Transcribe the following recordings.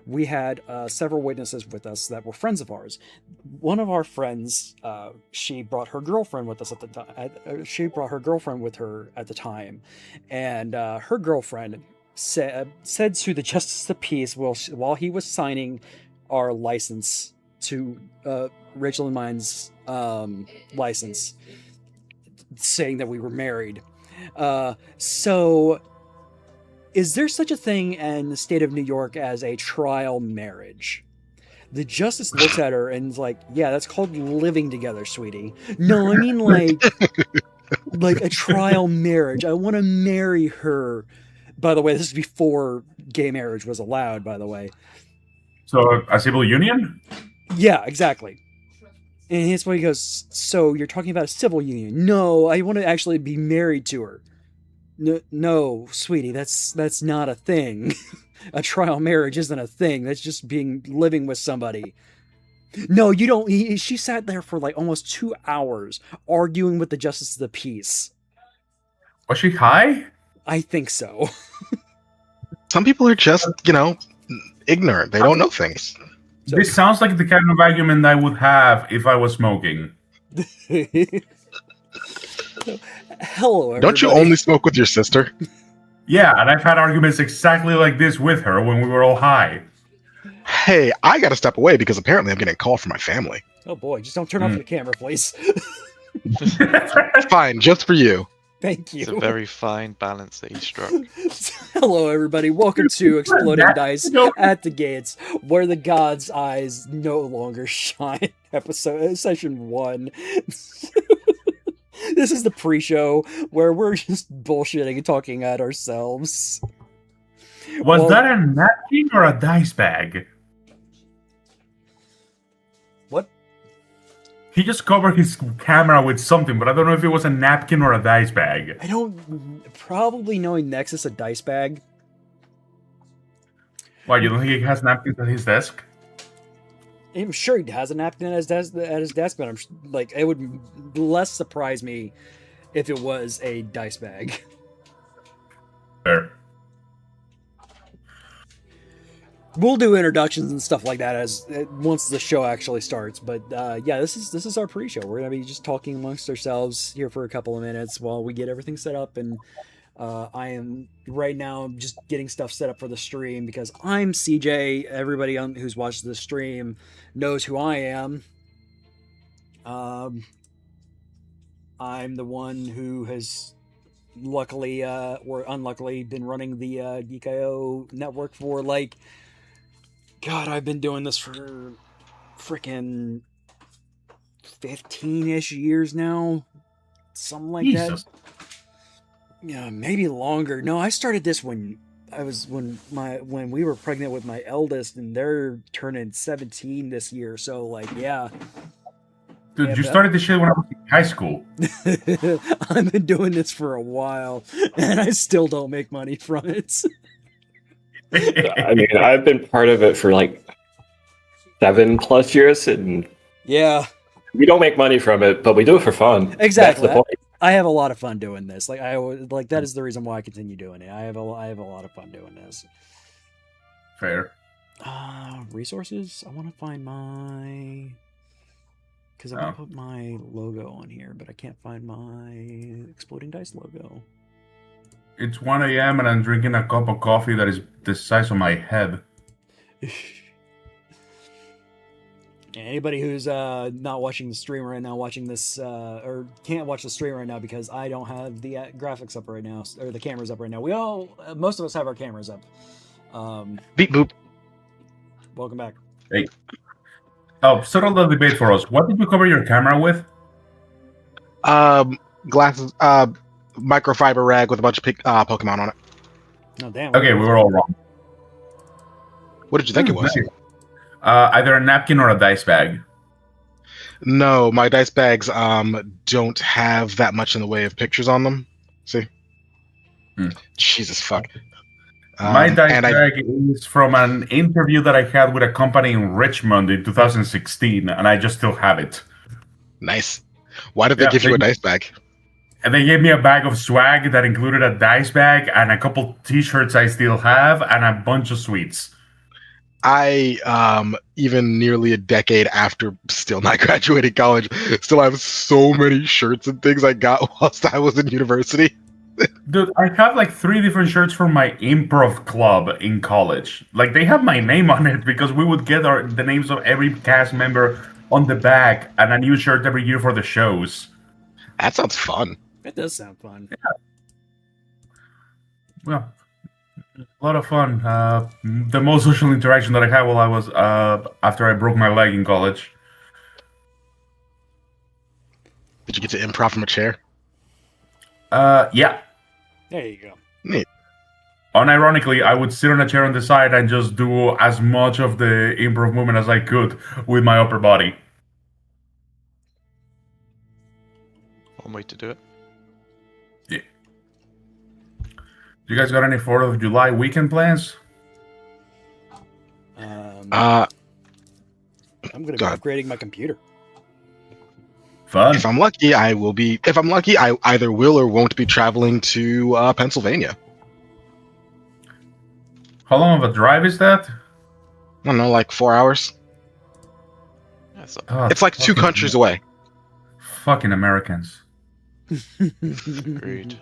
we had several witnesses with us that were friends of ours. One of our friends, she brought her girlfriend with us at the time. She brought her girlfriend with her at the time, and her girlfriend said to the Justice of the Peace while he was signing our license to Rachel and mine's license, saying that we were married. So, is there such a thing in the state of New York as a trial marriage? The justice looks at her and is like, "Yeah, that's called living together, sweetie." No, I mean like a trial marriage. I want to marry her. By the way, this is before gay marriage was allowed, by the way. So, a civil union? Yeah, exactly. And his way goes, "So you're talking about a civil union?" "No, I want to actually be married to her." No, sweetie, that's not a thing. A trial marriage isn't a thing. That's just living with somebody. No, you don't. She sat there for like almost 2 hours arguing with the Justice of the Peace. Was she high? I think so. Some people are just, ignorant. They don't know things. This sounds like the kind of argument I would have if I was smoking. Hello, everybody. Don't you only smoke with your sister? Yeah, and I've had arguments exactly like this with her when we were all high. Hey, I gotta step away because apparently I'm getting a call from my family. Oh boy, just don't turn off the camera, please. Fine, just for you. Thank you. It's a very fine balance that he struck. Hello, everybody. Welcome to Exploding Dice at the Gates, where the gods' eyes no longer shine. Session 1. This is the pre-show where we're just bullshitting and talking at ourselves. Was that a napkin or a dice bag? What? He just covered his camera with something, but I don't know if it was a napkin or a dice bag. I don't... Probably knowing Nexus a dice bag. Why, you don't think he has napkins at his desk? I'm sure he has a napkin at his desk, but it would less surprise me if it was a dice bag. Fair. We'll do introductions and stuff like that once the show actually starts. But yeah, this is our pre-show. We're gonna be just talking amongst ourselves here for a couple of minutes while we get everything set up. And I am right now just getting stuff set up for the stream because I'm CJ. Everybody who's watched the stream knows who I am. I'm the one who has luckily or unluckily been running the Geek.io network for God, I've been doing this for freaking 15-ish years now. Something like Jesus. that. Yeah, maybe longer. No, I started this when we were pregnant with my eldest, and they're turning 17 this year. So yeah. Dude, you started this shit when I was in high school. I've been doing this for a while, and I still don't make money from it. I mean, I've been part of it for 7+ years, and yeah, we don't make money from it, but we do it for fun. Exactly. That's the point. I have a lot of fun doing this. That is the reason why I continue doing it. I have a lot of fun doing this. Fair. Resources. I want to find because I want to put my logo on here, but I can't find my Exploding Dice logo. It's 1 a.m. and I'm drinking a cup of coffee that is the size of my head. Anybody who's not watching the stream right now, watching this, or can't watch the stream right now because I don't have the graphics up right now, or the cameras up right now. Most of us have our cameras up. Beep boop. Welcome back. Hey. Oh, settle the debate for us. What did you cover your camera with? Glasses, microfiber rag with a bunch of Pokemon on it. Oh, damn. Okay, we were all wrong. What did you think it was? Either a napkin or a dice bag. No, my dice bags don't have that much in the way of pictures on them. See? Jesus fuck. My dice bag is from an interview that I had with a company in Richmond in 2016, and I just still have it. Nice. Why did they give you a dice bag? And they gave me a bag of swag that included a dice bag and a couple t-shirts I still have and a bunch of sweets. I even nearly a decade after still not graduating college, still have so many shirts and things I got whilst I was in university. Dude, I have like 3 different shirts from my improv club in college. Like they have my name on it because we would get the names of every cast member on the back and a new shirt every year for the shows. That sounds fun. It does sound fun. Well, a lot of fun. The most social interaction that I had while I was after I broke my leg in college. Did you get to improv from a chair? Yeah. There you go. Neat. Unironically, I would sit on a chair on the side and just do as much of the improv movement as I could with my upper body. One way to do it. Yeah. You guys got any 4th of July weekend plans? I'm going to be upgrading my computer. Fun. If I'm lucky, I will be. If I'm lucky, I either will or won't be traveling to Pennsylvania. How long of a drive is that? I don't know, like 4 hours. That's It's like 2 countries away. Fucking Americans. agreed.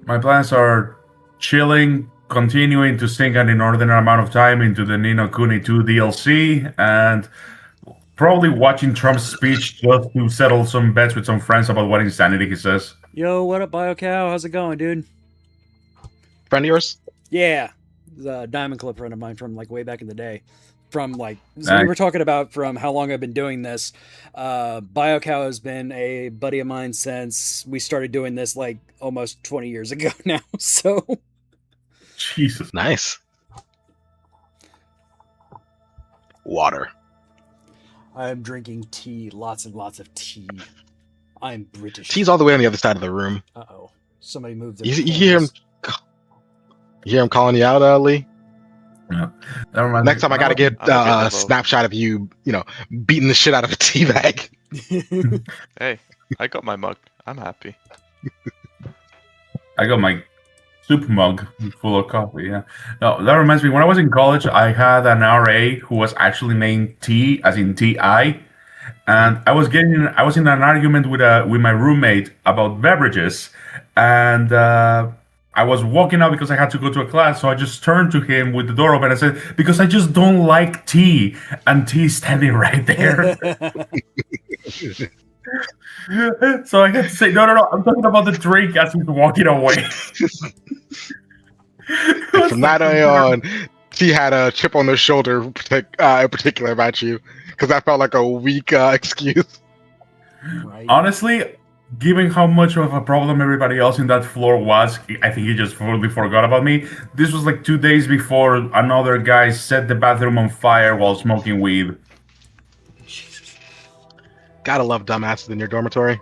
My plans are chilling, continuing to sink an inordinate amount of time into the Ni no Kuni 2 DLC, and probably watching Trump's speech just to settle some bets with some friends about what insanity he says. Yo, what up, BioCow? How's it going, dude? Friend of yours? Yeah. The Diamond Club friend of mine from like way back in the day. From like, so Nice. we were talking about from how long I've been doing this. BioCow has been a buddy of mine since we started doing this like almost 20 years ago now. So Jesus. Nice. Water. I'm drinking tea, lots and lots of tea. I'm British. He's all the way on the other side of the room. Uh-oh. Somebody moved their You hear him? cameras. You hear him calling you out, Lee? Yeah. That reminds Next me- time I gotta get I'm okay a with snapshot of you, beating the shit out of a tea bag. Hey, I got my mug. I'm happy. I got my soup mug full of coffee. Yeah. No, that reminds me. When I was in college, I had an RA who was actually named T, as in T-I, and I was in an argument with my roommate about beverages, and I was walking out because I had to go to a class. So I just turned to him with the door open and said, "Because I just don't like tea," and T standing right there. So I had to say, no, I'm talking about the drink as he's walking away. From that on, he had a chip on their shoulder in particular about you, because that felt like a weak excuse. Right. Honestly, given how much of a problem everybody else in that floor was, I think he just fully forgot about me. This was like 2 days before another guy set the bathroom on fire while smoking weed. Gotta love dumbasses in your dormitory.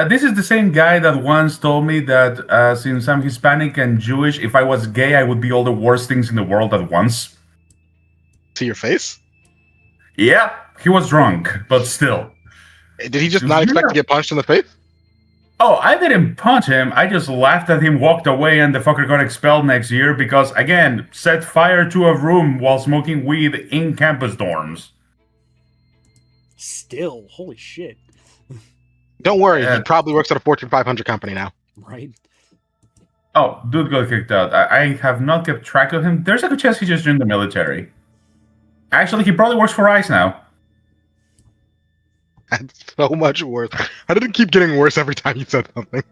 This is the same guy that once told me that since I'm Hispanic and Jewish, if I was gay, I would be all the worst things in the world at once. To your face? Yeah, he was drunk, but still. Did he just not expect to get punched in the face? Oh, I didn't punch him. I just laughed at him, walked away, and the fucker got expelled next year because, again, set fire to a room while smoking weed in campus dorms. Still, holy shit. Don't worry, Yeah. he probably works at a Fortune 500 company now. Right? Oh, dude got kicked out. I have not kept track of him. There's a good chance he just joined the military. Actually, he probably works for ICE now. That's so much worse. How did it keep getting worse every time you said something?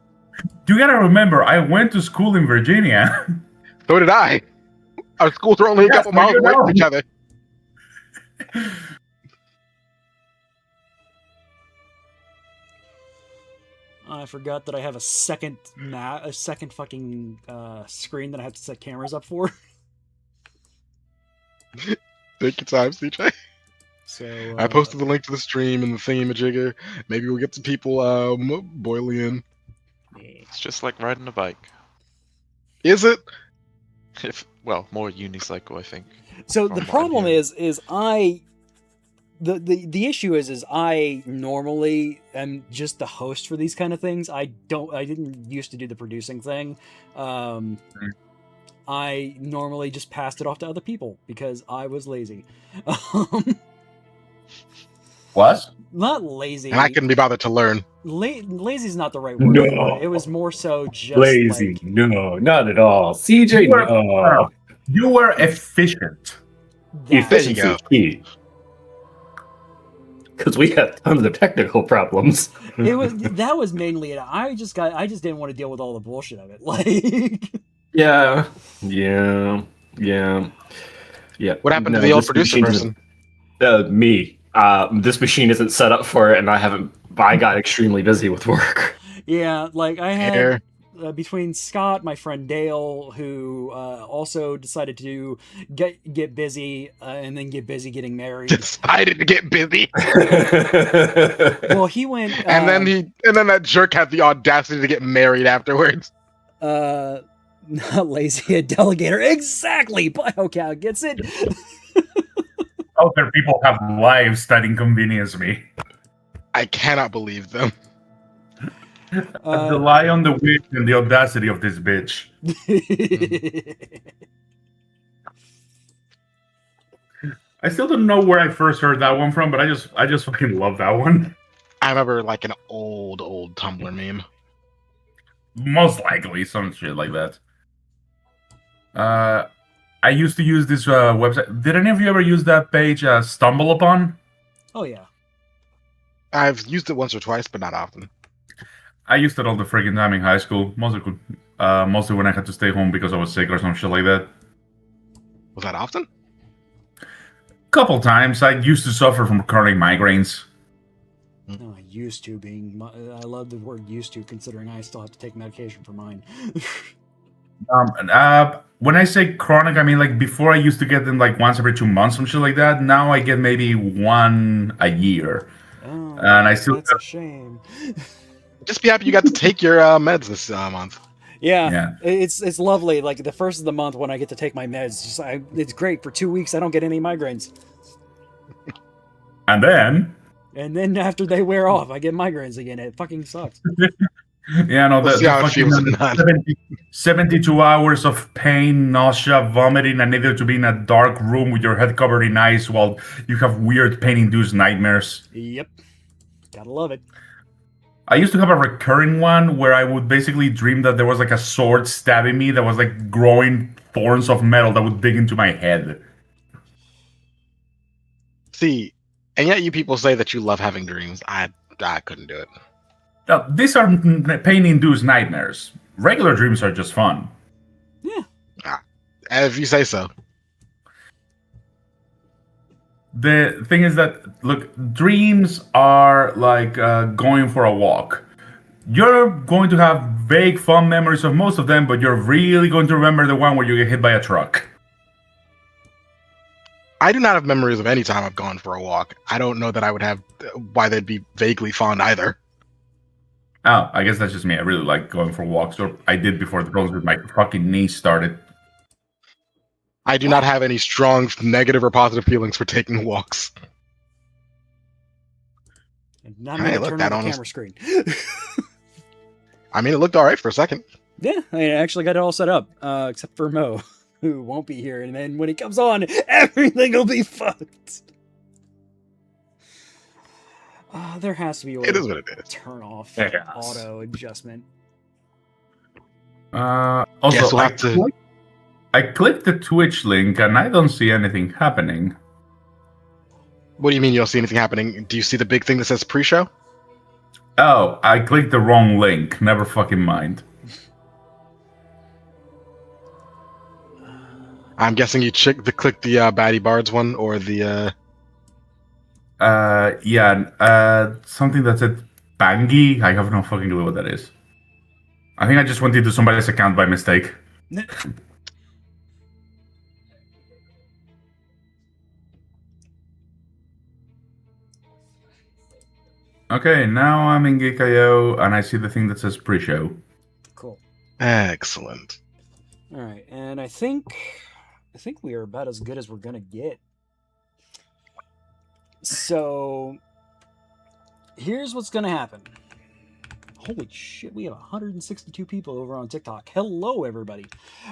You gotta remember, I went to school in Virginia. So did I. Our schools are only a Yes, couple miles you away from know. each other. I forgot that I have a second fucking screen that I have to set cameras up for. Take your time, CJ. So I posted the link to the stream and the thingy-majigger. Maybe we'll get some people boiling in. It's just like riding a bike. Is it? Well, more unicycle, I think. So from the what I'm problem hearing. is the issue is I normally am just the host for these kind of things. I didn't used to do the producing thing. I normally just passed it off to other people because I was lazy. Um, Was? not lazy. And I couldn't be bothered to learn. Lazy is not the right word. No. It was more so just Lazy. like No, not at all. CJ, You were, no. you were efficient. that. Efficiency go. is key. Because we have tons of technical problems. That was mainly it. I just didn't want to deal with all the bullshit of it. Like Yeah. What happened No, to the old this producer machine person? Me. This machine isn't set up for it, and I got extremely busy with work. yeah, like I had Here. between Scott, my friend Dale, who also decided to get busy and then get busy getting married. Decided to get busy. Well, he went And then that jerk had the audacity to get married afterwards. not lazy, a delegator. Exactly. BioCow gets it. Other people have lives that inconvenience me. I cannot believe them. The lie on the witch and the audacity of this bitch. I still don't know where I first heard that one from, but I just fucking love that one. I remember like an old Tumblr meme. Most likely some shit like that. I used to use this website. Did any of you ever use that page, Stumble Upon? Oh yeah. I've used it once or twice, but not often. I used it all the freaking time in high school. Mostly when I had to stay home because I was sick or some shit like that. Was that often? Couple times. I used to suffer from chronic migraines. No, used to being. I love the word used to, considering I still have to take medication for mine. When I say chronic, I mean like before I used to get them like once every 2 months, some shit like that. Now I get maybe one a year. Oh, And I still that's a shame. Just be happy you got to take your meds this month. Yeah, it's lovely. Like the first of the month when I get to take my meds, it's great. For 2 weeks, I don't get any migraines, And then after they wear off, I get migraines again. It fucking sucks. yeah, no, We'll see how it feels in that. 72 hours of pain, nausea, vomiting, and needed to be in a dark room with your head covered in ice while you have weird pain-induced nightmares. Yep, gotta love it. I used to have a recurring one where I would basically dream that there was like a sword stabbing me that was like growing thorns of metal that would dig into my head. See, and yet you people say that you love having dreams. I couldn't do it. Now, these are pain-induced nightmares. Regular dreams are just fun. Yeah, If you say so. The thing is that, look, dreams are like going for a walk. You're going to have vague, fun memories of most of them, but you're really going to remember the one where you get hit by a truck. I do not have memories of any time I've gone for a walk. I don't know that I would have why they'd be vaguely fond either. Oh, I guess that's just me. I really like going for walks, or I did before the problems with my fucking knees started. I do not have any strong negative or positive feelings for taking walks. and not Hey, me to look, turn that on the almost- camera screen. I mean, it looked all right for a second. Yeah, I actually got it all set up, except for Mo, who won't be here, and then when he comes on, everything will be fucked. There has to be a way It is to what it is. turn off Yes. auto adjustment. Also, Guess we'll have to- I clicked the Twitch link and I don't see anything happening. What do you mean you don't see anything happening? Do you see the big thing that says pre-show? Oh, I clicked the wrong link. Never fucking mind. I'm guessing you click the Batty Bards one or the. Something that said Bangi. I have no fucking clue what that is. I think I just went into somebody's account by mistake. Okay, now I'm in Geek.io and I see the thing that says pre-show. Cool. Excellent. All right, and I think we are about as good as we're gonna get. So here's what's gonna happen. Holy shit, we have 162 people over on TikTok. Hello, everybody.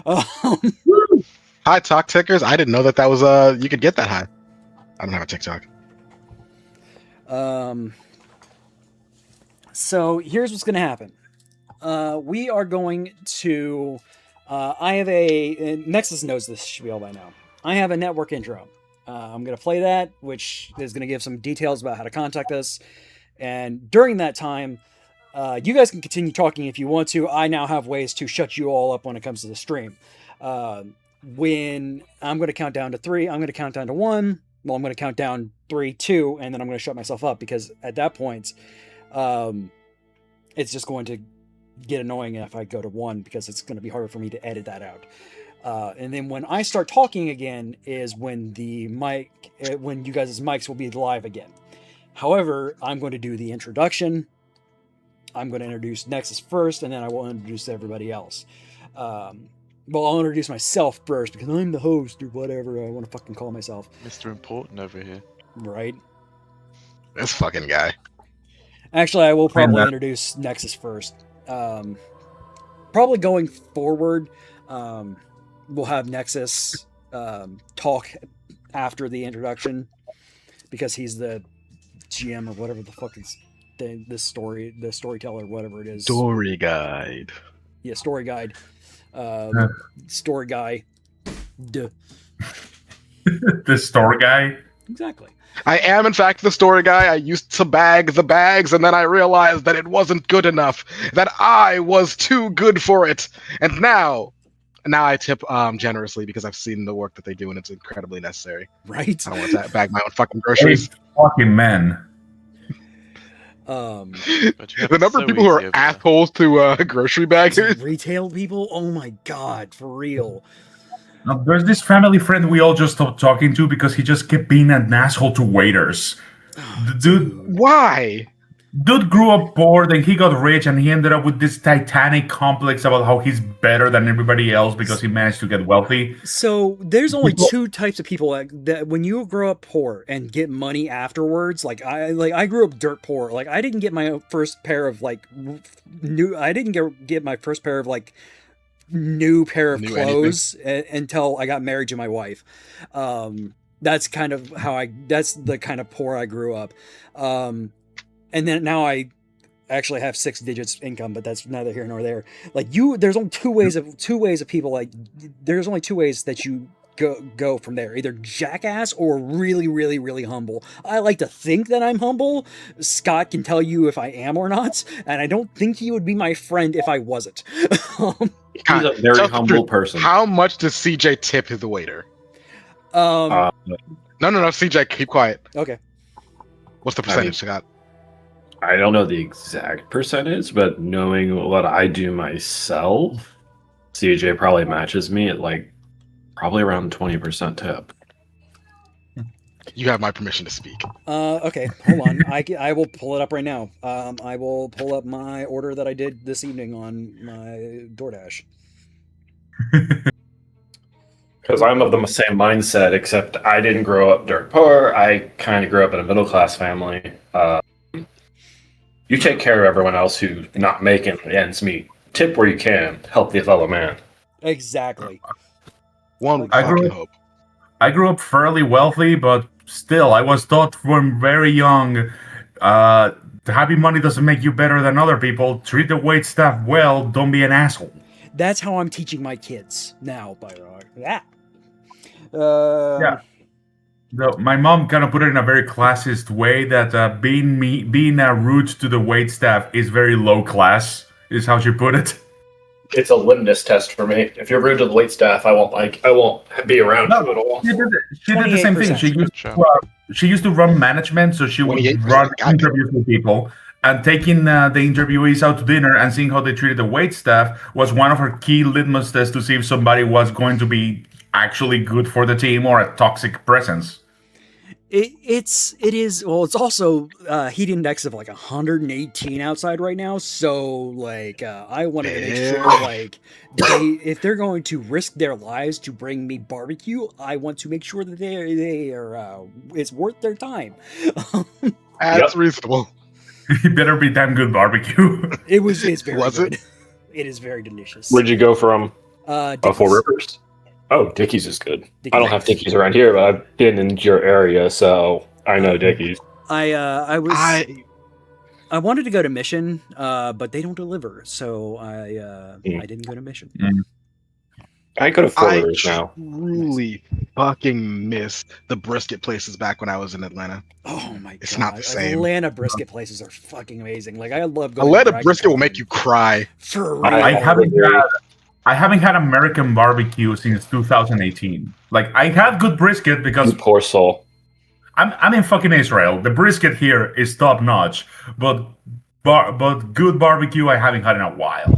Um, Hi, Talk Tickers. I didn't know that was you could get that high. I don't have a TikTok. So here's what's going to happen. We are going to. I have Nexus knows this spiel by now. I have a network intro. I'm going to play that, which is going to give some details about how to contact us. And during that time, you guys can continue talking if you want to. I now have ways to shut you all up when it comes to the stream. When I'm going to count down to 3, I'm going to count down to 1. Well, I'm going to count down 3, 2, and then I'm going to shut myself up because at that point, it's just going to get annoying if I go to 1 because it's going to be harder for me to edit that out. And then when I start talking again is when when you guys' mics will be live again. However, I'm going to do the introduction. I'm going to introduce Nexus first, and then I will introduce everybody else. Well, I'll introduce myself first because I'm the host or whatever I want to fucking call myself. Mr. Important over here. Right? This fucking guy. Actually, I will probably introduce Nexus first. Probably going forward, we'll have Nexus talk after the introduction because he's the GM or whatever the fuck is the storyteller, whatever it is. Story guide. Yeah, story guide. Story guy. Duh. The story guy. Exactly. I am, in fact, the story guy. I used to bag the bags, and then I realized that it wasn't good enough. That I was too good for it. And now I tip generously because I've seen the work that they do, and it's incredibly necessary. Right? I don't want to bag my own fucking groceries. Hey, fucking men. The number of people who are assholes to grocery baggers. Retail people? Oh my god, for real. Now, there's this family friend we all just stopped talking to because he just kept being an asshole to waiters. Why? Dude grew up poor, then he got rich, and he ended up with this titanic complex about how he's better than everybody else because he managed to get wealthy. So there's only 2 types of people that when you grow up poor and get money afterwards. I grew up dirt poor. Like I didn't get my first pair of new pair of clothes until I got married to my wife. That's kind of that's the kind of poor I grew up. And then now I actually have 6 digits income, but that's neither here nor there. There's only two ways of people. There's only 2 ways that you go from there. Either jackass or really, really, really humble. I like to think that I'm humble. Scott can tell you if I am or not, and I don't think he would be my friend if I wasn't. He's a very humble person. How much does CJ tip the waiter? No, CJ, keep quiet. Okay. What's the percentage, Scott? I don't know the exact percentage, but knowing what I do myself, CJ probably matches me at probably around 20% tip. You have my permission to speak. Okay, hold on. I will pull it up right now. I will pull up my order that I did this evening on my DoorDash. Because I'm of the same mindset, except I didn't grow up dirt poor. I kind of grew up in a middle class family. You take care of everyone else who's not making ends meet. Tip where you can. Help the fellow man. Exactly. I grew up fairly wealthy, but still, I was taught from very young, having money doesn't make you better than other people. Treat the wait staff well. Don't be an asshole. That's how I'm teaching my kids now, Byron. Yeah. Yeah. My mom kind of put it in a very classist way that being rude to the wait staff is very low class, is how she put it. It's a litmus test for me. If you're rude to the wait staff, I won't be around you at all. She did the same thing. She used to run management, so she would run interviews with people. And taking the interviewees out to dinner and seeing how they treated the wait staff was one of her key litmus tests to see if somebody was going to be actually good for the team or a toxic presence. It's also heat index of 118 outside right now, so I wanted to make sure if they're going to risk their lives to bring me barbecue, I want to make sure that they are it's worth their time. That's reasonable. It better be damn good barbecue. It's very Was good. it? It is very delicious. Where'd you go from? Four Dickies. Rivers. Oh, Dickies is good. Dickies. I don't have Dickies around here, but I've been in your area, so I know Dickies. I wanted to go to Mission, but they don't deliver, so I didn't go to Mission. I go to Four I Rivers now. truly fucking miss the brisket places back when I was in Atlanta. Oh my god, It's not the same. Atlanta brisket places are fucking amazing. Like I love going. Atlanta to Dragon brisket will Con. make you cry. For real. I haven't had American barbecue since 2018. Like I had good brisket because You poor soul. I'm in fucking Israel. The brisket here is top notch, but good barbecue I haven't had in a while.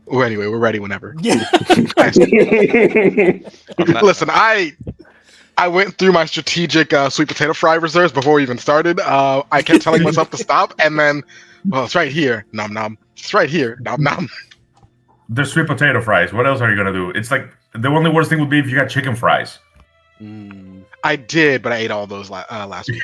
Oh, anyway, we're ready whenever. Yeah. Listen, I went through my strategic sweet potato fry reserves before we even started. I kept telling myself to stop, and then, well, it's right here, nom nom. It's right here, nom nom. The sweet potato fries. What else are you gonna do? It's like the only worst thing would be if you got chicken fries. I did, but I ate all those last week.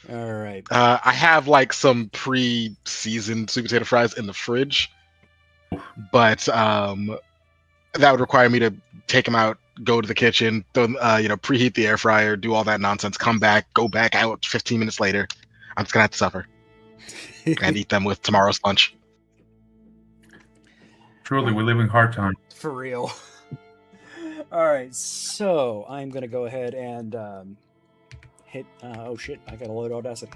All right. I have like some pre-seasoned sweet potato fries in the fridge, but that would require me to take them out, go to the kitchen, preheat the air fryer, do all that nonsense, come back, go back out 15 minutes later. I'm just gonna have to suffer and eat them with tomorrow's lunch. Truly, we live in hard times. For real. All right, so I'm gonna go ahead and hit. Oh shit! I gotta load Audacity.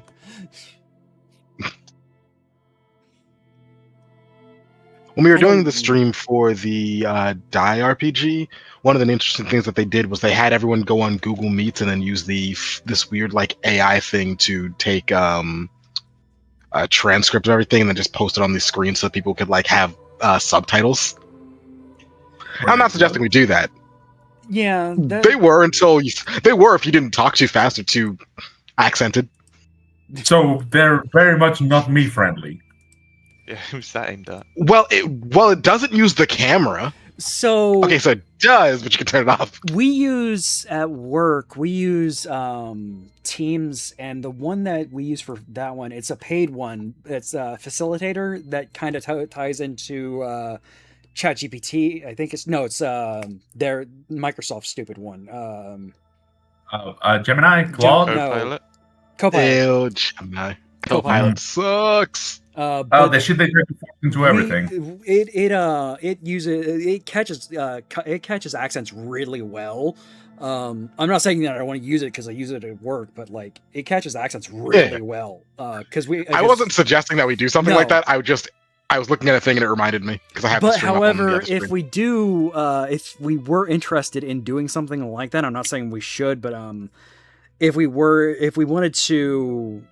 When we were doing the stream for the Die RPG, one of the interesting things that they did was they had everyone go on Google Meets and then use this weird like AI thing to take a transcript of everything and then just post it on the screen so people could like have subtitles. I'm not suggesting we do that. Yeah, They were if you didn't talk too fast or too accented. So they're very much not me friendly. Yeah, who's that aimed at? Well, it doesn't use the camera. So Okay, so it does, but you can turn it off. we use at work. We use Teams, and the one that we use for that one, it's a paid one. It's a facilitator that kind of ties into ChatGPT. I think it's their Microsoft stupid one. Gemini, Claude. No. Copilot? Copilot. Ew, Gemini. Copilot. Copilot sucks. The shit they try to force into everything. It catches accents really well. I'm not saying that I want to use it because I use it at work, but like it catches accents really well. Because I wasn't suggesting that we do something No. like that. I was looking at a thing and it reminded me because I have. But the stream up on the however, other screen. if we were interested in doing something like that, I'm not saying we should, but if we wanted to,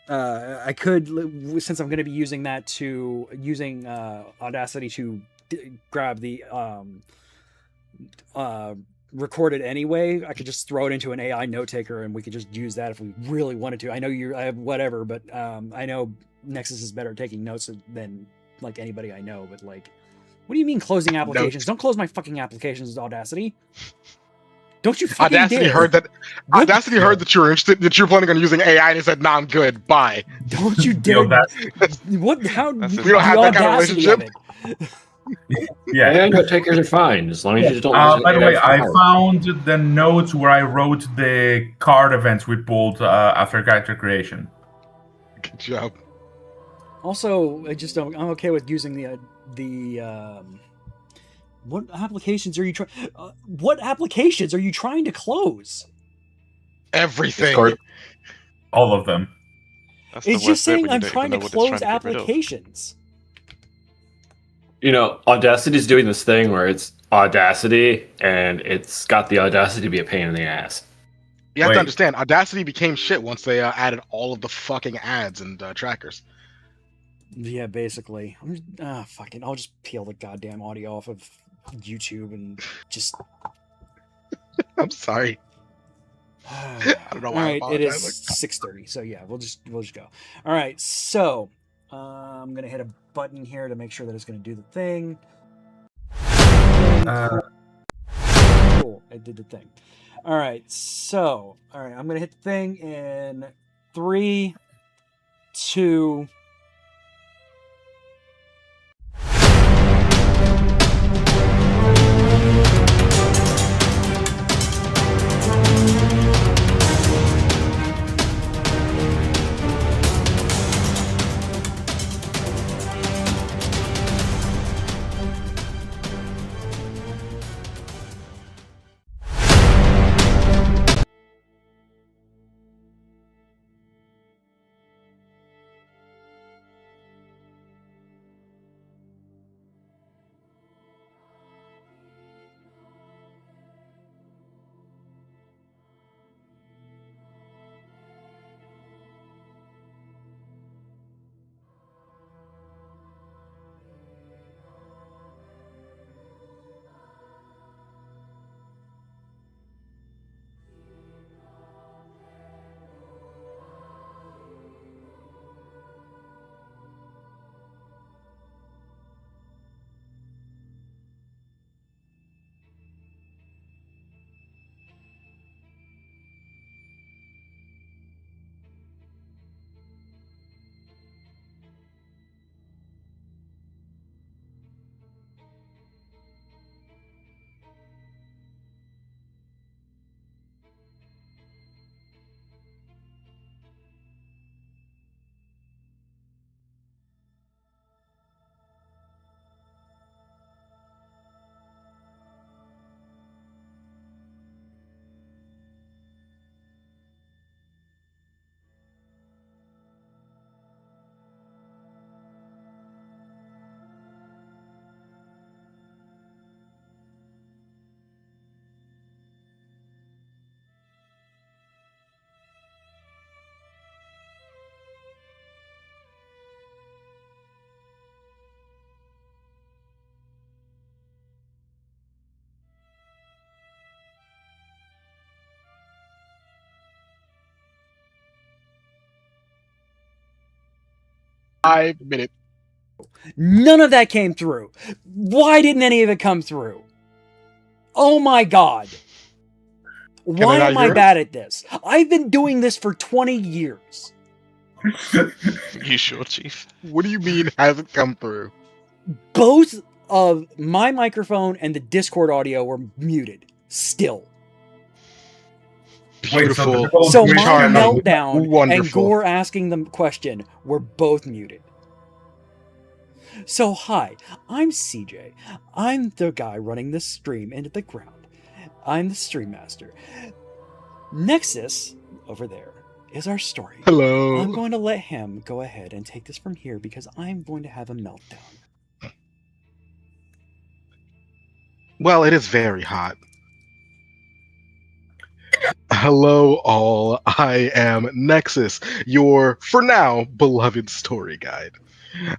I could, since I'm going to be using Audacity to grab the record it anyway. I could just throw it into an AI note taker and we could just use that if we really wanted to. I know I have whatever, but I know Nexus is better at taking notes than like anybody I know, but like, what do you mean closing applications? Notes. Don't close my fucking applications with Audacity. Don't you fucking Audacity dare. heard that. What? Audacity heard that you were interested, that you were planning on using AI, and it said, "Nah, I'm good. Bye." Don't you Yo, dare. that's, What? How? That's the We don't have that kind of audacity of relationship. it. yeah. AI note takers are fine as long as you just don't. use By the AI way, for I power. found the notes where I wrote the card events we pulled after character creation. Good job. Also, I'm okay with using the what applications are you trying? What applications are you trying to close? Everything. Discord. All of them. That's the It's worst just bit saying when you I'm don't trying even to know what it's close trying to get rid of. applications. You know, Audacity's doing this thing where it's Audacity, and it's got the audacity to be a pain in the ass. You have Wait. to understand, Audacity became shit once they added all of the fucking ads and trackers. Yeah, basically. I'll just peel the goddamn audio off of YouTube and just. I'm sorry. I don't know why. All I right, it is apologize. 6:30, so yeah, we'll just go. All right, so I'm gonna hit a button here to make sure that it's gonna do the thing. Cool. It did the thing. All right. So, all right. I'm going to hit the thing in 3, 2. Five minutes. None of that came through. Why didn't any of it come through? Oh my god. Why not am I hear it? bad at this? I've been doing this for 20 years. You sure, Chief? What do you mean hasn't come through? Both of my microphone and the Discord audio were muted. Still. Beautiful. So my Charming. meltdown and Wonderful. Gore asking the question were both muted. So hi, I'm CJ. I'm the guy running this stream into the ground. I'm the stream master. Nexus, over there, is our story. Hello. I'm going to let him go ahead and take this from here because I'm going to have a meltdown. Well, it is very hot. Hello, all. I am Nexus, your, for now, beloved story guide.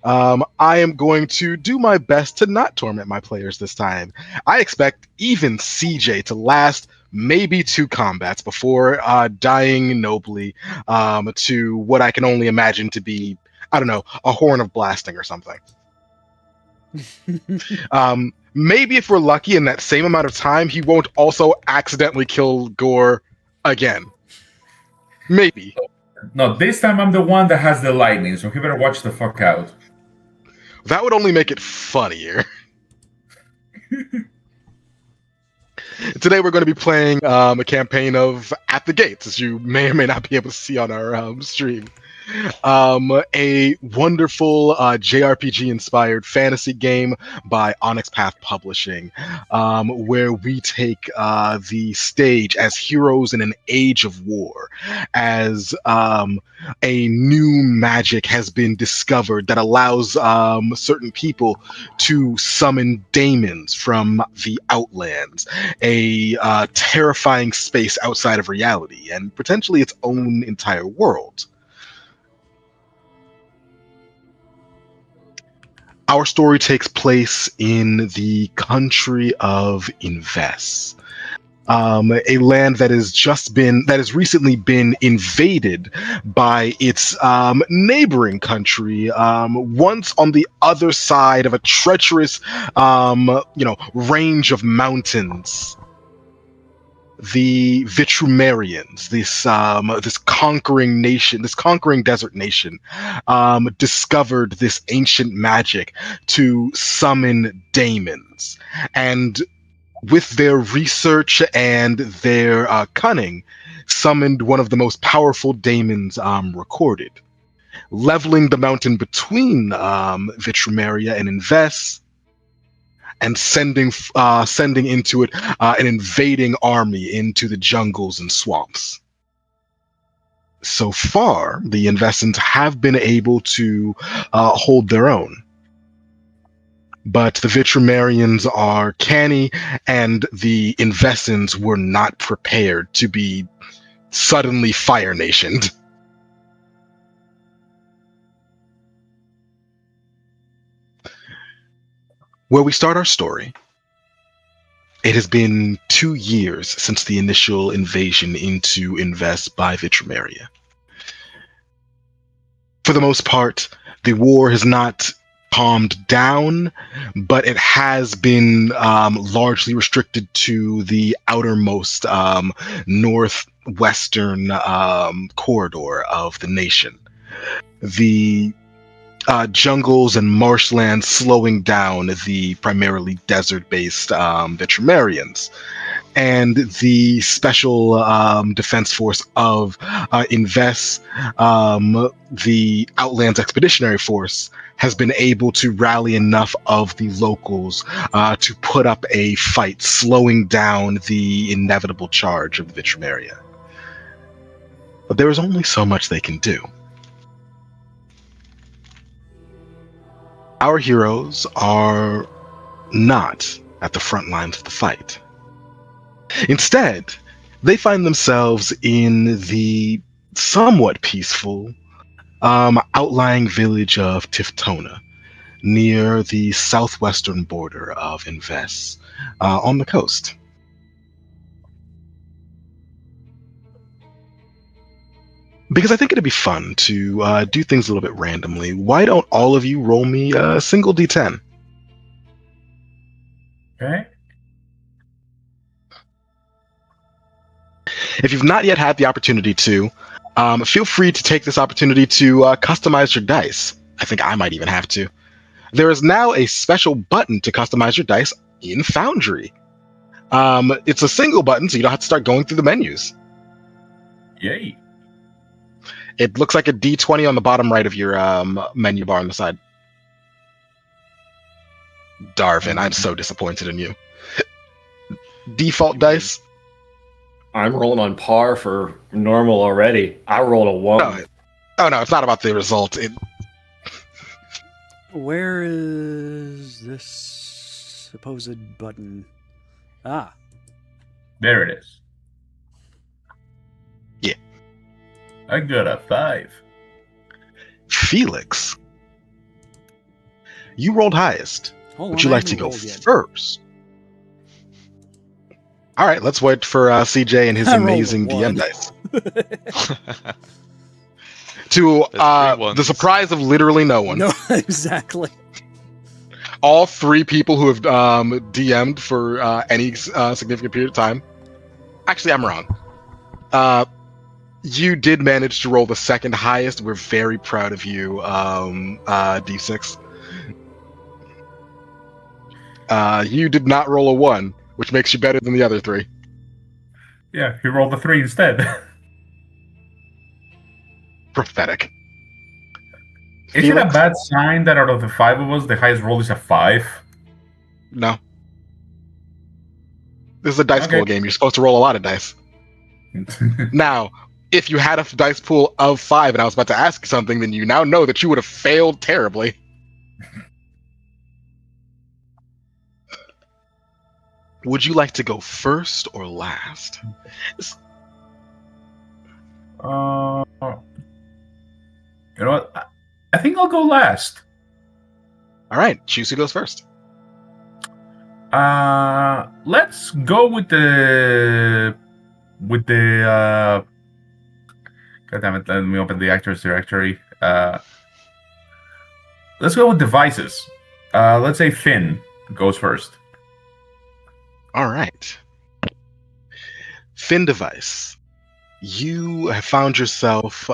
I am going to do my best to not torment my players this time. I expect even CJ to last maybe 2 combats before dying nobly to what I can only imagine to be, I don't know, a horn of blasting or something. Maybe if we're lucky in that same amount of time, he won't also accidentally kill Gore again. Maybe. No, this time I'm the one that has the lightning, so he better watch the fuck out. That would only make it funnier. Today we're going to be playing a campaign of At the Gates, as you may or may not be able to see on our stream. A wonderful JRPG-inspired fantasy game by Onyx Path Publishing, where we take the stage as heroes in an age of war, as a new magic has been discovered that allows certain people to summon daemons from the Outlands, a terrifying space outside of reality, and potentially its own entire world. Our story takes place in the country of Inves, a land that has recently been invaded by its neighboring country, once on the other side of a treacherous, range of mountains. the Vitrumarians, this conquering nation, this conquering desert nation, discovered this ancient magic to summon daemons, and with their research and their cunning, summoned one of the most powerful daemons recorded, leveling the mountain between Vitrumaria and Inves, and sending into it an invading army into the jungles and swamps. So far, the Investants have been able to hold their own. But the Vitrumarians are canny, and the Investants were not prepared to be suddenly Fire Nationed. Where we start our story, it has been 2 years since the initial invasion into Invest by Vitrumaria. For the most part, the war has not calmed down, but it has been largely restricted to the outermost northwestern corridor of the nation. The jungles and marshlands slowing down the primarily desert-based Vitrumarians, and the special defense force of Invest, the Outlands Expeditionary Force, has been able to rally enough of the locals to put up a fight, slowing down the inevitable charge of the Vitrumaria. But there is only so much they can do. Our heroes are not at the front lines of the fight. Instead, they find themselves in the somewhat peaceful outlying village of Tiftona, near the southwestern border of Invest, on the coast. Because I think it'd be fun to do things a little bit randomly, why don't all of you roll me a single d10? Okay. If you've not yet had the opportunity to, feel free to take this opportunity to customize your dice. I think I might even have to. There is now a special button to customize your dice in Foundry. It's a single button, so you don't have to start going through the menus. Yay. It looks like a D20 on the bottom right of your menu bar on the side. Darvin, I'm so disappointed in you. Default dice. I'm rolling on par for normal already. I rolled a 1. Oh no, it's not about the result. Where is this supposed button? Ah. There it is. Yeah. I got a 5. Felix, you rolled highest. Hold Would on, you I like to haven't go rolled yet. first? All right, let's wait for CJ and his I rolled a amazing DM 1. dice. To There's 3 the surprise of literally no one, No, exactly. all 3 people who have DM'd for any significant period of time. Actually, I'm wrong. You did manage to roll the second highest. We're very proud of you, D6. You did not roll a 1, which makes you better than the other 3. Yeah, he rolled a 3 instead. Pathetic. Is it a Felix? bad sign that out of the 5 of us, the highest roll is a 5? No. This is a dice Okay. pool game. You're supposed to roll a lot of dice. Now, if you had a dice pool of 5 and I was about to ask you something, then you now know that you would have failed terribly. Would you like to go first or last? You know what? I think I'll go last. All right, choose who goes first. Let's go with the God damn it, let me open the actors directory. Let's go with devices. Let's say Finn goes first. All right. Fin Device, you have found yourself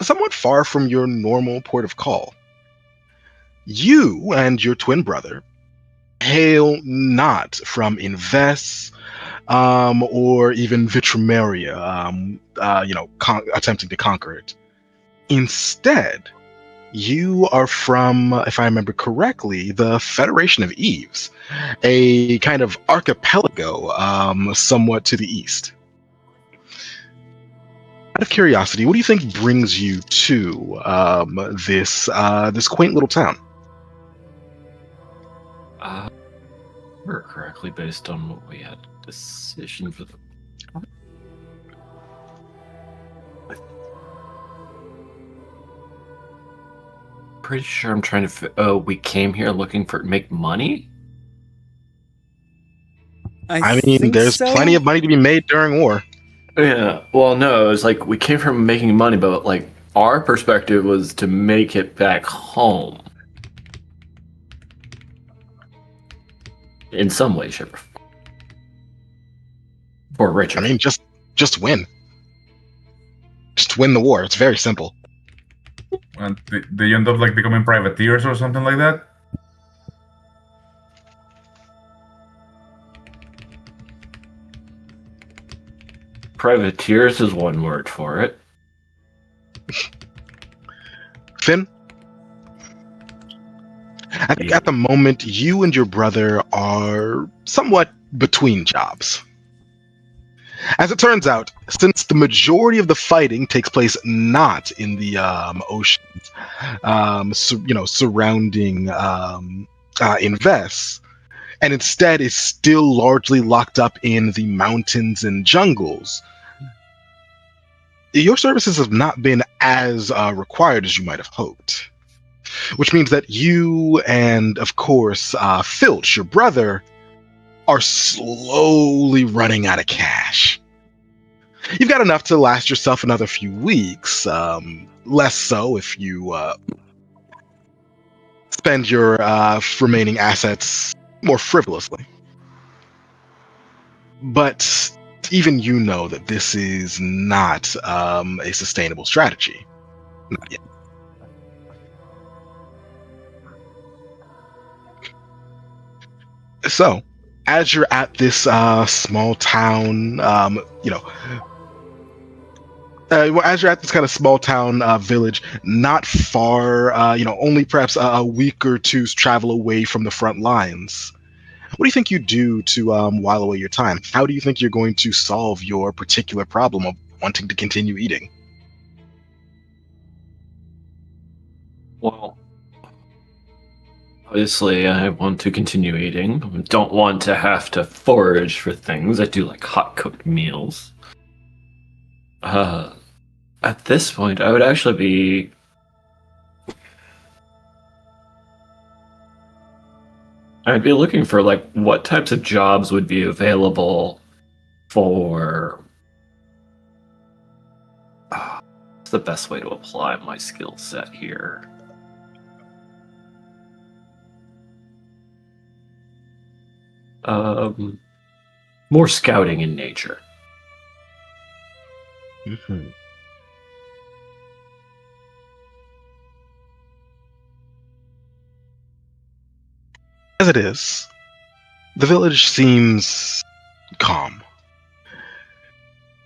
somewhat far from your normal port of call. You and your twin brother hail not from Invest or even Vitrameria, attempting to conquer it. Instead, you are from, if I remember correctly, the Federation of Eves, a kind of archipelago somewhat to the east. Out of curiosity, what do you think brings you to this quaint little town? We're correctly based on what we had decision for the. Pretty sure I'm trying to. We came here looking for make money. I mean, there's plenty of money to be made during war. Yeah. Well, no, it was like we came from making money, but like our perspective was to make it back home. In some way, shape, or form. For Richard. I mean, just win. Just win the war. It's very simple. And they end up like becoming privateers or something like that. Privateers is one word for it. Finn? I think at the moment, you and your brother are somewhat between jobs. As it turns out, since the majority of the fighting takes place not in the oceans, surrounding Invest, and instead is still largely locked up in the mountains and jungles, your services have not been as required as you might have hoped. Which means that you and, of course, Filch, your brother, are slowly running out of cash. You've got enough to last yourself another few weeks, less so if you spend your remaining assets more frivolously. But even you know that this is not a sustainable strategy. Not yet. So, as you're at this small town, as you're at this kind of small town village, not far, only perhaps a week or two's travel away from the front lines, what do you think you do to while away your time? How do you think you're going to solve your particular problem of wanting to continue eating? Well, obviously, I want to continue eating. I don't want to have to forage for things. I do like hot cooked meals. At this point, I would actually be. I'd be looking for like what types of jobs would be available for. What's the best way to apply my skill set here? More scouting in nature. Mm-hmm. As it is, the village seems calm.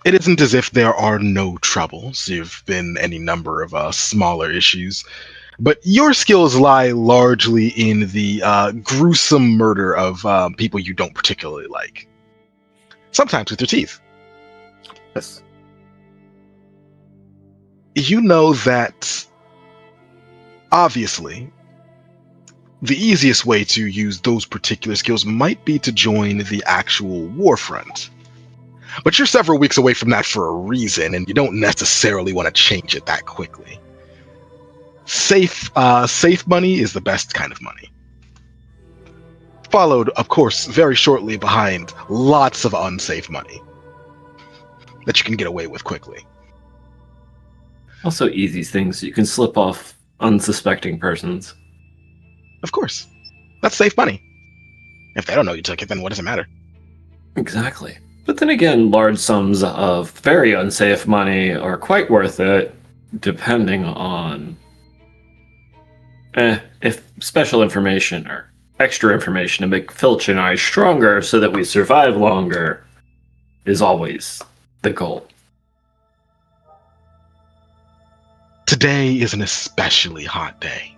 It isn't as if there are no troubles. There've been any number of smaller issues. But your skills lie largely in the gruesome murder of people you don't particularly like. Sometimes with your teeth. Yes. You know that, obviously, the easiest way to use those particular skills might be to join the actual war front. But you're several weeks away from that for a reason, and you don't necessarily want to change it that quickly. Safe money is the best kind of money. Followed, of course, very shortly behind lots of unsafe money that you can get away with quickly. Also, easy things you can slip off unsuspecting persons. Of course. That's safe money. If they don't know you took it, then what does it matter? Exactly. But then again, large sums of very unsafe money are quite worth it, depending on if special information or extra information to make Filch and I stronger so that we survive longer is always the goal. Today is an especially hot day.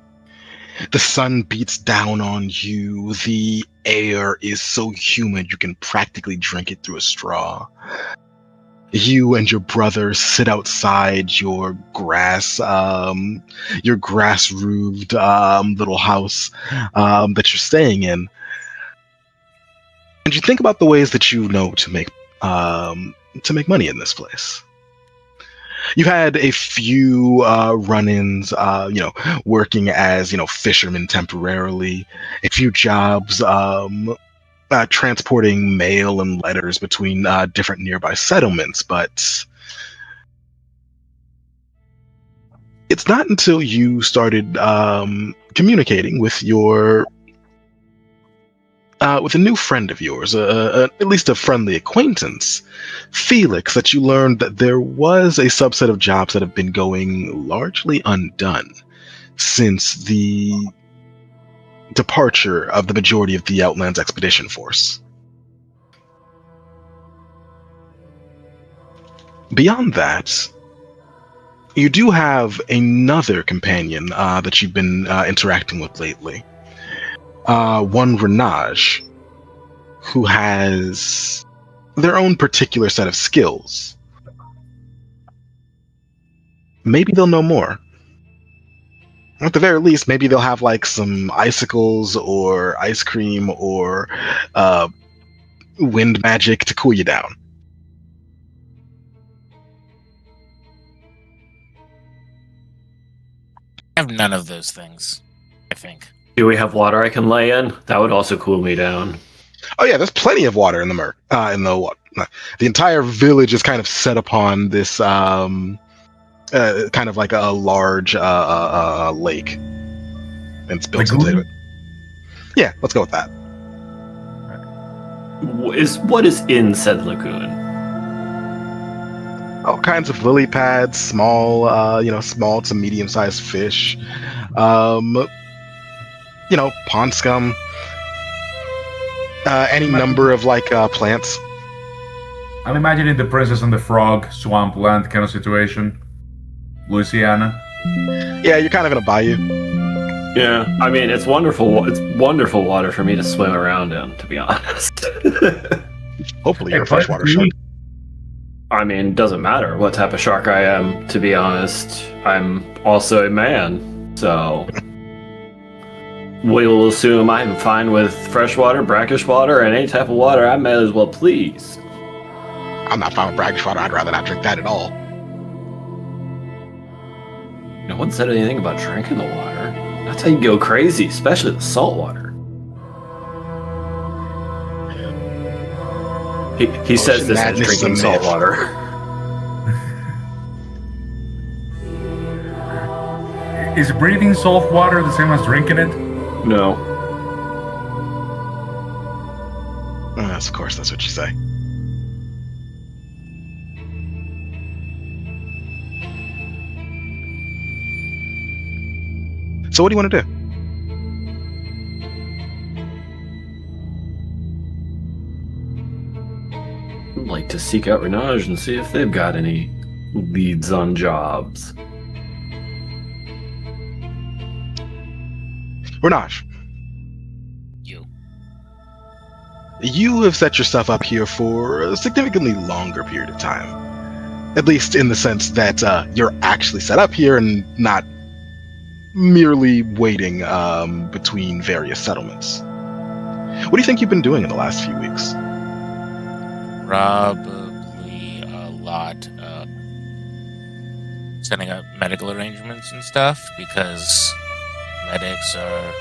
The sun beats down on you. The air is so humid you can practically drink it through a straw. You and your brother sit outside your grass-roofed little house that you're staying in, and you think about the ways that you know to make money in this place. You've had a few run-ins, working as, fishermen temporarily, a few jobs transporting mail and letters between different nearby settlements, but it's not until you started communicating with with a new friend of yours, at least a friendly acquaintance, Felix, that you learned that there was a subset of jobs that have been going largely undone since the departure of the majority of the Outlands Expedition Force. Beyond that, you do have another companion that you've been interacting with lately. One Renage, who has their own particular set of skills. Maybe they'll know more. At the very least, maybe they'll have like some icicles or ice cream or wind magic to cool you down. I have none of those things, I think. Do we have water I can lay in? That would also cool me down. Oh yeah, there's plenty of water in the the entire village is kind of set upon this kind of like a large lake, and it's built into it. Yeah, let's go with that. What is in said lagoon? All kinds of lily pads, small to medium-sized fish, pond scum, any number of plants. I'm imagining the Princess and the Frog, swampland kind of situation. Louisiana. Yeah, you're kind of in a bayou. Yeah, I mean, it's wonderful. It's wonderful water for me to swim around in, to be honest. Hopefully you're a freshwater shark. I mean, it doesn't matter what type of shark I am, to be honest. I'm also a man, so we will assume I'm fine with freshwater, brackish water, and any type of water I may as well please. I'm not fine with brackish water. I'd rather not drink that at all. No one said anything about drinking the water. That's how you go crazy, especially the salt water. He says this as drinking salt water. Is breathing salt water the same as drinking it? No. Yes, of course, that's what you say. So what do you want to do? I'd like to seek out Renage and see if they've got any leads on jobs. Renage. You have set yourself up here for a significantly longer period of time. At least in the sense that you're actually set up here and not merely waiting between various settlements. What do you think you've been doing in the last few weeks? Probably a lot of setting up medical arrangements and stuff, because medics are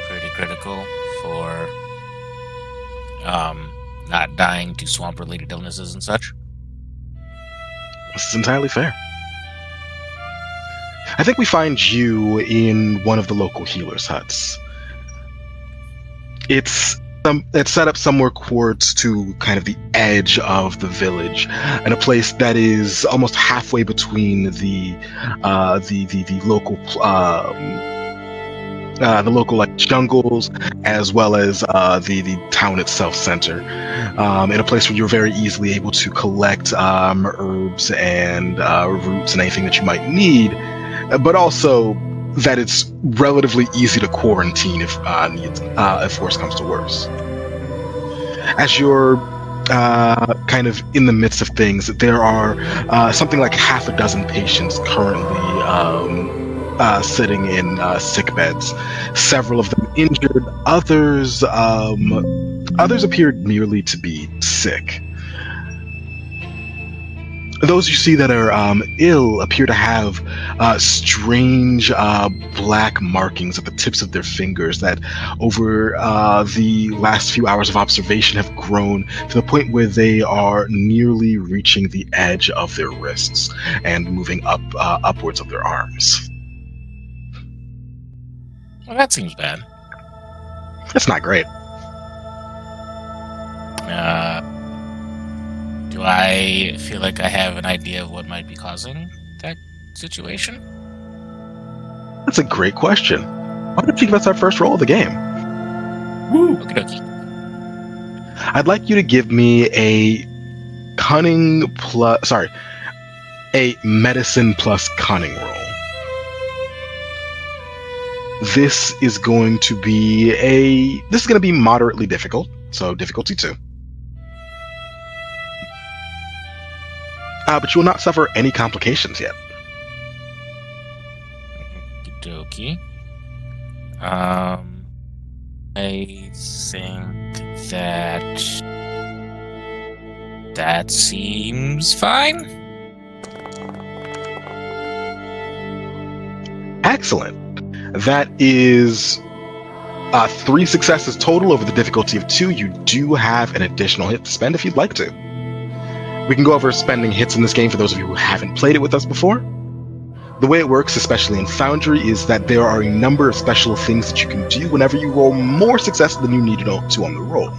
pretty critical for not dying to swamp-related illnesses and such. This is entirely fair. I think we find you in one of the local healers' huts. It's It's set up somewhere towards to kind of the edge of the village, in a place that is almost halfway between the local like jungles, as well as the town itself center, in a place where you're very easily able to collect herbs and roots and anything that you might need, but also that it's relatively easy to quarantine if worse comes to worse. As you're kind of in the midst of things, there are something like half a dozen patients currently sitting in sick beds. Several of them injured. Others appeared merely to be sick. Those you see that are ill appear to have strange black markings at the tips of their fingers that over the last few hours of observation have grown to the point where they are nearly reaching the edge of their wrists and moving upwards of their arms. Well, that seems bad. That's not great. Do I feel like I have an idea of what might be causing that situation? That's a great question. Why don't you give us our first roll of the game? Woo! Okie dokie. I'd like you to give me a medicine plus cunning roll. This is going to be moderately difficult, so difficulty 2. But you will not suffer any complications yet. Okie dokie. I think that seems fine. Excellent. That is 3 successes total over the difficulty of 2. You do have an additional hit to spend if you'd like to. We can go over spending hits in this game for those of you who haven't played it with us before. The way it works, especially in Foundry, is that there are a number of special things that you can do whenever you roll more success than you need to on the roll.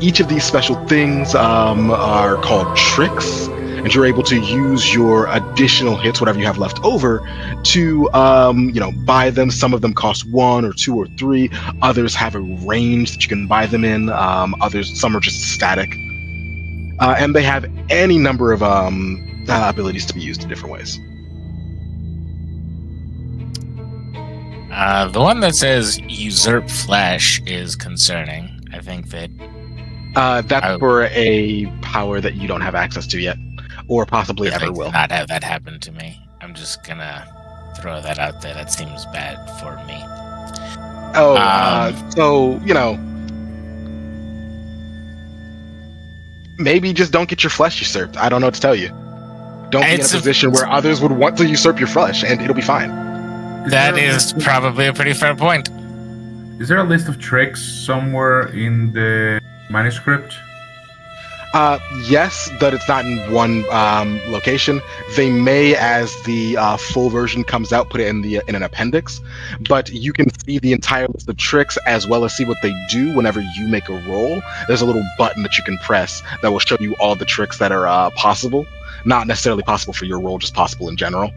Each of these special things are called tricks, and you're able to use your additional hits, whatever you have left over, to buy them. Some of them cost 1 or 2 or 3. Others have a range that you can buy them in. Some are just static. And they have any number of abilities to be used in different ways. The one that says usurp flesh is concerning. I think that That's for a power that you don't have access to yet, or possibly ever will. Not have that happen to me. I'm just gonna throw that out there. That seems bad for me. So maybe just don't get your flesh usurped. I don't know what to tell you. Don't be in a position where others would want to usurp your flesh, and it'll be fine. That is probably a pretty fair point. Is there a list of tricks somewhere in the manuscript? Yes, but it's not in one location. They may, as the full version comes out, put it in an appendix. But you can see the entire list of tricks as well as see what they do whenever you make a roll. There's a little button that you can press that will show you all the tricks that are possible. Not necessarily possible for your roll, just possible in general.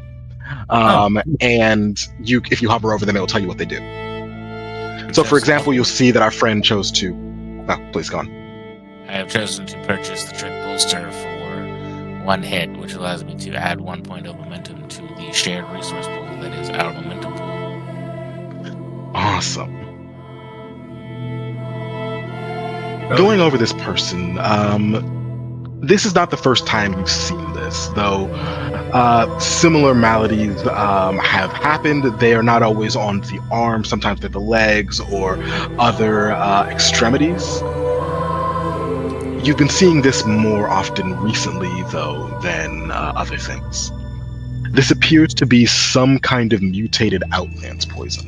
And if you hover over them, it will tell you what they do. So, for example, you'll see that our friend chose to... Oh, please go on. I have chosen to purchase the trick bolster for 1 hit, which allows me to add 1 point of momentum to the shared resource pool that is our momentum pool. Awesome. Going over this person, this is not the first time you've seen this, though similar maladies have happened. They are not always on the arms, sometimes they're the legs or other extremities. You've been seeing this more often recently, though, than other things. This appears to be some kind of mutated Outlands poison.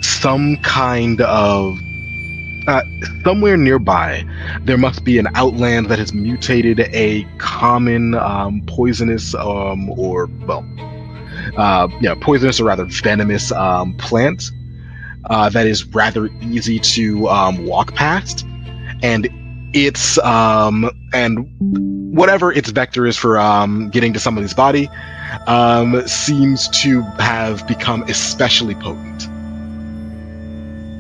Some kind of... somewhere nearby, there must be an Outland that has mutated a common poisonous poisonous or rather venomous plant. that is rather easy to walk past, and it's and whatever its vector is for getting to somebody's body seems to have become especially potent.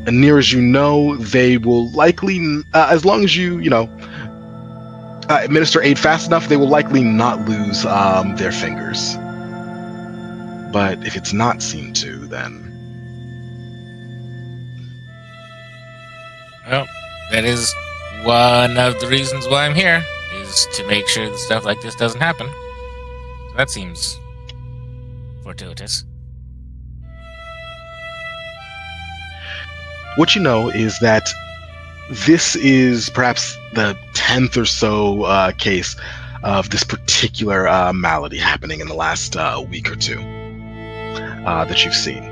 And near as you know, they will likely, as long as you administer aid fast enough, they will likely not lose their fingers. But if it's not seen to, then Well, that is one of the reasons why I'm here, is to make sure that stuff like this doesn't happen. So that seems fortuitous. what you know is that this is perhaps the 10th or so case of this particular malady happening in the last week or two that you've seen.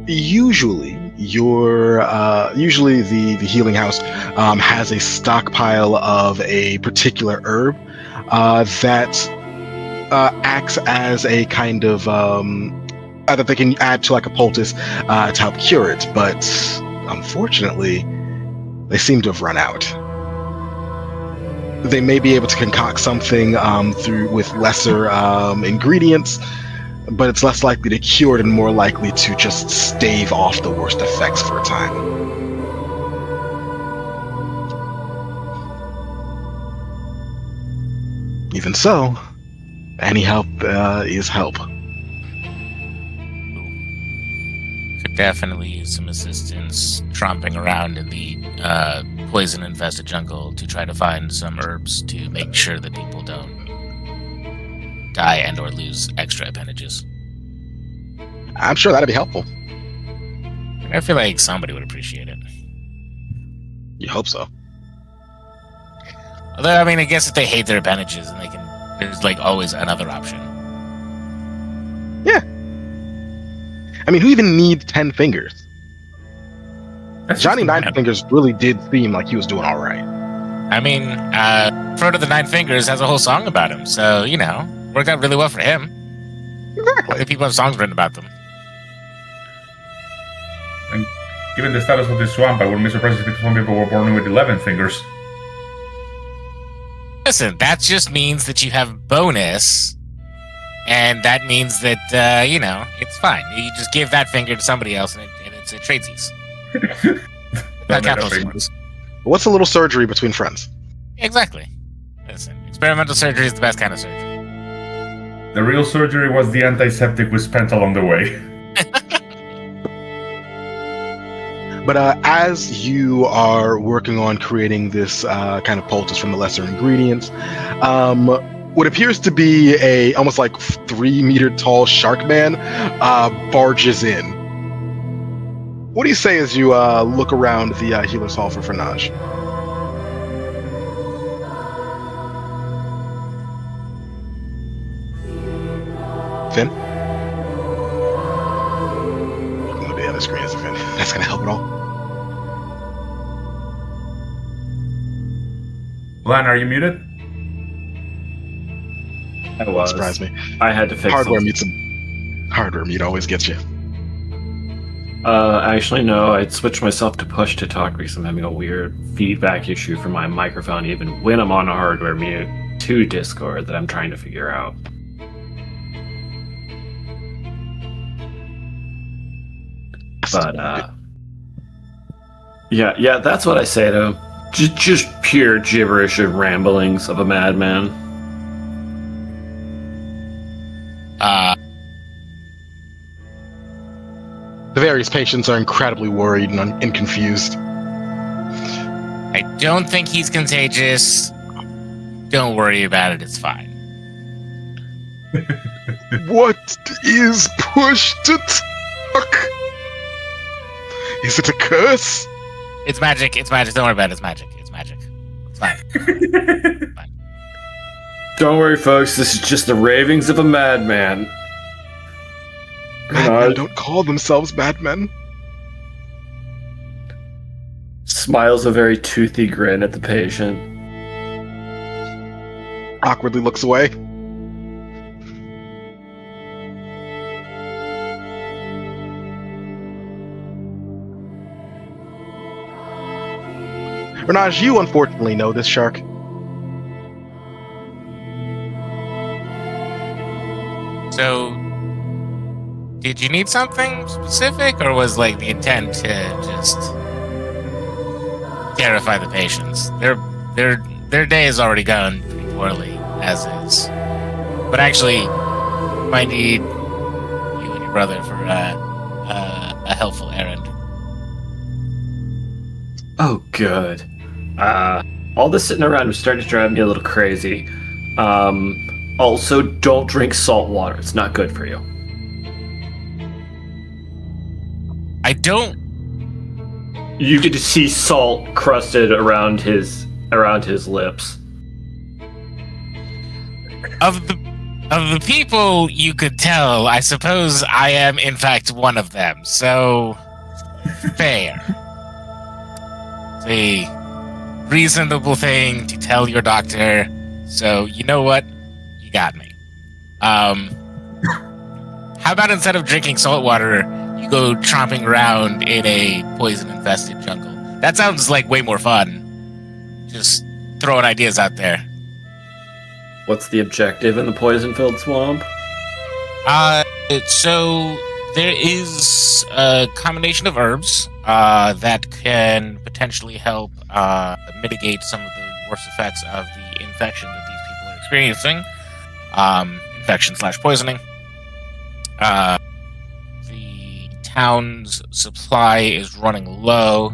Usually, usually the healing house has a stockpile of a particular herb that acts as a kind of that they can add to like a poultice to help cure it, but unfortunately, they seem to have run out. They may be able to concoct something with lesser ingredients, but it's less likely to cure it and more likely to just stave off the worst effects for a time. Even so, any help is help. Could definitely use some assistance tromping around in the poison-infested jungle to try to find some herbs to make sure that people don't die and or lose extra appendages. I'm sure that'd be helpful. I feel like somebody would appreciate it. You hope so. Although, I mean, I guess if they hate their appendages, and there's like always another option. Yeah. I mean, who even needs 10 fingers? That's Johnny just Nine mad. Fingers really did seem like he was doing all right. I mean, Frodo the Nine Fingers has a whole song about him, so, worked out really well for him. Exactly. People have songs written about them. And given the status of this swamp, I wouldn't be surprised if some people were born with 11 fingers. Listen, that just means that you have bonus, and that means that, it's fine. You just give that finger to somebody else, and it's a tradesies. Not capitalism works. What's a little surgery between friends? Exactly. Listen, experimental surgery is the best kind of surgery. The real surgery was the antiseptic we spent along the way. But as you are working on creating this kind of poultice from the lesser ingredients, what appears to be a almost like 3-meter tall shark man barges in. What do you say as you look around the healer's hall for Fanaj? Finn? I'm gonna be on the screen as a Finn. That's gonna help at all. Lan, are you muted? I was. Surprise me. I had to fix Hardware something. mute always gets you. Actually, no. I'd switched myself to push to talk because I'm having a weird feedback issue from my microphone, even when I'm on a hardware mute to Discord that I'm trying to figure out. But yeah, that's what I say to him. Just pure gibberish and ramblings of a madman. The various patients are incredibly worried and confused. I don't think he's contagious. Don't worry about it, it's fine. What is push to talk? Is it a curse? It's magic, don't worry about it, it's magic. It's fine. Don't worry, folks. This is just the ravings of a madman. Madmen don't call themselves madmen. Smiles a very toothy grin at the patient. Awkwardly looks away. Renaj, you unfortunately know this shark. So, did you need something specific, or was like the intent to just terrify the patients? Their day is already gone pretty poorly as is. But actually, might need you and your brother for a helpful errand. Oh, good. All this sitting around was starting to drive me a little crazy. Also, don't drink salt water. It's not good for you. I don't. You could see salt crusted around his lips. Of the people you could tell, I suppose I am in fact one of them. So fair. It's a reasonable thing to tell your doctor. So you know what? You got me. How about instead of drinking salt water, you go tromping around in a poison-infested jungle? That sounds like way more fun. Just throwing ideas out there. What's the objective in the poison-filled swamp? So there is a combination of herbs that can potentially help mitigate some of the worst effects of the infection that these people are experiencing. Infection/poisoning. The town's supply is running low,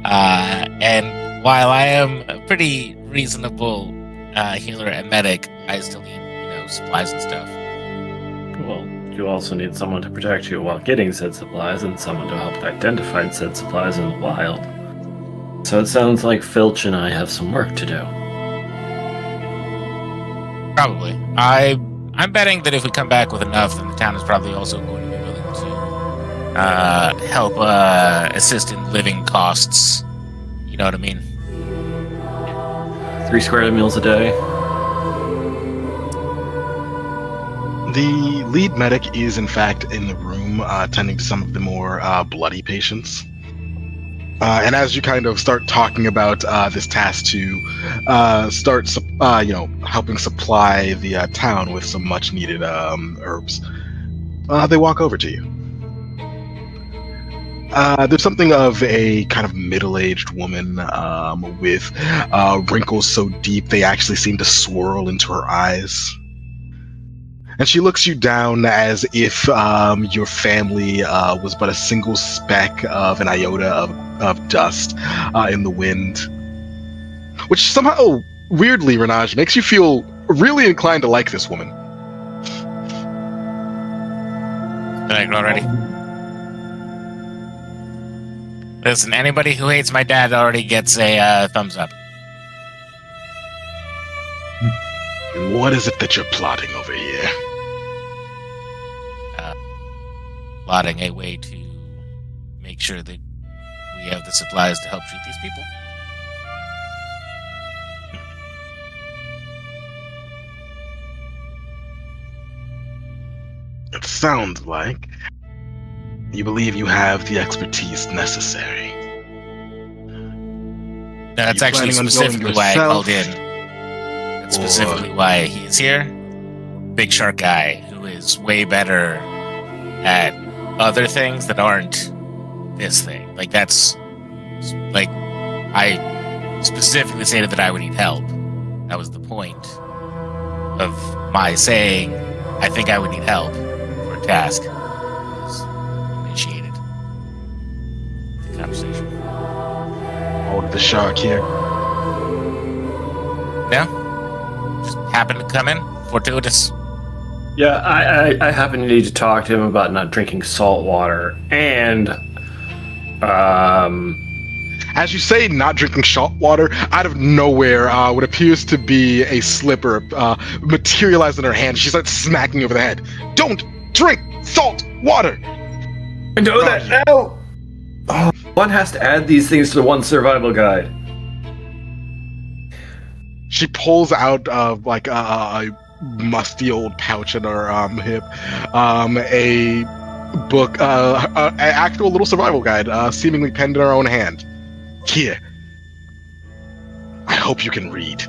and while I am a pretty reasonable healer and medic, I still need, supplies and stuff. Well, you also need someone to protect you while getting said supplies and someone to help identify said supplies in the wild. So it sounds like Filch and I have some work to do. Probably. I'm betting that if we come back with enough, then the town is probably also going to be willing to help assist in living costs. You know what I mean? 3 square meals a day. The lead medic is, in fact, in the room, tending to some of the more bloody patients. And as you kind of start talking about this task to start, helping supply the town with some much-needed herbs, they walk over to you. There's something of a kind of middle-aged woman with wrinkles so deep they actually seem to swirl into her eyes. And she looks you down as if your family was but a single speck of an iota of dust in the wind. Which somehow, weirdly, Renaj, makes you feel really inclined to like this woman. Like already. Listen, anybody who hates my dad already gets a thumbs up. What is it that you're plotting over here? Plotting a way to make sure that we have the supplies to help treat these people. It sounds like you believe you have the expertise necessary. No, that's You actually planning on going specifically why I yourself, called in. That's specifically why he is here. Big Shark guy who is way better at other things that aren't this thing. Like, that's like, I specifically stated that I would need help. That was the point of my saying I think I would need help for a task. It was initiated the conversation. Hold the shark here. No? Just happened to come in. Fortuitous. Yeah, I happen to need to talk to him about not drinking salt water, and As you say, not drinking salt water, out of nowhere, what appears to be a slipper materialized in her hand. She starts smacking you over the head. Don't drink salt water! I know that now! Oh, one has to add these things to one survival guide. She pulls out like a musty old pouch in her hip, a book, an actual little survival guide, seemingly penned in her own hand. Here, hope you can read.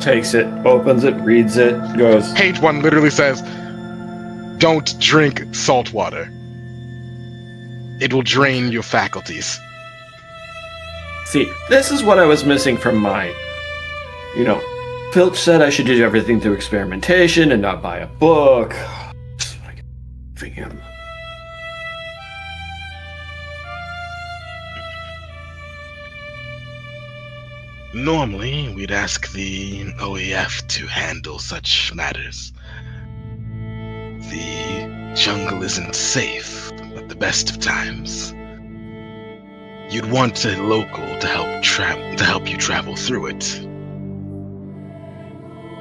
Takes it, opens it, reads it, goes, Page 1 literally says, don't drink salt water. It will drain your faculties. see, this is what I was missing from mine. You know, Filch said I should do everything through experimentation and not buy a book. Him. Normally, we'd ask the OEF to handle such matters. The jungle isn't safe at the best of times. You'd want a local to help you travel through it.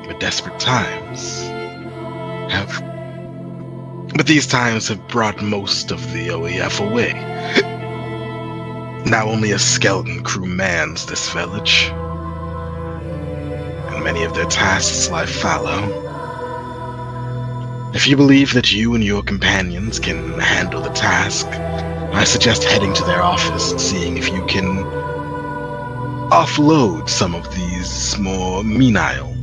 But desperate times But these times have brought most of the OEF away. Now only a skeleton crew mans this village, and many of their tasks lie fallow. If you believe that you and your companions can handle the task, I suggest heading to their office and seeing if you can offload some of these more menial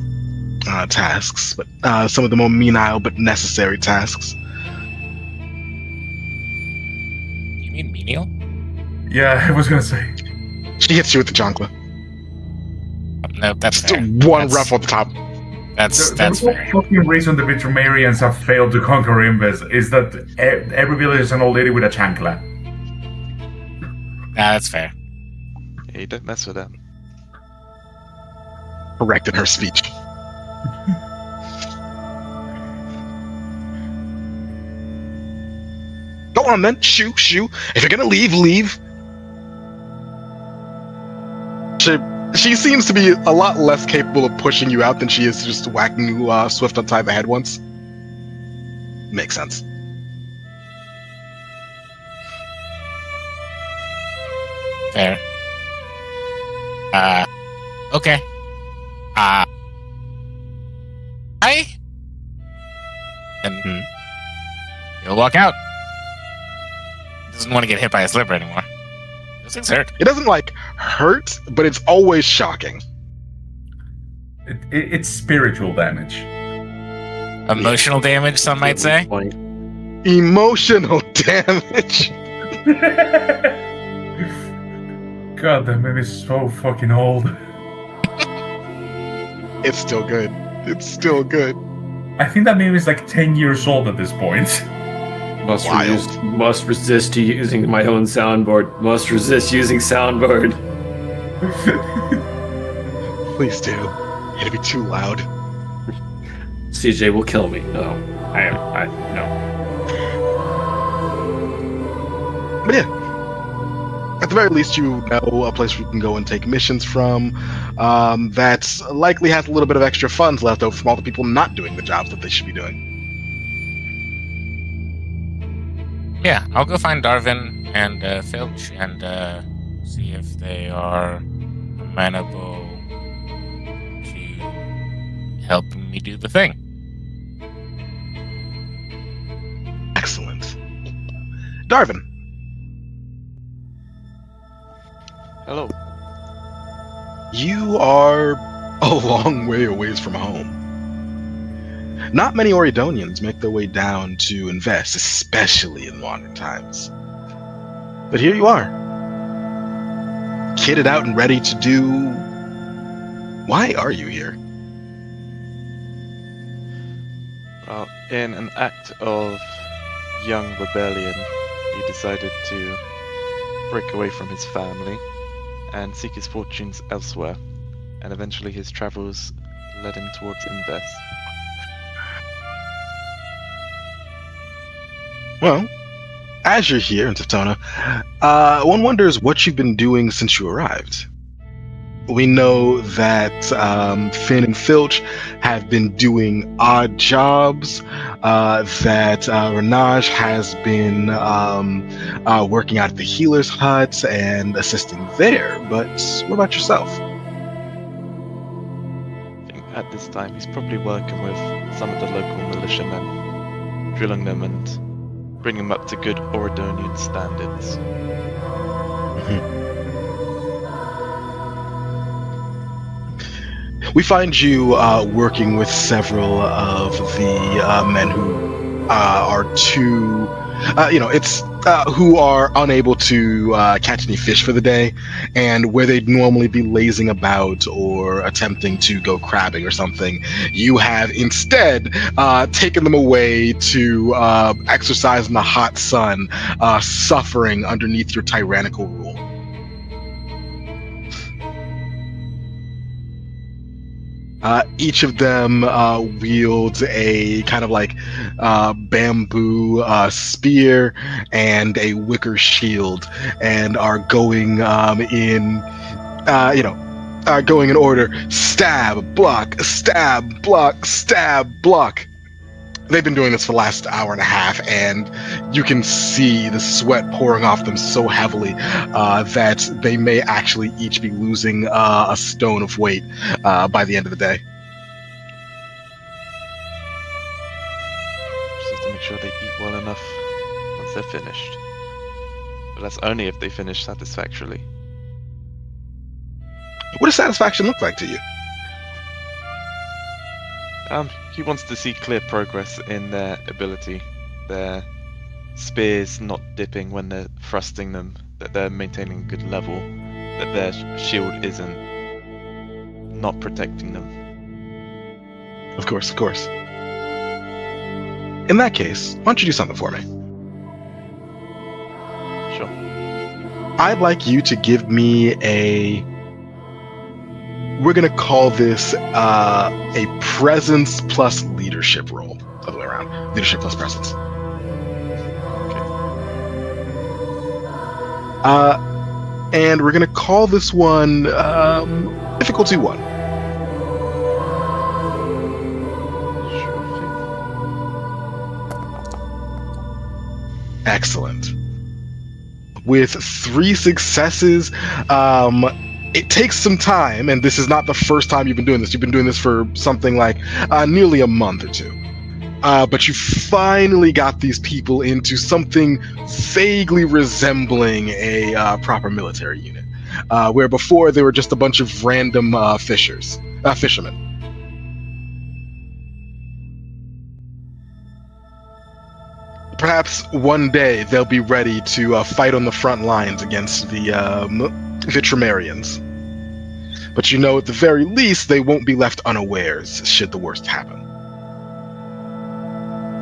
tasks, but some of the more menial but necessary tasks. You mean menial? Yeah, I was gonna say. She hits you with the chancla. No, that's Just fair. one That's- ruffle at the top. That's The whole fair. fucking reason the Vitromarians have failed to conquer Inves is that every village is an old lady with a chancla. Nah, that's fair. Yeah, you don't mess with them. Corrected her speech. Go on then, shoo. If you're gonna leave, leave. She seems to be a lot less capable of pushing you out than she is just whacking you swift upside the head once. Makes sense. Fair. Okay. Hi. And he'll walk out. Doesn't want to get hit by a slipper anymore. Those things hurt. It doesn't like hurt, but it's always shocking. It's spiritual damage. Emotional damage, some might say. Emotional damage. God, that movie's so fucking old. It's still good. It's still good. I think that movie is like 10 years old at this point. Must resist to using my own soundboard. Must resist using soundboard. Please do. It'd be too loud. CJ will kill me. No. No. But yeah. At the very least, you know a place where you can go and take missions from that likely has a little bit of extra funds left over from all the people not doing the jobs that they should be doing. Yeah, I'll go find Darwin and Filch and see if they are amenable to helping me do the thing. Excellent. Darwin. Hello. You are a long way away from home. Not many Oridonians make their way down to invest, especially in modern times. But here you are, kitted out and ready to do... Why are you here? Well, in an act of young rebellion, he decided to break away from his family and seek his fortunes elsewhere, and eventually his travels led him towards Invest. Well, as you're here in Totona, one wonders what you've been doing since you arrived. We know that Finn and Filch have been doing odd jobs, that Renage has been working out at the healer's hut and assisting there, but what about yourself? I think at this time he's probably working with some of the local militiamen, drilling them and bringing them up to good Oridonian standards. We find you working with several of the men who are too, who are unable to catch any fish for the day, and where they'd normally be lazing about or attempting to go crabbing or something, you have instead taken them away to exercise in the hot sun, suffering underneath your tyrannical rule. Each of them wields a kind of like bamboo spear and a wicker shield, and are going going in order: stab, block, stab, block, stab, block. They've been doing this for the last hour and a half, and you can see the sweat pouring off them so heavily that they may actually each be losing a stone of weight by the end of the day. Just have to make sure they eat well enough once they're finished. But that's only if they finish satisfactorily. What does satisfaction look like to you? He wants to see clear progress in their ability, their spears not dipping when they're thrusting them, that they're maintaining a good level, that their shield isn't not protecting them. Of course, of course. In that case, why don't you do something for me? Sure. I'd like you to give me we're going to call this a presence plus leadership roll. Other way around. Leadership plus presence. Okay. And we're going to call this one difficulty 1. Sure thing. Excellent. With 3 successes, it takes some time, and this is not the first time you've been doing this. You've been doing this for something like nearly a month or 2. But you finally got these people into something vaguely resembling a proper military unit, where before they were just a bunch of random fishermen. Perhaps one day they'll be ready to fight on the front lines against the Vitramarians. But you know, at the very least, they won't be left unawares should the worst happen.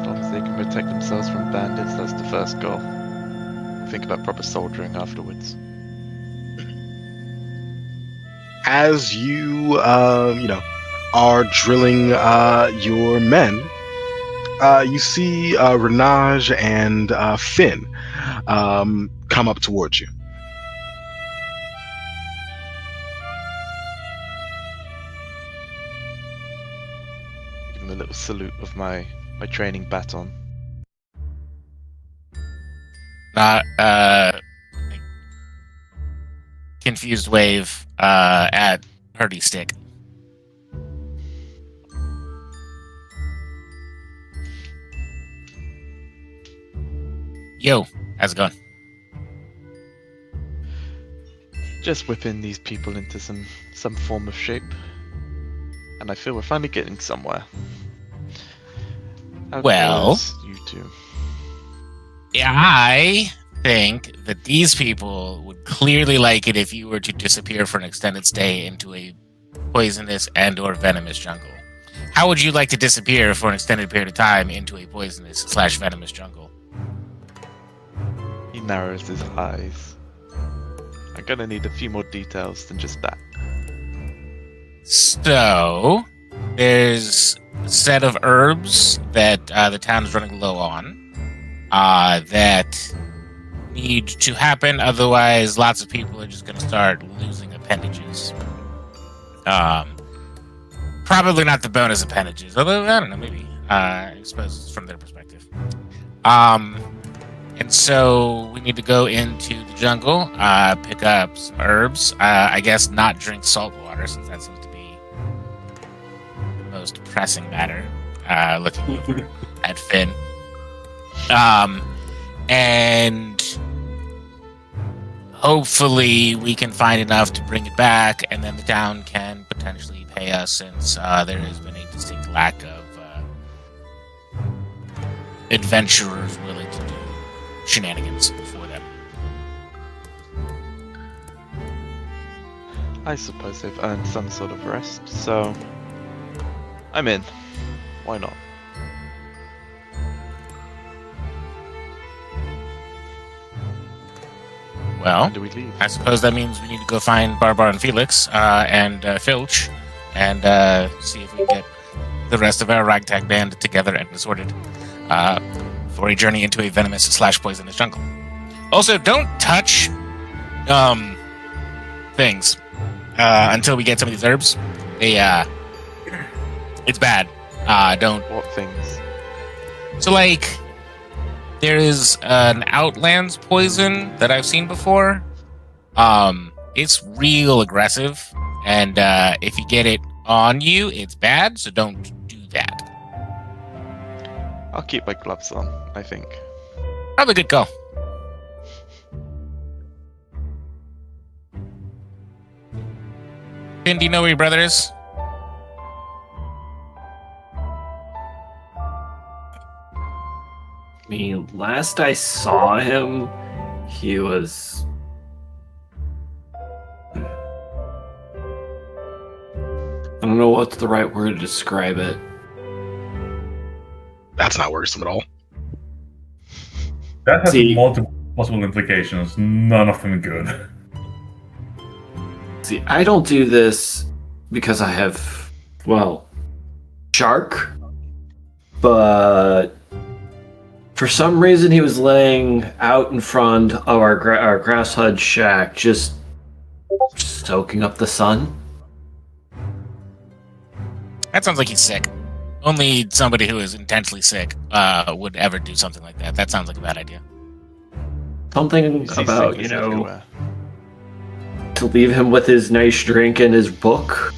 As long as they can protect themselves from bandits, that's the first goal. Think about proper soldiering afterwards. As you, are drilling your men, you see Renage and Finn come up towards you. Give them a little salute of my training baton. Confused wave at Purdy Stick. Yo, how's it going? Just whipping these people into some form of shape. And I feel we're finally getting somewhere. How Well, goes you two? I think that these people would clearly like it if you were to disappear for an extended stay into a poisonous and or venomous jungle. How would you like to disappear for an extended period of time into a poisonous / venomous jungle? He narrows his eyes. I'm gonna need a few more details than just that. So, there's a set of herbs that the town is running low on that need to happen. Otherwise, lots of people are just going to start losing appendages. Probably not the bonus appendages, although I don't know, maybe. I suppose it's from their perspective. And so we need to go into the jungle, pick up some herbs. I guess not drink salt water, since that seems to be the most pressing matter. Looking over at Finn. And hopefully we can find enough to bring it back, and then the town can potentially potentially pay us, since there has been a distinct lack of adventurers willing to do shenanigans for them. I suppose they've earned some sort of rest, so I'm in. Why not? Well, When do we leave? I suppose that means we need to go find Barbar and Felix and Filch and see if we can get the rest of our ragtag band together and assorted for a journey into a venomous / poisonous jungle. Also, don't touch things until we get some of these herbs. It's bad. Don't. What things? So, like, there is an Outlands poison that I've seen before. It's real aggressive, and if you get it on you, it's bad, so don't do that. I'll keep my gloves on, I think. Probably a good call. Finn, do you know where your brother is? I mean, last I saw him, he was. I don't know what's the right word to describe it. That's not worrisome at all. That has See- multiple possible implications, none of them good. See, I don't do this because I have, well, shark, but for some reason he was laying out in front of our grass hut shack, just soaking up the sun. That sounds like he's sick. Only somebody who is intensely sick would ever do something like that. That sounds like a bad idea. Something You see about, sickness you know, everywhere. to leave him with his nice drink and his book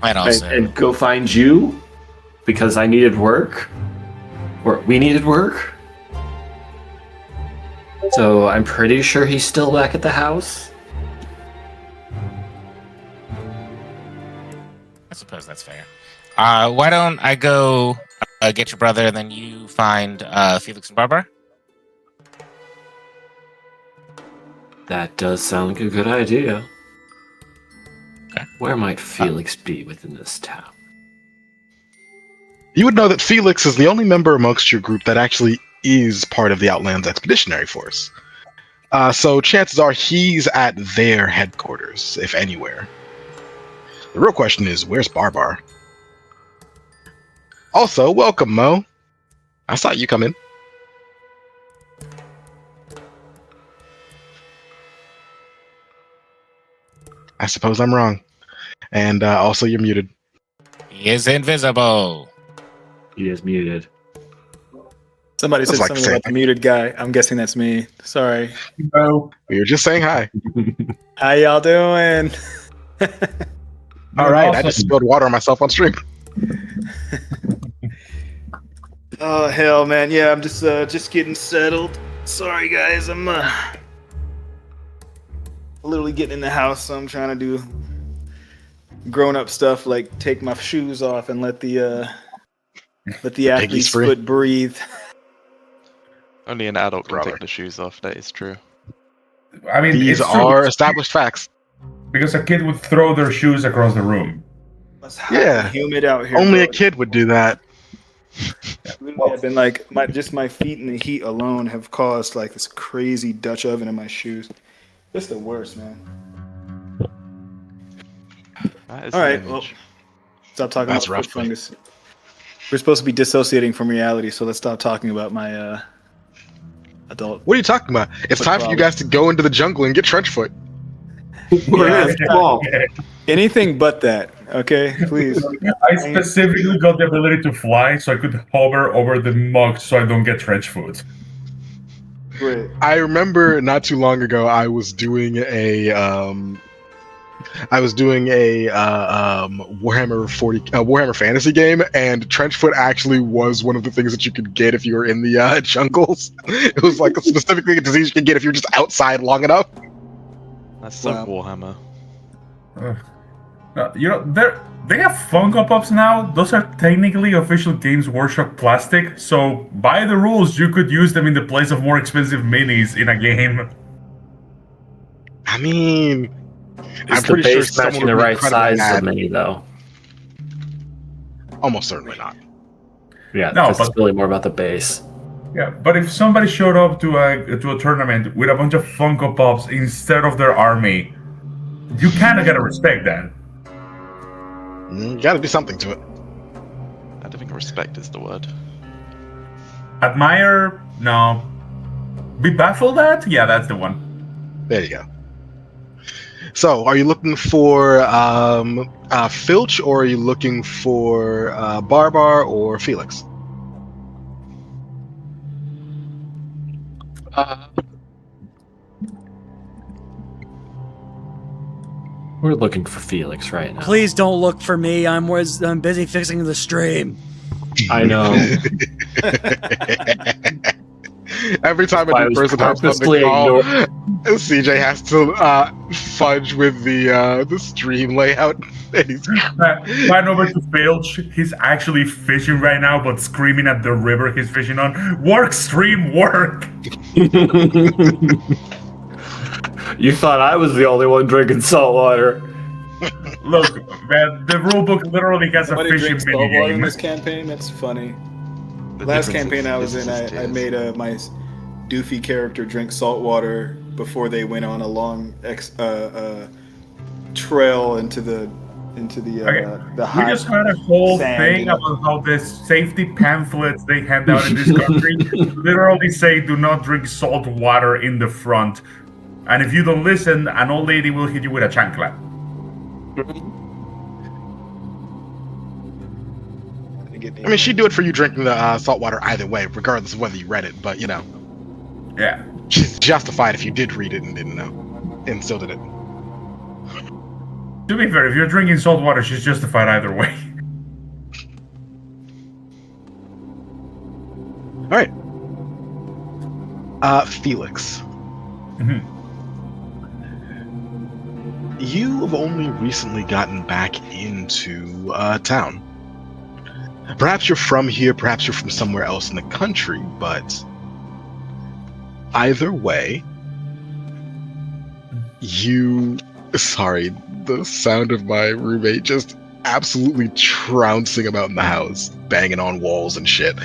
Might and, also. and go find you because I needed work, or we needed work. So I'm pretty sure he's still back at the house. I suppose that's fair. Why don't I go get your brother, and then you find Felix and Barbar? That does sound like a good idea. Okay. Where might Felix be within this town? You would know that Felix is the only member amongst your group that actually is part of the Outlands Expeditionary Force. So chances are he's at their headquarters, if anywhere. The real question is, where's Barbar? Also, welcome, Mo. I saw you come in. I suppose I'm wrong. And also, you're muted. He is invisible. He is muted. Somebody said That's like the something same about the muted guy. I'm guessing that's me. Sorry. No. We were just saying hi. How y'all doing? All right, I Awesome. just spilled water on myself on stream. Oh hell, man. Yeah, I'm just getting settled. Sorry, guys. I'm literally getting in the house. So I'm trying to do grown-up stuff like take my shoes off and let the athlete's free. foot breathe. Only an adult can Brother. take the shoes off, that is true. I mean, These it's true, are established facts. because a kid would throw their shoes across the room. It's hot Yeah. and humid out here. Only a bro. kid would do that. Literally, I've been like my feet in the heat alone have caused like this crazy Dutch oven in my shoes. It's the worst, man. That is All right, an well, image. stop talking That's about rough, foot fungus. We're supposed to be dissociating from reality, so let's stop talking about my adult. What are you talking about? It's Foot time for you problem. guys to go into the jungle and get trench foot. Where is Paul? Anything but that, okay? Please. I specifically got the ability to fly so I could hover over the mug so I don't get trench foot. Great. I remember not too long ago I was doing a Warhammer Fantasy game, and Trenchfoot actually was one of the things that you could get if you were in the jungles. It was like specifically a disease you could get if you're just outside long enough. That's so Wow. Warhammer. Ugh. They have Funko Pops now. Those are technically official Games Workshop plastic. So by the rules, you could use them in the place of more expensive minis in a game. I mean, Is I'm the pretty sure base someone matching would the be right incredibly size mad. of mini, though? Almost certainly not. Yeah, No, because it's really more about the base. Yeah, but if somebody showed up to a tournament with a bunch of Funko Pops instead of their army, you kind of gotta respect that. Got to do something to it. I don't think respect is the word. Admire? No. Be baffled at? Yeah, that's the one. There you go. So, are you looking for Filch, or are you looking for Barbar or Felix? We're looking for Felix right now. Please don't look for me. I'm busy fixing the stream. I know. Every time I a new was person has something purposely to call, ignoring- CJ has to fudge with the stream layout. And he's Pan over to Filch. He's actually fishing right now, but screaming at the river he's fishing on. Work, stream, work! You thought I was the only one drinking salt water. Look, man, the rulebook literally has a Somebody fishing drinks salt water in minigame. this campaign. That's funny. The Last difference campaign is I was in, business I is made my doofy character drink salt water before they went on a long trail into the We hot just had a whole sand thing and- about how the safety pamphlets they hand out in this country literally say do not drink salt water in the front. And if you don't listen, an old lady will hit you with a chancla. I mean, she'd do it for you drinking the salt water either way, regardless of whether you read it. But you know, Yeah. she's justified if you did read it and didn't know, and still did it. To be fair, if you're drinking salt water, she's justified either way. All right, Felix. Mhm. You have only recently gotten back into town. Perhaps you're from here, perhaps you're from somewhere else in the country, but either way, sorry, the sound of my roommate just absolutely trouncing about in the house, banging on walls and shit.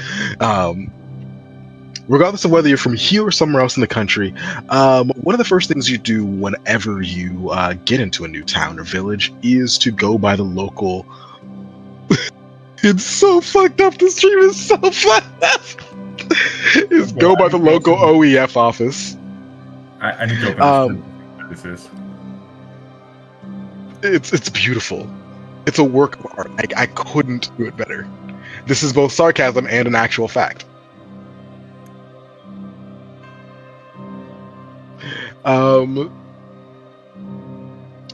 Regardless of whether you're from here or somewhere else in the country, one of the first things you do whenever you get into a new town or village is to go by the local. It's so fucked up. The stream is so fucked up. Is go by the local OEF office. I need to open this. This is. It's beautiful. It's a work of art. I couldn't do it better. This is both sarcasm and an actual fact.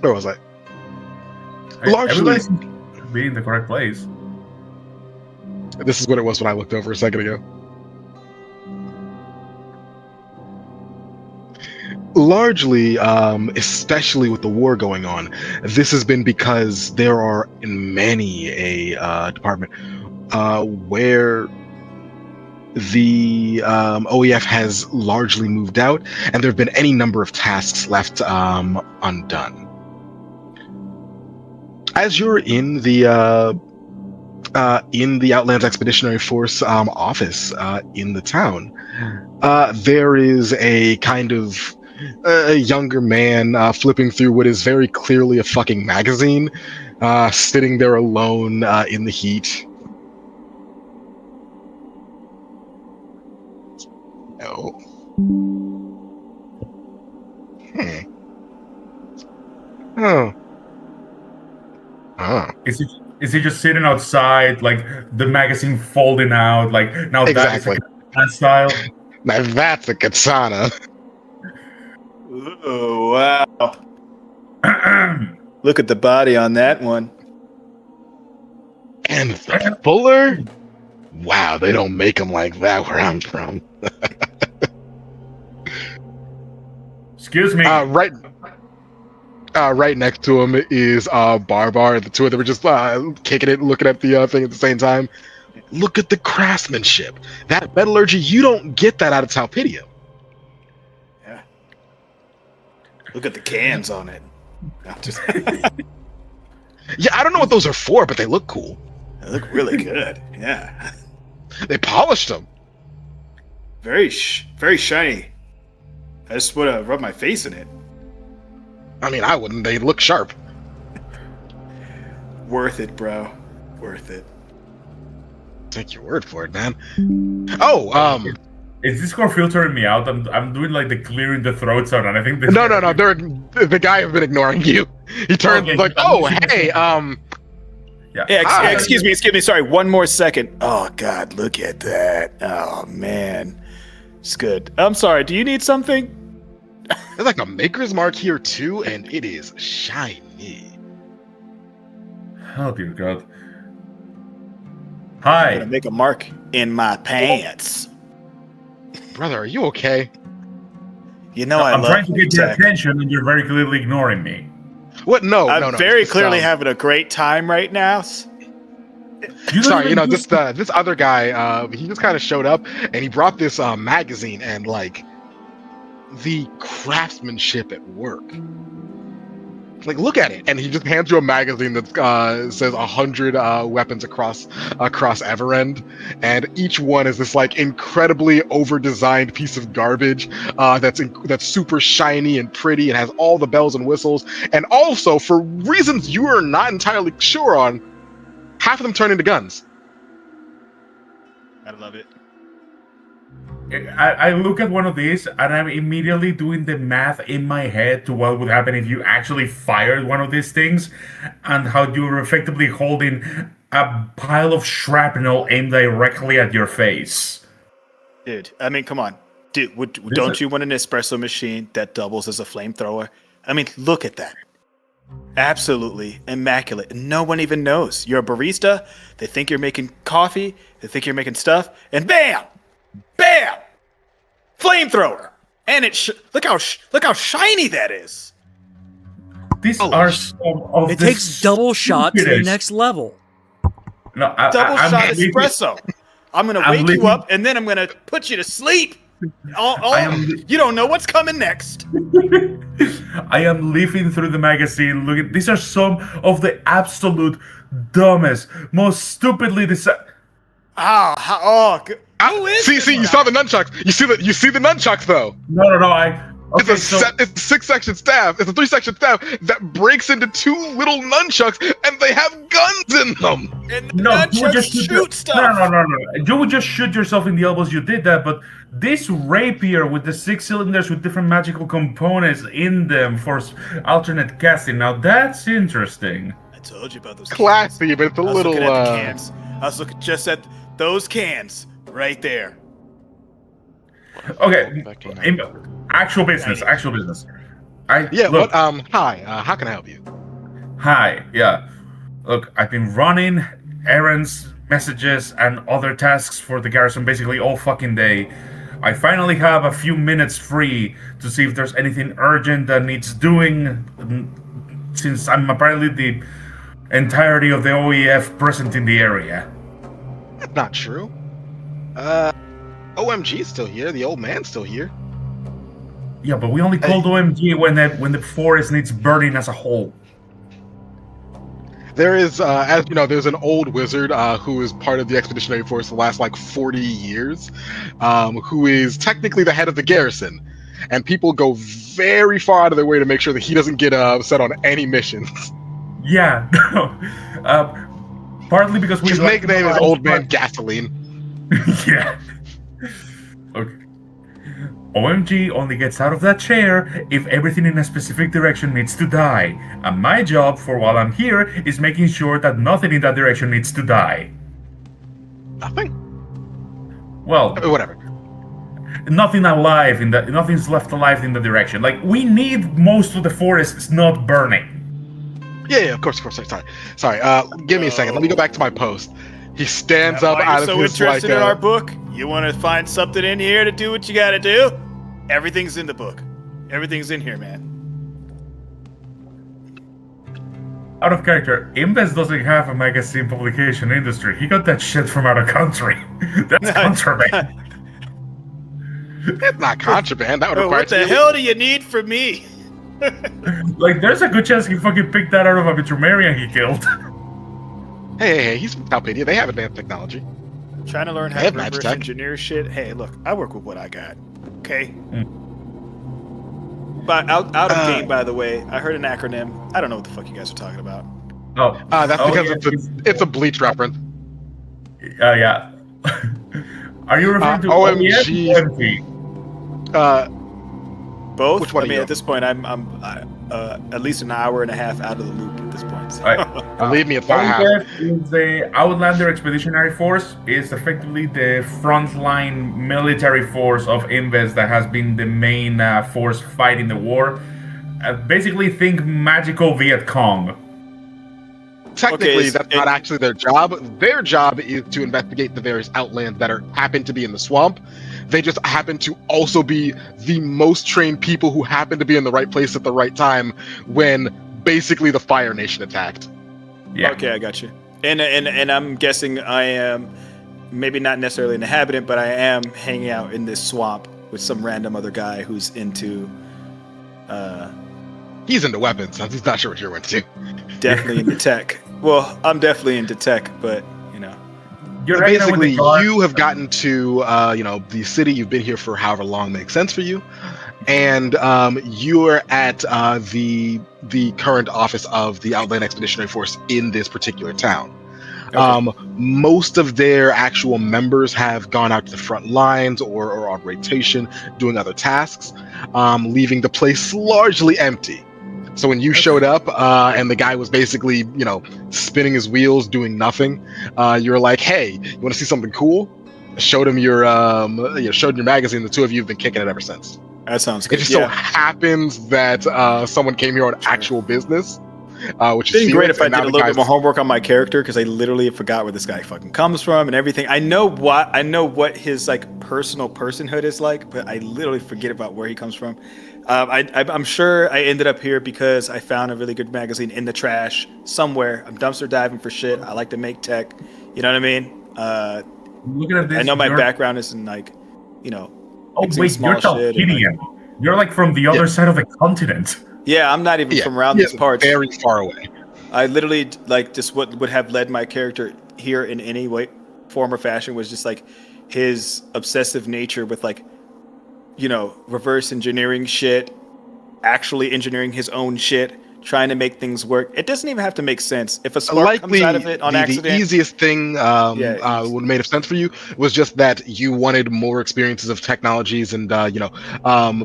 Where was I? Largely- Everybody seems to be in the correct place. This is what it was when I looked over a second ago. Largely, especially with the war going on, this has been because there are in many a department where the OEF has largely moved out, and there have been any number of tasks left undone. As you're in the Outlands Expeditionary Force office in the town, there is a kind of a younger man flipping through what is very clearly a fucking magazine, sitting there alone in the heat. No. Oh. Huh. Is he just sitting outside, like the magazine folding out, like now Exactly. that style? Now that's a katana. Oh wow! Look at the body on that one. And the fuller? Wow, they don't make them like that where I'm from. Excuse me. Right right next to him is Barbar. The two of them are just kicking it, looking at the thing at the same time. Look at the craftsmanship. That metallurgy, you don't get that out of Talpidia. Yeah. Look at the cans on it. I'm just- Yeah, I don't know what those are for, but they look cool. They look really good. Yeah. They polished them. Very shiny. I just want to rub my face in it. I mean, I wouldn't. They look sharp. Worth it, bro. Worth it. Take your word for it, man. Oh, Is Discord filtering me out? I'm doing like the clearing the throat sound, and I think this. no. The guy has been ignoring you. He turns Okay, like, oh, hey, Yeah, Hi. excuse me. Sorry, one more second. Oh, God, look at that. Oh, man. It's good. I'm sorry, do you need something? there's like a maker's mark here too, and it is shiny. Oh dear God. I'm Hi. gonna make a mark in my pants. Brother, are you okay? You know I I'm love trying to get your tech. attention, and you're very clearly ignoring me. What? No, I'm no. very It's, clearly having a great time right now. You don't Sorry, even do- this other guy, he just kind of showed up, and he brought this magazine, and like the craftsmanship at work. Like, look at it, and he just hands you a magazine that says 100 weapons across Everend, and each one is this like incredibly over-designed piece of garbage that's super shiny and pretty and has all the bells and whistles, and also for reasons you are not entirely sure on, half of them turn into guns. I love it. I look at one of these, and I'm immediately doing the math in my head to what would happen if you actually fired one of these things, and how you're effectively holding a pile of shrapnel aimed directly at your face. Dude, I mean, come on. Dude, don't you want an espresso machine that doubles as a flamethrower? I mean, look at that. Absolutely immaculate. No one even knows. You're a barista. They think you're making coffee. They think you're making stuff. And bam! Bam! Flamethrower. And look how shiny that is. These Oh, are some of It the takes double shot to the stupidest- next level. No, Double I'm shot leaving- espresso. I'm gonna I'm wake you leaving- up and then I'm gonna put you to sleep. You don't know what's coming next. I am leafing through the magazine. Looking. These are some of the absolute dumbest, most stupidly designed. Who is See, this you guy? saw the nunchucks. You see the nunchucks though. No. It's Okay, a so it's a 6-section staff. It's a 3-section staff that breaks into 2 little nunchucks, and they have guns in them. And the no, you would nunchucks just shoot stuff. No. You would just shoot yourself in the elbows. You did that, but this rapier with the 6 cylinders with different magical components in them for alternate casting. Now that's interesting. I told you about those Classy, but it's a cans. I was little. looking at the cans. I was looking just at those cans right there. Okay, Back in. actual business. Yeah. Look, What? Hi. How can I help you? Hi, yeah. Look, I've been running errands, messages, and other tasks for the garrison basically all fucking day. I finally have a few minutes free to see if there's anything urgent that needs doing, since I'm apparently the entirety of the OEF present in the area. That's not true. OMG's still here. The old man's still here. Yeah, but we only called OMG when the forest needs burning as a whole. There is, as you know, there's an old wizard who is part of the expeditionary force the last like 40 years, who is technically the head of the garrison, and people go very far out of their way to make sure that he doesn't get set on any missions. Yeah, partly because we His like nickname is Old Man Gasoline. Yeah. Okay. OMG only gets out of that chair if everything in a specific direction needs to die. And my job for while I'm here is making sure that nothing in that direction needs to die. Nothing. Well, Whatever. nothing's left alive in the direction. Like, we need most of the forests not burning. Yeah, of course. Sorry. Give me a second. Let me go back to my post. He stands up Why out you of so his interested like. in our book? You want to find something in here to do what you got to do? Everything's in the book. Everything's in here, man. Out of character, Inves doesn't have a magazine publication industry. He got that shit from out of country. That's contraband. It's not contraband. That would Oh, require what the hell do you need from me? Like, there's a good chance he fucking picked that out of a veterinarian he killed. Hey, he's from Palpedia. They have advanced technology. Trying to learn how Hey, to Match reverse Tech. engineer shit. Hey, look, I work with what I got. Okay. But out of game, by the way, I heard an acronym. I don't know what the fuck you guys are talking about. Oh, That's oh, because yeah, it's a Bleach reference. yeah. Are you referring to OMG. OMG? Both. Which one I are mean, you? at this point, I'm at least an hour and a half out of the loop at this point. So. Alright. Believe me, it's not half. OMG is the Outlander Expeditionary Force. Is effectively the frontline military force of Inves that has been the main force fighting the war. Basically, think magical Viet Cong. Technically, Okay, that's not actually their job. Their job is to investigate the various outlands that happen to be in the swamp. They just happen to also be the most trained people who happen to be in the right place at the right time when basically the Fire Nation attacked. Yeah. Okay, I got you. And I'm guessing I am maybe not necessarily an inhabitant, but I am hanging out in this swamp with some random other guy who's into He's into weapons. So he's not sure what you're into. definitely into tech. Well, I'm definitely into tech, but you know. You're hanging out with Basically, the guard. you have gotten to the city. You've been here for however long makes sense for you, and you are at the current office of the Outland Expeditionary Force in this particular town. Okay. Most of their actual members have gone out to the front lines or are on rotation doing other tasks, leaving the place largely empty. So when you showed up and the guy was basically, spinning his wheels, doing nothing, you're like, "Hey, you want to see something cool?" Showed him showed your magazine. The two of you have been kicking it ever since. That sounds It good. just so Yeah. happens that someone came here on actual business, which is It'd be great Felix, if I and did now a the little bit guy's- more homework on my character because I literally forgot where this guy fucking comes from and everything. I know what his like personal personhood is like, but I literally forget about where he comes from. I'm sure I ended up here because I found a really good magazine in the trash somewhere. I'm dumpster diving for shit. I like to make tech. You know what I mean? Looking at this, I know my you're- background is in like, Oh fixing wait, small you're shit and, like- Talpidian. You're like from the other Yeah. side of the continent. yeah, I'm not even Yeah, from around he these is parts. very far away. I literally like just what would have led my character here in any way, form or fashion was just like his obsessive nature with like, reverse engineering shit, actually engineering his own shit, trying to make things work. It doesn't even have to make sense. If a spark Likely, comes out of it on the accident, easiest thing Yeah, would have made sense for you was just that you wanted more experiences of technologies and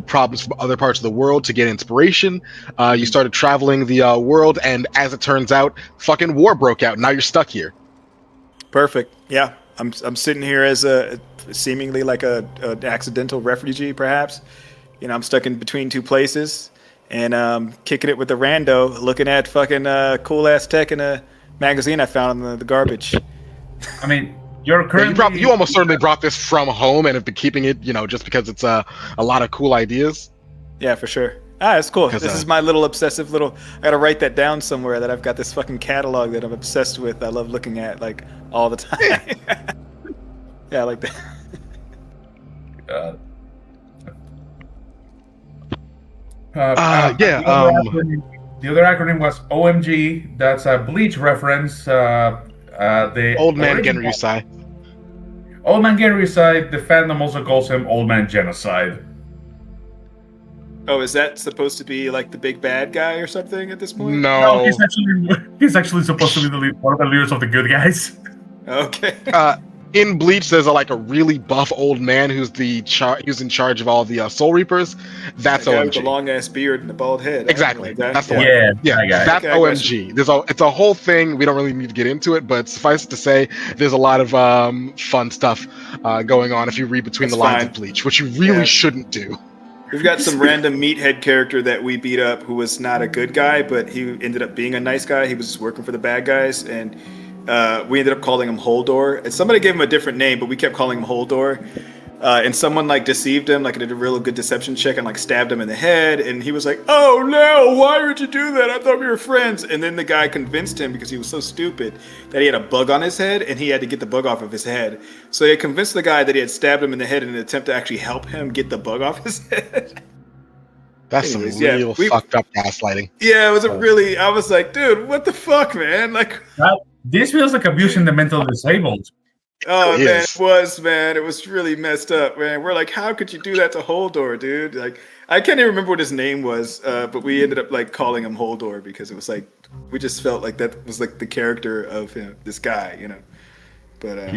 problems from other parts of the world to get inspiration. You started traveling the world, and as it turns out, fucking war broke out. Now you're stuck here. perfect. Yeah, I'm sitting here as a seemingly like a accidental refugee, perhaps. I'm stuck in between two places. And kicking it with a rando, looking at fucking cool ass tech in a magazine I found in the garbage. I mean, you're Yeah, currently. you almost certainly brought this from home and have been keeping it, just because it's a lot of cool ideas. Yeah, for sure. That's cool. 'Cause, This is my little obsessive little. I gotta write that down somewhere. That I've got this fucking catalog that I'm obsessed with. I love looking at like all the time. Yeah, I like that. Uh, Yeah, the other acronym was OMG. That's a Bleach reference. The Old man original- Genryusai. Old Man Genryusai. The fandom also calls him Old Man Genocide. Oh, is that supposed to be like the big bad guy or something at this point? No, No. he's actually supposed to be one of the leaders of the good guys. Okay. In Bleach, there's a really buff old man who's who's in charge of all the Soul Reapers. That's That guy with the OMG. long ass beard and the bald head. Exactly. Like that. That's the Yeah. one. Yeah, Yeah, that guy. that's Okay, I got OMG. It's a whole thing. We don't really need to get into it, but suffice it to say, there's a lot of fun stuff going on if you read between That's the lines fine. of Bleach, which you really Yeah. shouldn't do. We've got some random meathead character that we beat up who was not a good guy, but he ended up being a nice guy. He was just working for the bad guys, and we ended up calling him Holdor. And somebody gave him a different name, but we kept calling him Holdor. and someone like deceived him, like did a real good deception check and like stabbed him in the head, and he was like, "Oh no, why would you do that? I thought we were friends." And then the guy convinced him because he was so stupid that he had a bug on his head and he had to get the bug off of his head. So he had convinced the guy that he had stabbed him in the head in an attempt to actually help him get the bug off his head. That's Anyways, some yeah, real we- fucked up gaslighting. Yeah, it was a really. I was like, dude, what the fuck, man? Like, This feels like abusing the mentally disabled. oh It man, is. it was, man. It was really messed up, man. We're like, how could you do that to Holdor, dude? Like, I can't even remember what his name was, but we ended up like calling him Holdor because it was like we just felt like that was like the character of this guy, you know. But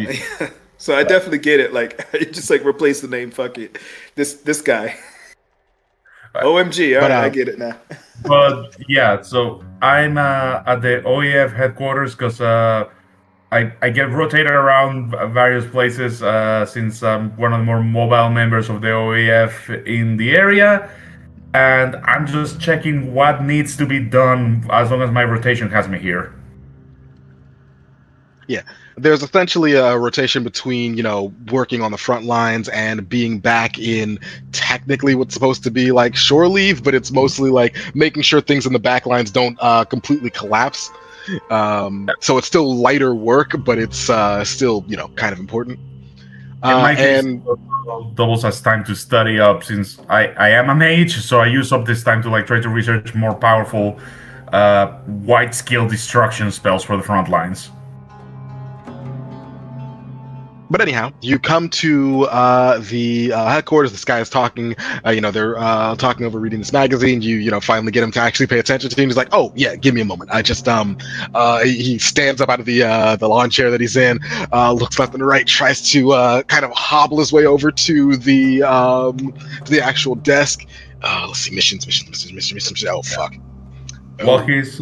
so I definitely get it. Like, just like replace the name. Fuck it. This guy. OMG! All But, right, I get it now. But yeah, so I'm at the OEF headquarters because I get rotated around various places since I'm one of the more mobile members of the OEF in the area, and I'm just checking what needs to be done as long as my rotation has me here. There's essentially a rotation between, working on the front lines and being back in technically what's supposed to be like shore leave, but it's mostly like making sure things in the back lines don't completely collapse. So it's still lighter work, but it's still, kind of important. In my case, And it doubles as time to study up since I am a mage, so I use up this time to like try to research more powerful wide scale destruction spells for the front lines. But anyhow, you come to the headquarters. This guy is talking. They're talking over reading this magazine. You finally get him to actually pay attention to you. He's like, "Oh yeah, give me a moment." I just he stands up out of the lawn chair that he's in, looks left and right, tries to kind of hobble his way over to the actual desk. Let's see, missions. Oh fuck. While he's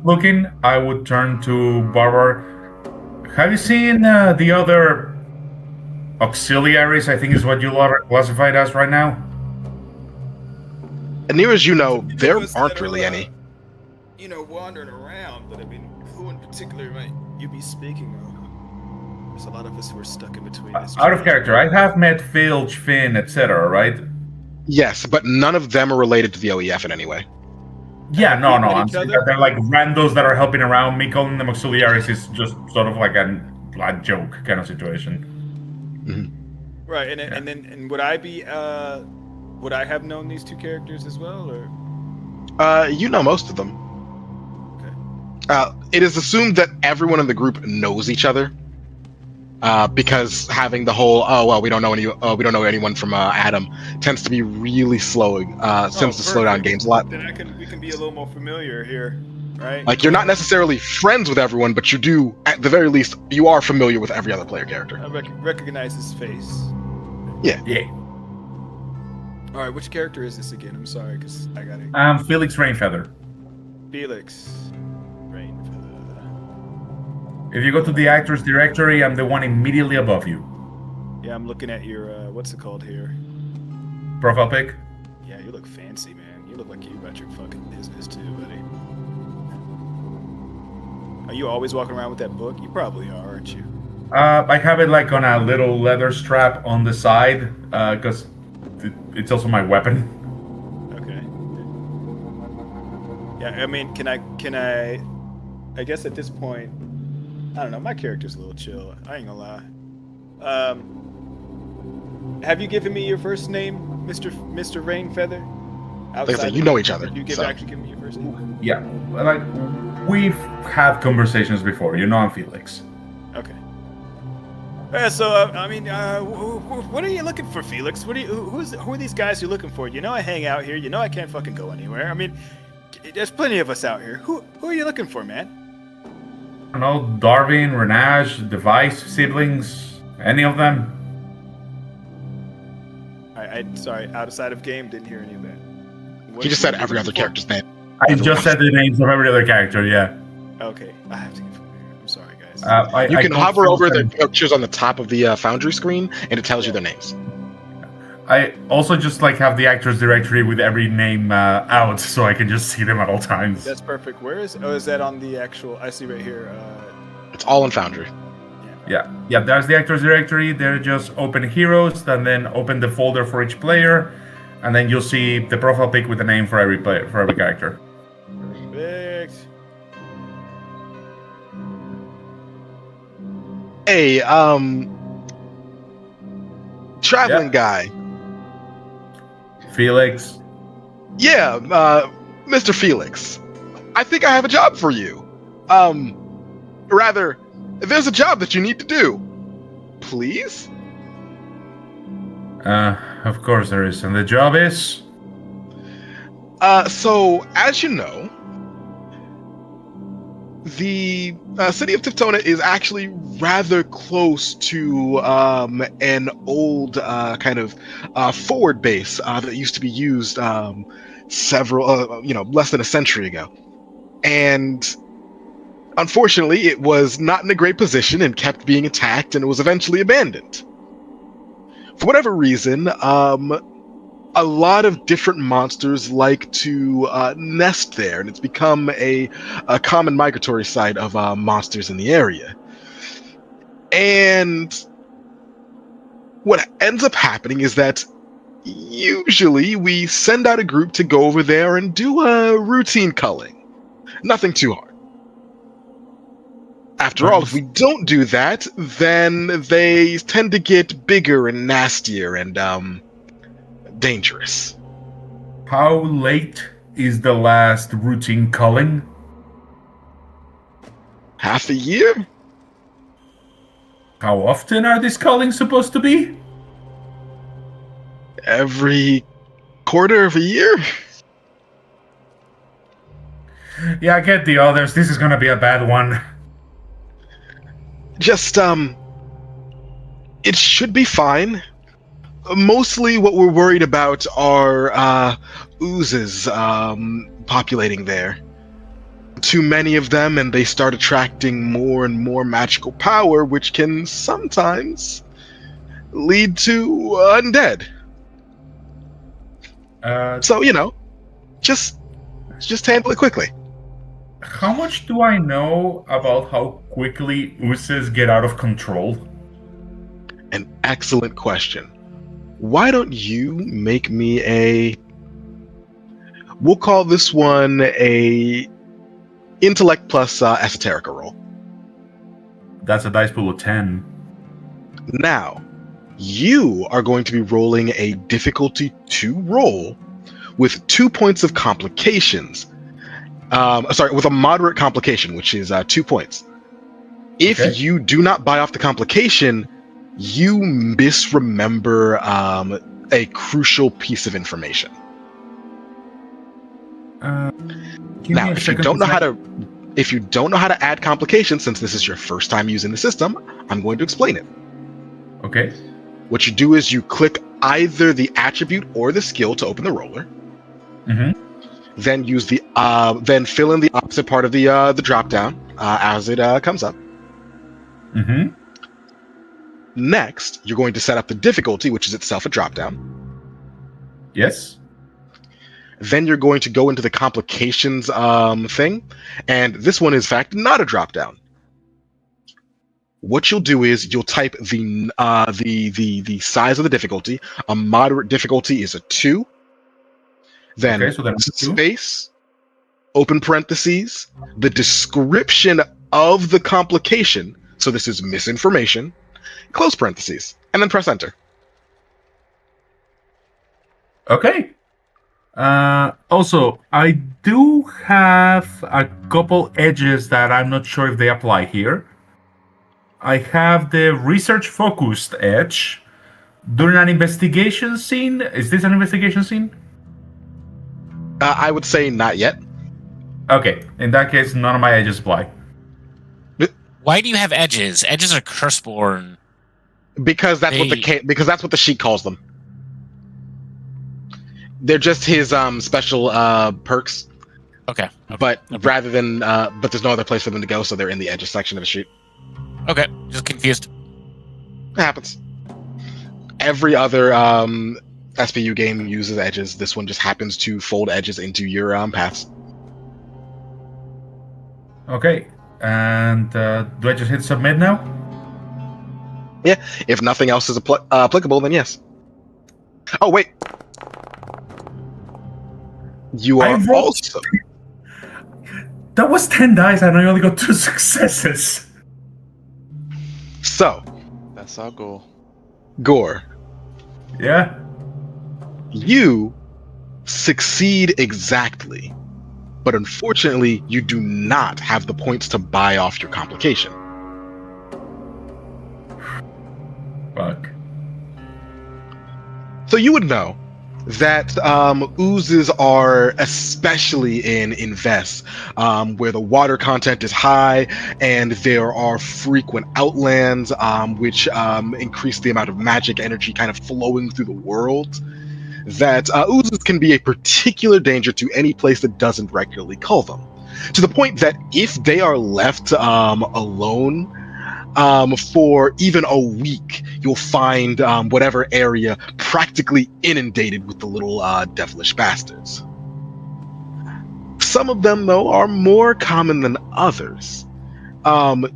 looking, I would turn to Barbara. Have you seen the other auxiliaries? I think is what you are classified as right now. And near as you know, there Those aren't that are, really any. Wandering around. But I mean, who in particular might you be speaking of? There's a lot of us who are stuck in between. This Out of character, I have met Filch, Finn, etc. Right? Yes, but none of them are related to the OEF in any way. Yeah, no. met I'm each saying other? that they're like randos that are helping around. Me calling them auxiliaries is just sort of like a joke kind of situation. Right, and would I be would I have known these two characters as well, or You know most of them. Okay. It is assumed that everyone in the group knows each other, because having the whole we don't know anyone from Adam tends to be really slowing. Tends to slow down perfect. games a lot. Then we can be a little more familiar here, right? Like you're not necessarily friends with everyone, but you do, at the very least, you are familiar with every other player character. I recognize his face. Yeah. All right, which character is this again? I'm sorry, because I got it. Felix Rainfeather. Felix. Rainfeather. If you go to the actors directory, I'm the one immediately above you. Yeah, I'm looking at your what's it called here? Profile pic. Yeah, you look fancy, man. You look like you got your fucking business too, buddy. Are you always walking around with that book? You probably are, aren't you? I have it like on a little leather strap on the side, because it's also my weapon. Okay. Yeah, I mean, can I guess at this point, I don't know, my character's a little chill. I ain't gonna lie. Have you given me your first name, Mr. Rainfeather? Like I said, you know each other. You So. actually give me your first name? Yeah, like we've had conversations before. You know I'm Felix. Okay. So I mean, what are you looking for, Felix? Who are these guys you're looking for? You know I hang out here. You know I can't fucking go anywhere. I mean, there's plenty of us out here. Who are you looking for, man? I don't know, Darwin, Renage, Device, siblings, any of them. I sorry, outside of game, didn't hear any of that. He just said every other character's name. I just said the names of every other character. Yeah. Okay, I have to get familiar. I'm sorry, guys. You can don't hover feel over the that- pictures on the top of the Foundry screen, and it tells you their names. I also just like have the actors directory with every name out, so I can just see them at all times. That's perfect. Where is? Oh, is that on the actual? I see right here. It's all in Foundry. Yeah. Yeah. That's the actors directory. They're just open heroes, and then open the folder for each player, and then you'll see the profile pic with the name for every player, for every character. Perfect. Hey, traveling guy. Felix. Yeah, Mr. Felix. I think I have a job for you. Rather, there's a job that you need to do. Please? Of course there is. And the job is? So, as you know, the city of Tiftona is actually rather close to an old kind of forward base that used to be used several, less than a century ago. And unfortunately, it was not in a great position and kept being attacked, and it was eventually abandoned. For whatever reason, a lot of different monsters like to nest there, and it's become a common migratory site of monsters in the area. And what ends up happening is that usually we send out a group to go over there and do a routine culling. Nothing too hard. After all, if we don't do that, then they tend to get bigger and nastier and dangerous. How late is the last routine culling? Half a year? How often are these cullings supposed to be? Every quarter of a year? Yeah, get the others. This is gonna be a bad one. Just, it should be fine. Mostly what we're worried about are, oozes, populating there. Too many of them, and they start attracting more and more magical power, which can sometimes lead to undead. So, just handle it quickly. How much do I know about how quickly oozes get out of control? An excellent question. Why don't you make me we'll call this one a intellect plus esoterica roll. That's a dice pool of 10. Now, you are going to be rolling a difficulty 2 roll with 2 points of complications. With a moderate complication, which is 2 points. If you do not buy off the complication, you misremember a crucial piece of information. Now, if you don't know how to add complications, since this is your first time using the system, I'm going to explain it. Okay. What you do is you click either the attribute or the skill to open the roller. Mm-hmm. Then use then fill in the opposite part of the drop down as it comes up. Mm-hmm. Next, you're going to set up the difficulty, which is itself a drop down. Yes. Then you're going to go into the complications thing, and this one is in fact not a drop down. What you'll do is you'll type the size of the difficulty. A moderate difficulty is a 2. Then space, open parentheses, the description of the complication. So this is misinformation, close parentheses, and then press enter. Okay. Also, I do have a couple edges that I'm not sure if they apply here. I have the research focused edge during an investigation scene. Is this an investigation scene? I would say not yet. Okay, in that case, none of my edges apply. Why do you have edges? Edges are curseborn. Because that's what the sheet calls them. They're just his special perks. Okay. But rather than but there's no other place for them to go, so they're in the edges section of the sheet. Okay, just confused. It happens. Every other SPU game uses edges. This one just happens to fold edges into your paths. Okay, and do I just hit submit now? If nothing else is applicable, then yes. Oh wait, you I are rolled- also That was 10 dice and I only got 2 successes. so That's our goal. Gore. Yeah. You succeed exactly, but unfortunately, you do not have the points to buy off your complication. Fuck. So you would know that oozes are especially in Invest, where the water content is high and there are frequent outlands, which increase the amount of magic energy kind of flowing through the world. That oozes can be a particular danger to any place that doesn't regularly cull them. To the point that if they are left alone for even a week, you'll find whatever area practically inundated with the little devilish bastards. Some of them, though, are more common than others.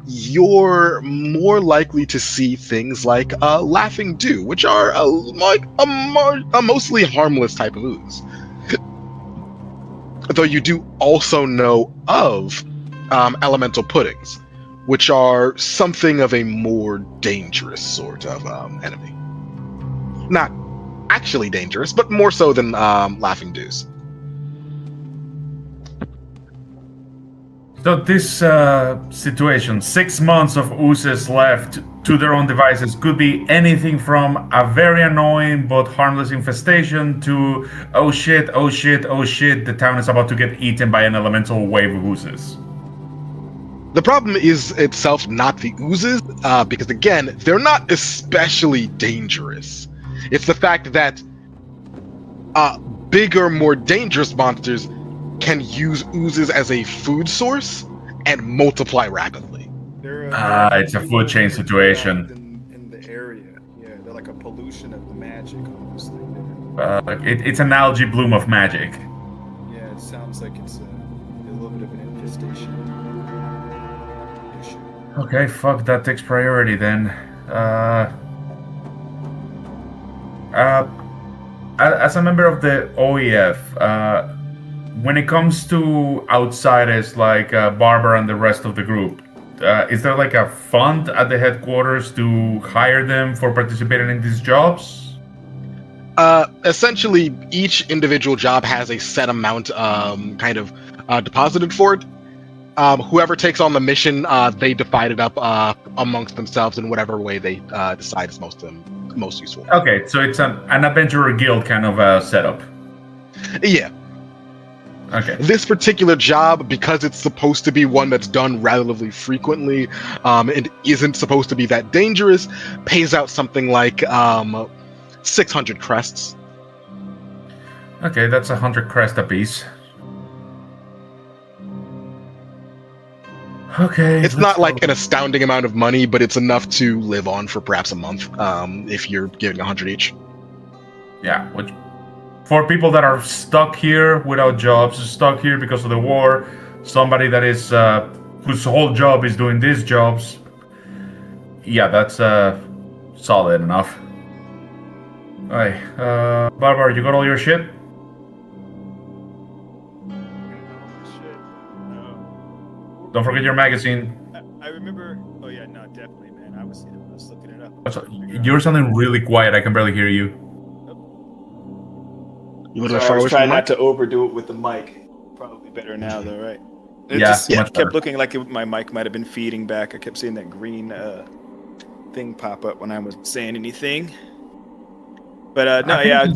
You're more likely to see things like Laughing Dew, which are like a mostly harmless type of ooze. Though you do also know of Elemental Puddings, which are something of a more dangerous sort of enemy. Not actually dangerous, but more so than Laughing Dews. So this situation, 6 months of oozes left to their own devices, could be anything from a very annoying but harmless infestation to oh shit, the town is about to get eaten by an elemental wave of oozes. The problem is itself not the oozes, because again, they're not especially dangerous. It's the fact that bigger, more dangerous monsters can use oozes as a food source and multiply rapidly. It's a food chain situation. In the area, yeah, they're like a pollution of the magic almost. It's an algae bloom of magic. Yeah, it sounds like it's a little bit of an infestation issue. Okay, fuck, that takes priority then. As a member of the OEF, when it comes to outsiders like Barbara and the rest of the group, is there like a fund at the headquarters to hire them for participating in these jobs? Essentially, each individual job has a set amount deposited for it. Whoever takes on the mission, they divide it up amongst themselves in whatever way they decide is most useful. Okay, so it's an adventurer guild kind of setup. Yeah. Okay. This particular job, because it's supposed to be one that's done relatively frequently, and isn't supposed to be that dangerous, pays out something like 600 crests. Okay, that's 100 crest apiece. Okay. It's not like an astounding amount of money, but it's enough to live on for perhaps a month, if you're giving 100 each. Yeah, which for people that are stuck here without jobs, stuck here because of the war, somebody that is whose whole job is doing these jobs, yeah, that's solid enough. Alright, Barbara, you got all your shit? Don't forget your magazine. I remember. Oh yeah, no, definitely, man. I was looking it up. You're sounding really quiet. I can barely hear you. You Sorry, I was trying not to overdo it with the mic. Probably better now, though, right? It just much better. kept looking like my mic might have been feeding back. I kept seeing that green thing pop up when I was saying anything. But no, yeah.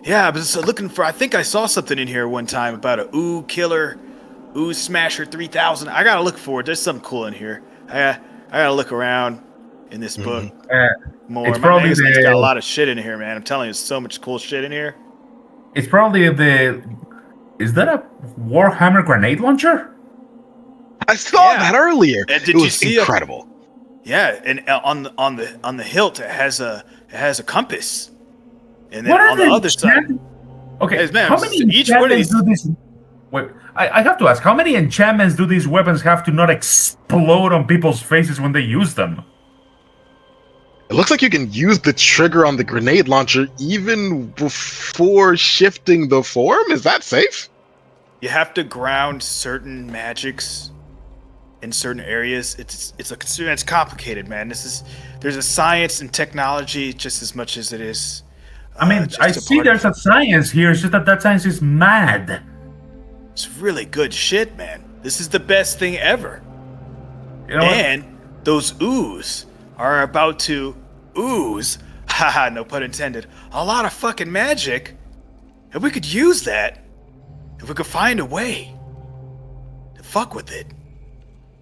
Yeah, I was looking for. I think I saw something in here one time about a Ooh Killer, Ooh Smasher 3000. I gotta look for it. There's something cool in here. I gotta look around in this book more. It's My probably magazine's got a lot of shit in here, man. I'm telling you, there's so much cool shit in here. It's probably is that a Warhammer grenade launcher? I saw that earlier. And did it you was see incredible. Yeah, and on the hilt it has a compass. And then What are on the other side, Okay, Hey, man, how many each one of enchantments do these? Wait, I have to ask, how many enchantments do these weapons have to not explode on people's faces when they use them? It looks like you can use the trigger on the grenade launcher even before shifting the form. Is that safe? You have to ground certain magics in certain areas. It's complicated, man. There's a science and technology just as much as it is. I mean, just I a see part there's of a science here. It's just that science is mad. It's really good shit, man. This is the best thing ever. You know what? And those ooze are about to ooze, haha, no pun intended, a lot of fucking magic. And we could use that if we could find a way to fuck with it.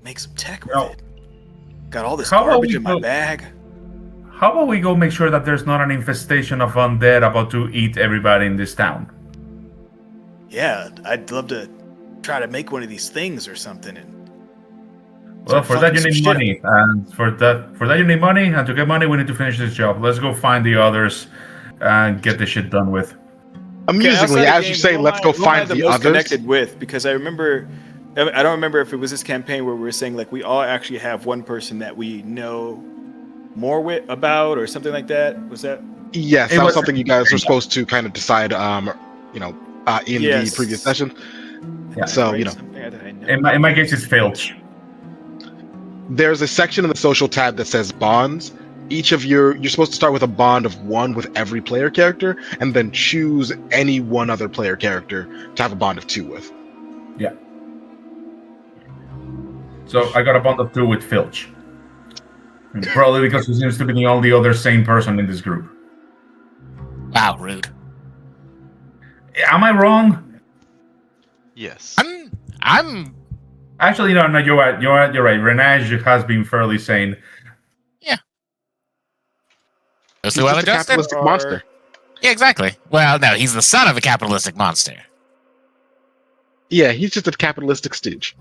Make some tech with it. Got all this How about garbage we in my go- bag. How about we go make sure that there's not an infestation of undead about to eat everybody in this town? Yeah, I'd love to try to make one of these things or something. And Well, for that you fucking need some money, and for that you need money, and to get money we need to finish this job. Let's go find the others and get this shit done with. Amusingly, outside as the you game, say, who let's am go I- who am I find the the most others. connected with, because I don't remember if it was this campaign where we were saying like we all actually have one person that we know more about or something like that. Was that? Yes, It that was was- something you guys were supposed to kind of decide, in Yes. the previous session. Yeah. So, Right, you know, something that I know. In my case, it's Filch. there's a section in the social tab that says bonds. You're supposed to start with a bond of 1 with every player character, and then choose any one other player character to have a bond of 2 with. So I got a bond of 2 with Filch. Probably because he seems to be the only other sane person in this group. Wow, rude. Am I wrong? Yes. I'm Actually, no, you're right. You're right. Renage has been fairly sane. mostly He's well just a adjusted. capitalistic monster. Yeah, exactly. Well, no, he's the son of a capitalistic monster. Yeah, he's just a capitalistic stooge.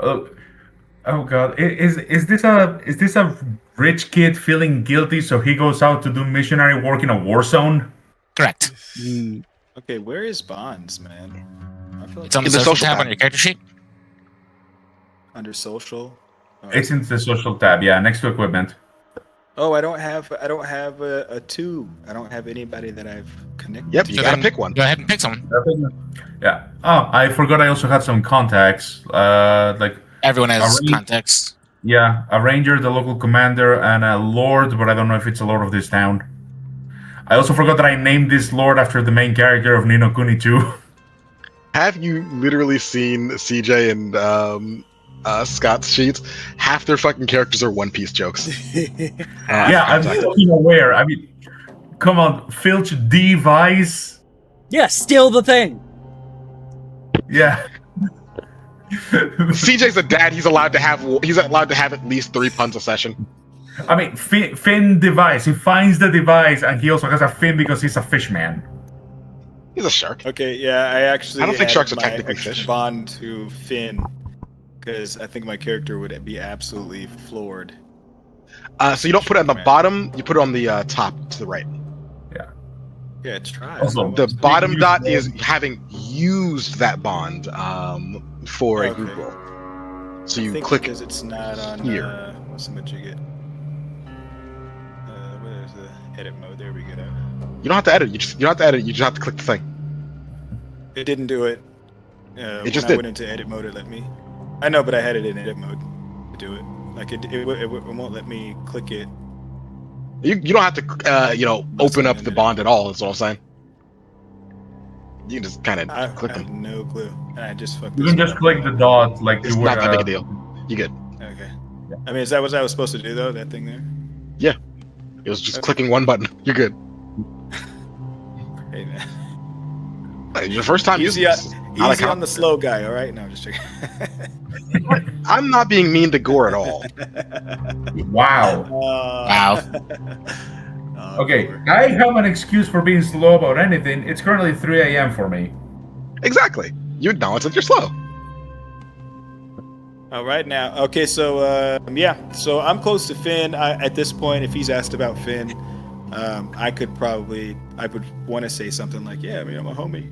Oh God! Is this a rich kid feeling guilty, so he goes out to do missionary work in a war zone? Correct. Okay, where is Bonds, man? I feel like It's on the In the social social tab tab. on your character sheet. under social. It's in the social tab, yeah, next to equipment. Oh, I don't have a 2. I don't have anybody that I've connected. Yep, to. you So gotta then pick one. Go ahead and pick someone. Yeah. Oh, I forgot. I also had some contacts. Everyone has Already- context. Yeah, a ranger, the local commander, and a lord, but I don't know if it's a lord of this town. I also forgot that I named this lord after the main character of Ni no Kuni 2. Have you literally seen CJ and Scott's sheets? Half their fucking characters are One Piece jokes. Yeah, I'm fucking aware. I mean, come on, Filch D. Vice. Yeah, steal the thing. Yeah. CJ's a dad. He's allowed to have at least 3 puns a session. I mean, Finn device. He finds the device, and he also has a fin because he's a fish man. He's a shark. Okay, yeah, I actually. I don't think added sharks are my technically extra fish. Bond to Finn because I think my character would be absolutely floored. So you don't put it on the bottom. You put it on the top to the right. Yeah, it's try. Also, The bottom dot is having used that bond for a Okay. group roll. So I you think click because it's not on here. what's the magic it? Where's the edit mode? There we go. You don't have to edit. You don't have to edit. You just have to click the thing. It didn't do it. It just when I did. went into edit mode, it let me. I know, but I had it in edit mode to do it. Like it won't let me click it. You don't have to open up the bond at all. That's what I'm saying. You can just kind I of click have them. no clue. And I just fucked You this can just up. click the dot like It's you not would. that big a deal. You good? Okay. I mean, is that what I was supposed to do though? That thing there. It was just Okay. clicking one button. You're good. Hey man. Your first time Easy, using on, this. easy I like how- on the slow guy. All right. No, I'm just checking. I'm not being mean to Gore at all. Wow. Wow. Oh, Okay, Lord. I have an excuse for being slow about anything. It's currently 3 a.m. for me. Exactly. You acknowledge that you're slow. All right now. Okay, so yeah, so I'm close to Finn. At this point, if he's asked about Finn, I would want to say something like, "Yeah, I mean, I'm a homie."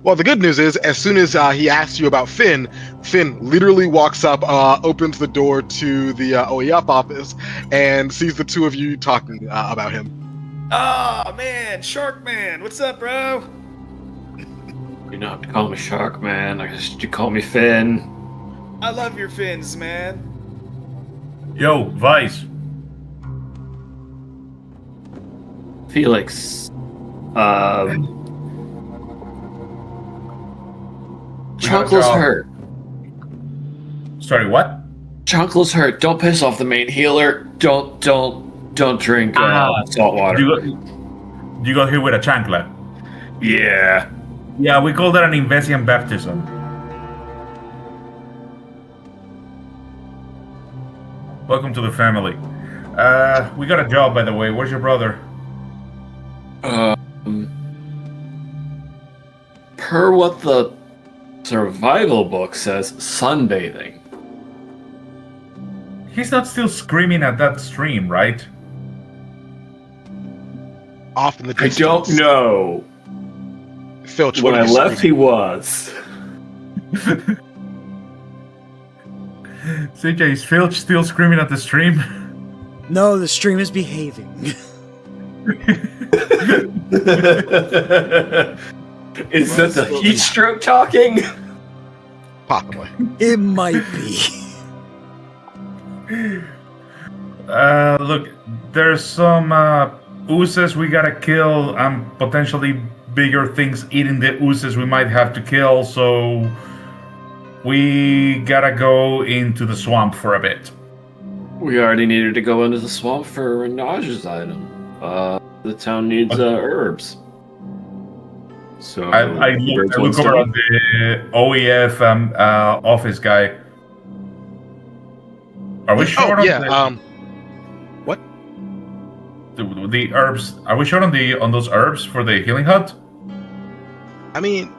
Well, the good news is, as soon as he asks you about Finn, Finn literally walks up, opens the door to the OEUP office, and sees the two of you talking about him. Oh man, Shark Man, what's up, bro? You don't have to call me Shark Man. I guess you call me Finn. I love your fins, man. Yo, Vice. Felix. Chunkle's hurt. Sorry, what? Chunkle's hurt. Don't piss off the main healer. Don't drink salt water. You got hit with a chancla. Yeah. Yeah, we call that an Invesian baptism. Welcome to the family. We got a job, by the way. Where's your brother? Per what the survival book says, sunbathing. He's not still screaming at that stream, right? Off in the I distance. don't know. Filch, When what I are you left, he screaming? was. CJ, is Filch still screaming at the stream? No, the stream is behaving. Is that the heat stroke talking? Possibly. It might be. Look, there's some oozes we gotta kill and potentially bigger things eating the oozes we might have to kill, so we gotta go into the swamp for a bit. We already needed to go into the swamp for Renaj's item. The town needs herbs. So I look over at the OEF office guy. Are we short on the herbs? Are we short on those herbs for the healing hut? I mean,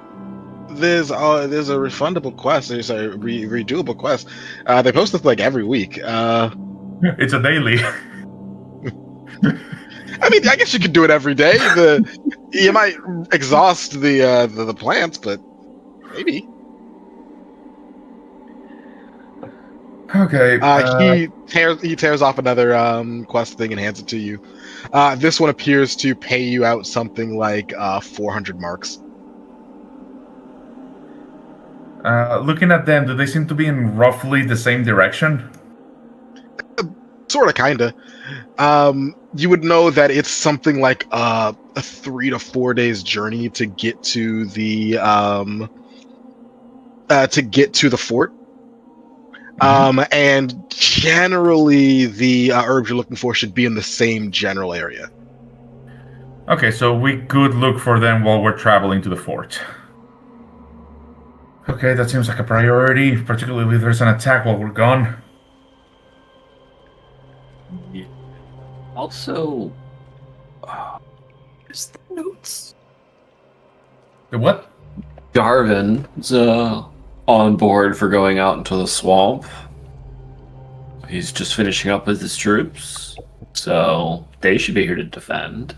there's a refundable quest. There's a redoable quest. They post this like every week. It's a daily. I mean, I guess you could do it every day. You might exhaust the plants, but maybe. Okay. He tears off another quest thing and hands it to you. This one appears to pay you out something like 400 marks. Looking at them, do they seem to be in roughly the same direction? Sort of, kinda. You would know that it's something like a 3 to 4 days journey to get to the fort. And generally, the herbs you're looking for should be in the same general area. Okay, so we could look for them while we're traveling to the fort. Okay, that seems like a priority, particularly if there's an attack while we're gone. Yeah. Also, is the notes? The what? Darvin's on board for going out into the swamp. He's just finishing up with his troops, so they should be here to defend.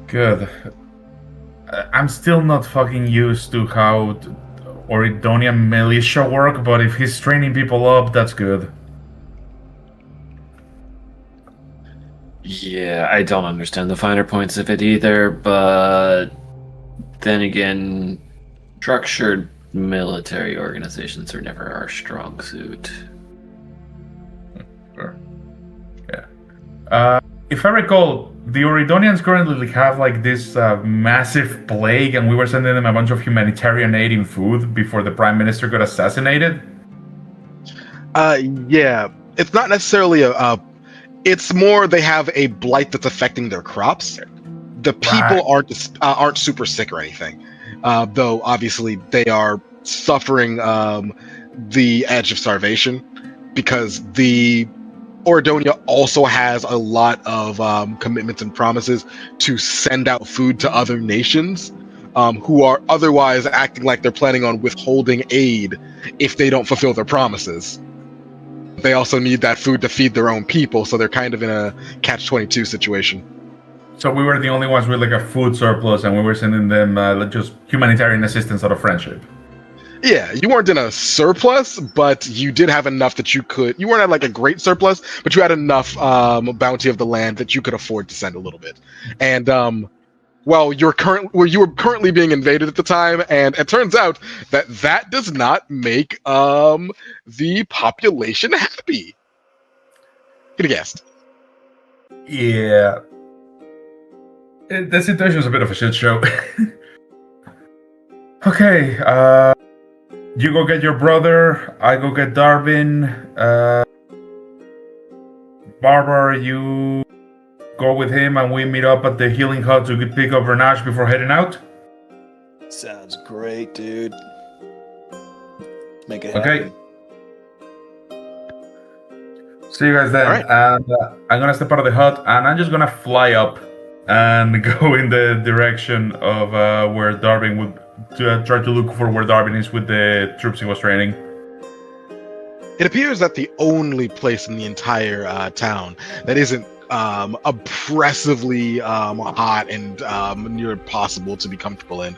Good. I'm still not fucking used to how Oridonian militia work, but if he's training people up, that's good. Yeah, I don't understand the finer points of it either, but then again, structured military organizations are never our strong suit. Sure. Yeah. If I recall, the Oridonians currently have like this massive plague, and we were sending them a bunch of humanitarian aid and food before the Prime Minister got assassinated. Yeah, it's not necessarily it's more they have a blight that's affecting their crops. The people aren't super sick or anything, though obviously they are suffering the edge of starvation because the Oridonia also has a lot of commitments and promises to send out food to other nations who are otherwise acting like they're planning on withholding aid if they don't fulfill their promises. They also need that food to feed their own people, so they're kind of in a catch-22 situation. So we were the only ones with like a food surplus, and we were sending them just humanitarian assistance out of friendship. Yeah, you weren't in a surplus, but you did have enough that you could. You weren't at like a great surplus, but you had enough bounty of the land that you could afford to send a little bit. And you were currently being invaded at the time, and it turns out that does not make the population happy. Could have guessed. Yeah. The situation was a bit of a shit show. Okay, you go get your brother, I go get Darwin, Barbara, you go with him, and we meet up at the healing hut to pick up Renash before heading out. Sounds great, dude. Make it Okay. happen. See you guys then. All right. And I'm gonna step out of the hut, and I'm just gonna fly up and go in the direction of where Darwin would try to look for where Darwin is with the troops he was training. It appears that the only place in the entire town that isn't oppressively hot and near impossible to be comfortable in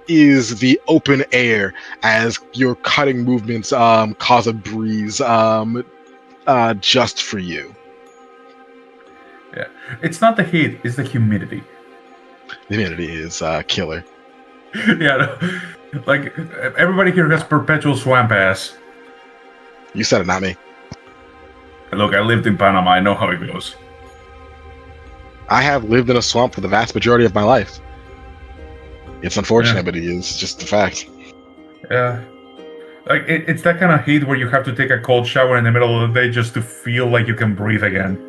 is the open air, as your cutting movements cause a breeze just for you. Yeah, it's not the heat; it's the humidity. The humidity is killer. Yeah, no, like everybody here has perpetual swamp ass. You said it, not me. Look, I lived in Panama. I know how it goes. I have lived in a swamp for the vast majority of my life. It's unfortunate, but it is just the fact. Yeah. Like, it's that kind of heat where you have to take a cold shower in the middle of the day just to feel like you can breathe again.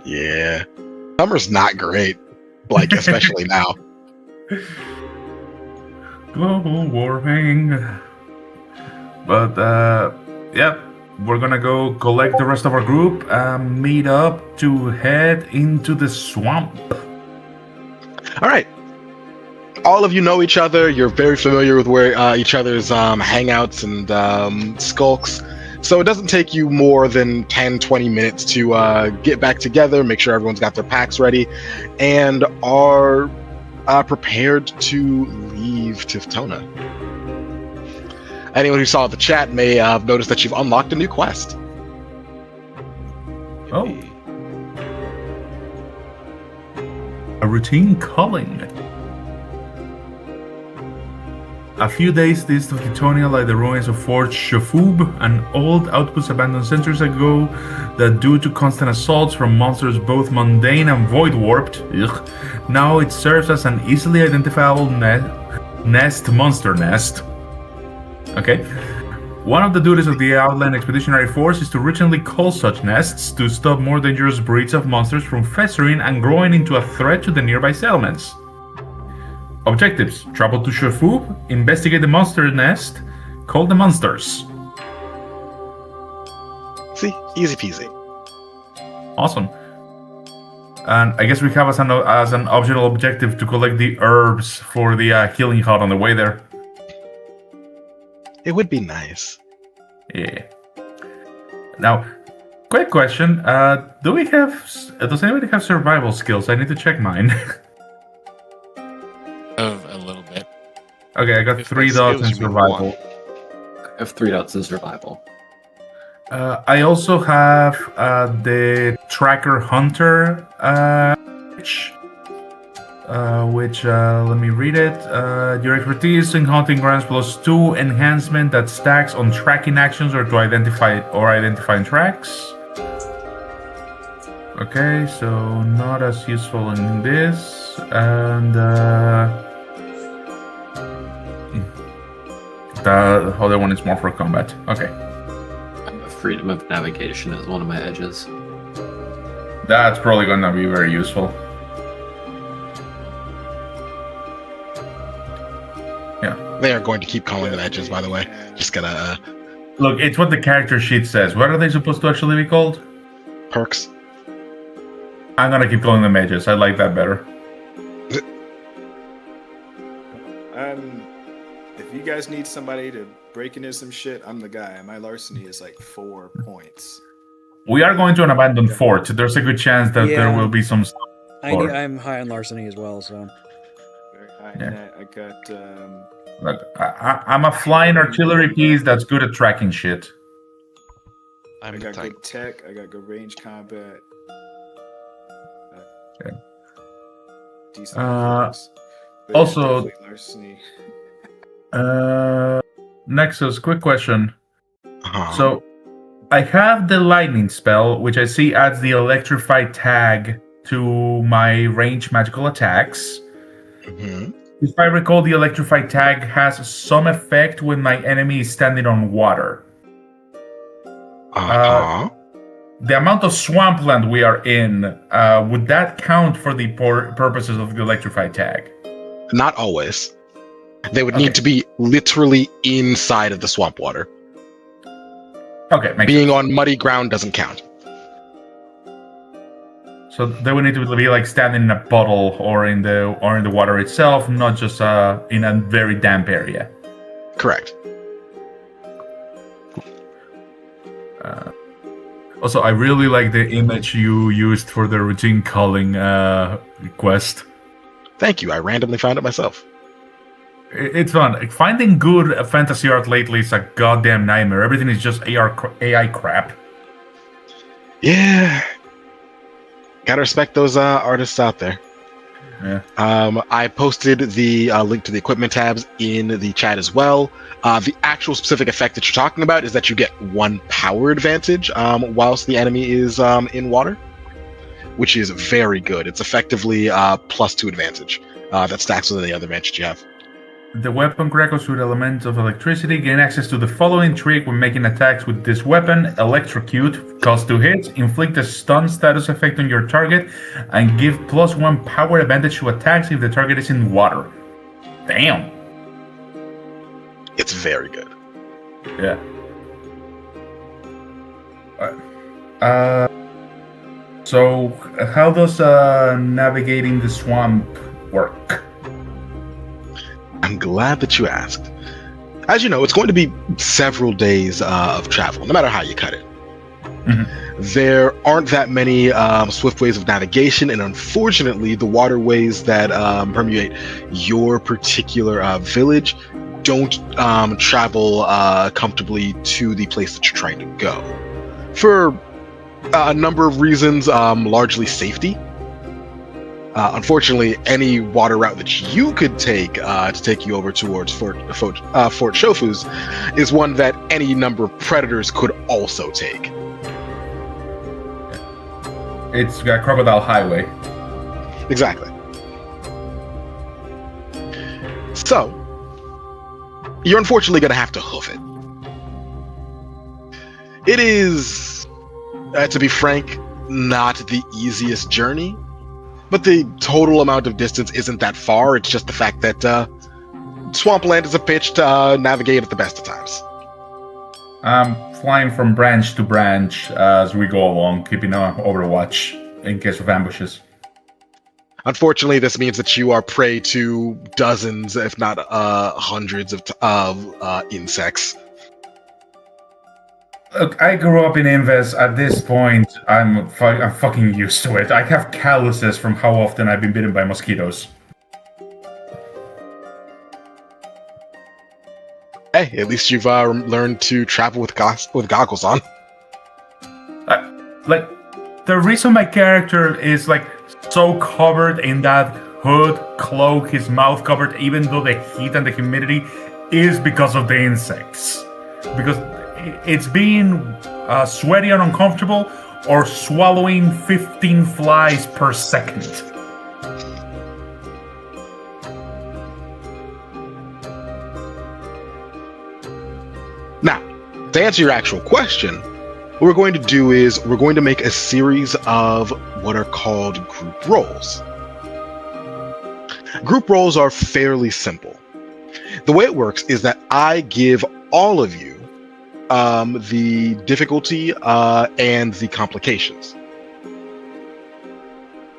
Yeah. Summer's not great. Like, especially now. Global warming. But, yep. We're gonna go collect the rest of our group and meet up to head into the swamp. All right. All of you know each other. You're very familiar with where each other's hangouts and skulks. So it doesn't take you more than 10, 20 minutes to get back together, make sure everyone's got their packs ready, and are prepared to leave Tiftona. Anyone who saw the chat may have noticed that you've unlocked a new quest. Oh. A routine calling. A few days east of Titonia lie the ruins of Fort Shafub, an old outpost abandoned centuries ago that, due to constant assaults from monsters both mundane and void-warped, now it serves as an easily identifiable monster nest. Okay. One of the duties of the Outland Expeditionary Force is to routinely cull such nests to stop more dangerous breeds of monsters from festering and growing into a threat to the nearby settlements. Objectives: travel to Shafub, investigate the monster nest, cull the monsters. See? Easy peasy. Awesome. And I guess we have as an optional objective to collect the herbs for the healing hut on the way there. It would be nice. Yeah. Now, quick question: does anybody have survival skills? I need to check mine. A little bit. Okay, I got If 3 by dots skills in you mean survival. I have 3 dots in survival. I also have the Tracker Hunter, which let me read it. Your expertise in hunting grants +2 enhancement that stacks on tracking actions or to identifying tracks. Okay, so not as useful in this, and the other one is more for combat. Okay. Freedom of navigation is one of my edges. That's probably going to be very useful. Yeah. They are going to keep calling them edges, by the way. Just gotta Look, it's what the character sheet says. What are they supposed to actually be called? perks. I'm going to keep calling them edges. I like that better. If you guys need somebody to break into some shit, I'm the guy. My larceny is like 4 points. We are going to an abandoned fort. There's a good chance that there Yeah. will be some. I'm high on larceny as well, so. Very high Yeah. net. I got Look, I'm a flying artillery piece that's good at tracking shit. I I'm got tank. good tech. I got good range combat. Okay. Decent. Uh, defense. But yeah, also- definitely larceny. Nexus, quick question. Uh-huh. So, I have the lightning spell, which I see adds the electrify tag to my range magical attacks. Mhm. If I recall, the electrify tag has some effect when my enemy is standing on water. Uh-huh. The amount of swampland we are in, would that count for the purposes of the electrify tag? Not always. They would Okay. need to be literally inside of the swamp water. Okay, makes Being on muddy ground doesn't count. So they would need to be like standing in a puddle or in the water itself, not just in a very damp area. Correct. Also, I really like the image you used for the routine culling quest. Thank you. I randomly found it myself. It's fun. Finding good fantasy art lately is a goddamn nightmare. Everything is just AI crap. Yeah. Gotta respect those artists out there. Yeah. I posted the link to the equipment tabs in the chat as well. The actual specific effect that you're talking about is that you get 1 power advantage whilst the enemy is in water, which is very good. It's effectively +2 advantage that stacks with any other advantage you have. The weapon crackles with elements of electricity. Gain access to the following trick when making attacks with this weapon: electrocute, cost 2 hits, inflict a stun status effect on your target, and give +1 power advantage to attacks if the target is in water. Damn. It's very good. Yeah. So, how does navigating the swamp work? I'm glad that you asked. As you know, it's going to be several days of travel, no matter how you cut it. There aren't that many swift ways of navigation, and unfortunately, the waterways that permeate your particular village don't travel comfortably to the place that you're trying to go. For a number of reasons, largely safety. Unfortunately, any water route that you could take to take you over towards Fort Shofus is one that any number of predators could also take. It's got Crocodile Highway. Exactly. So, you're unfortunately going to have to hoof it. It is, to be frank, not the easiest journey, but the total amount of distance isn't that far. It's just the fact that swampland is a pitch to navigate at the best of times. I'm flying from branch to branch as we go along, keeping an overwatch in case of ambushes. Unfortunately, this means that you are prey to dozens, if not hundreds of insects. Look, I grew up in Inves. At this point, I'm fucking used to it. I have calluses from how often I've been bitten by mosquitoes. Hey, at least you've learned to travel with goggles on. Like, the reason my character is like so covered in that hood, cloak, his mouth covered, even though the heat and the humidity, is because of the insects. Because it's being sweaty and uncomfortable, or swallowing 15 flies per second. Now, to answer your actual question, what we're going to do is we're going to make a series of what are called group roles. Group roles are fairly simple. The way it works is that I give all of you the difficulty and the complications.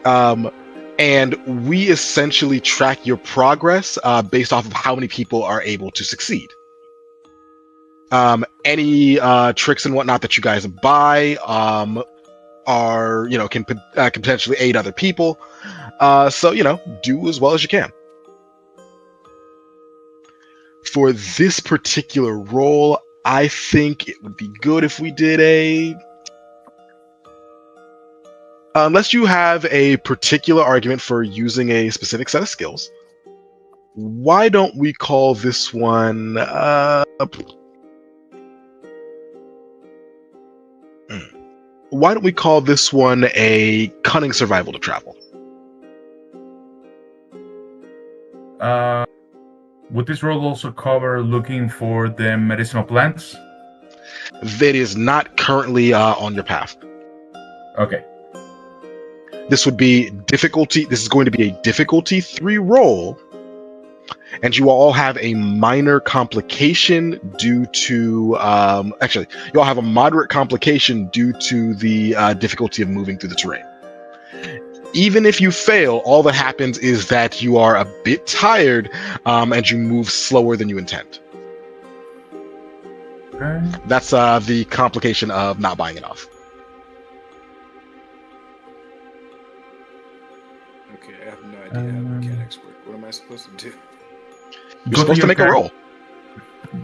And we essentially track your progress based off of how many people are able to succeed. Any tricks and whatnot that you guys buy are, can potentially aid other people. So, do as well as you can. For this particular role, I think it would be good if we did unless you have a particular argument for using a specific set of skills, why don't we call this one why don't we call this one a cunning survival to travel? Would this role also cover looking for the medicinal plants? That is not currently on your path. Okay. This would be difficulty. This is going to be a difficulty 3 roll, and you will all have a minor complication due to. Actually, you all have a moderate complication due to the difficulty of moving through the terrain. Even if you fail, all that happens is that you are a bit tired, and you move slower than you intend. Okay. That's the complication of not buying it off. Okay, I have no idea how mechanics work. What am I supposed to do? You're supposed to make a roll.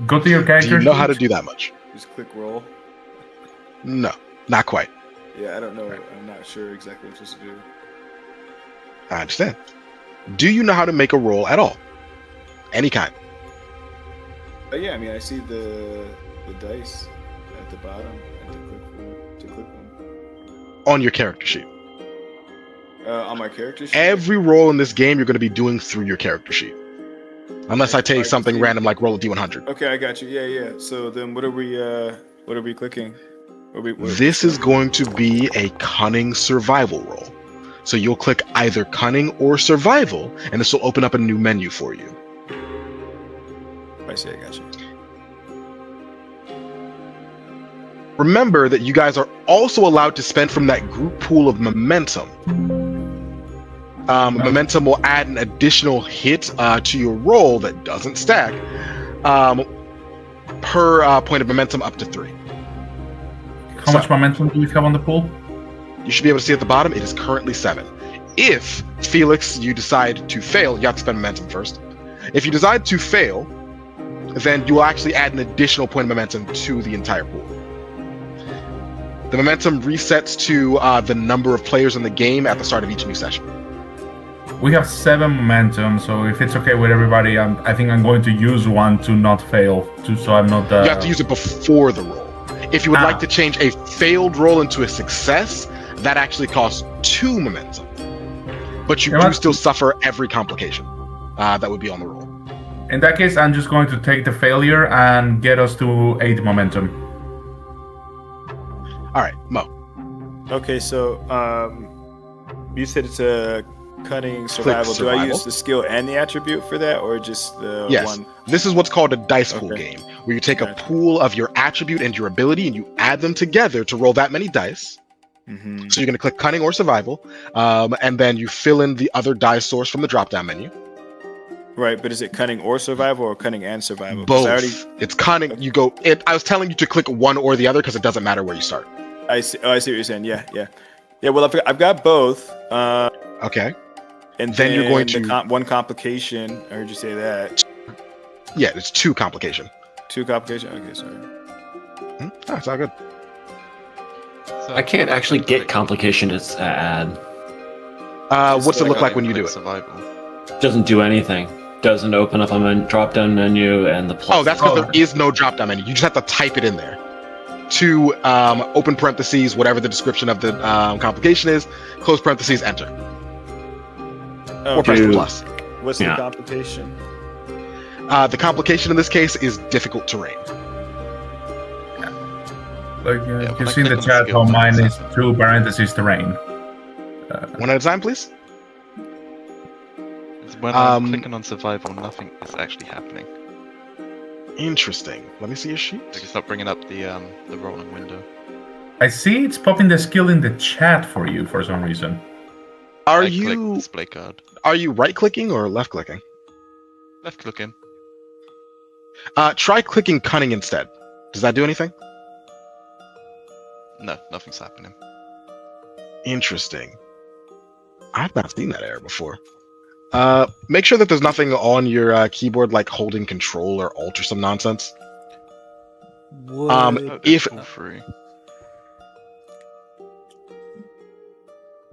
Go to your Do character. you know how to do that much? Just click roll? No, not quite. Yeah, I don't know. I'm not sure exactly what I'm supposed to do. I understand. Do you know how to make a roll at all? Any kind. Yeah, I mean, I see the dice at the bottom. I have to click them. On your character sheet. On my character sheet? Every roll in this game you're going to be doing through your character sheet. Unless I tell you I can something see. random like roll a d100. Okay, I got you. Yeah. So then what are we clicking? This is going to be a cunning survival roll. So you'll click either cunning or survival, and this will open up a new menu for you. I see, I got you. Remember that you guys are also allowed to spend from that group pool of momentum. Momentum will add an additional hit to your roll that doesn't stack per point of momentum up to 3. How much momentum do we have on the pool? You should be able to see at the bottom, it is currently 7. If, Felix, you decide to fail, you have to spend momentum first. If you decide to fail, then you will actually add an additional point of momentum to the entire pool. The momentum resets to the number of players in the game at the start of each new session. We have 7 momentum, so if it's okay with everybody, I think I'm going to use one to not fail, so I'm not. You have to use it before the roll. If you would like to change a failed roll into a success, that actually costs 2 momentum. But you do still suffer every complication that would be on the roll. In that case, I'm just going to take the failure and get us to 8 momentum. All right, Mo. Okay, so you said it's a cunning survival. Do I use the skill and the attribute for that, or just the yes. one? This is what's called a dice pool game, where you take a pool of your attribute and your ability, and you add them together to roll that many dice. Mm-hmm. So you're going to click cunning or survival, and then you fill in the other dice source from the drop-down menu. Right, but is it cunning or survival, or cunning and survival? Both. It's cunning. I was telling you to click one or the other because it doesn't matter where you start. I see. Oh, I see what you're saying. Yeah. Well, I've got both. Okay. And then you're going to one complication. I heard you say that. Yeah, it's 2 complication. 2 complication. Okay, sorry. Oh, it's all good. I can't actually get complication to add. What's it look like when you do it? Survival. Doesn't do anything. Doesn't open up a drop-down menu and the plus. Oh, that's because there is no drop-down menu. You just have to type it in there. 2 open parentheses, whatever the description of the complication is, close parentheses, enter. Or press the plus. What's the complication? The complication in this case is difficult terrain. You see in the chat how mine is 2 parentheses terrain. One at a time, please. When I'm clicking on survival, nothing is actually happening. Interesting. Let me see your sheet. Like it's not bringing up the rolling window. I see it's popping the skill in the chat for you for some reason. Are you display card? Are you right-clicking or left-clicking? Left clicking. Try clicking cunning instead. Does that do anything? No, nothing's happening. Interesting. I've not seen that error before. Make sure that there's nothing on your keyboard like holding control or alt or some nonsense. Would, If All free.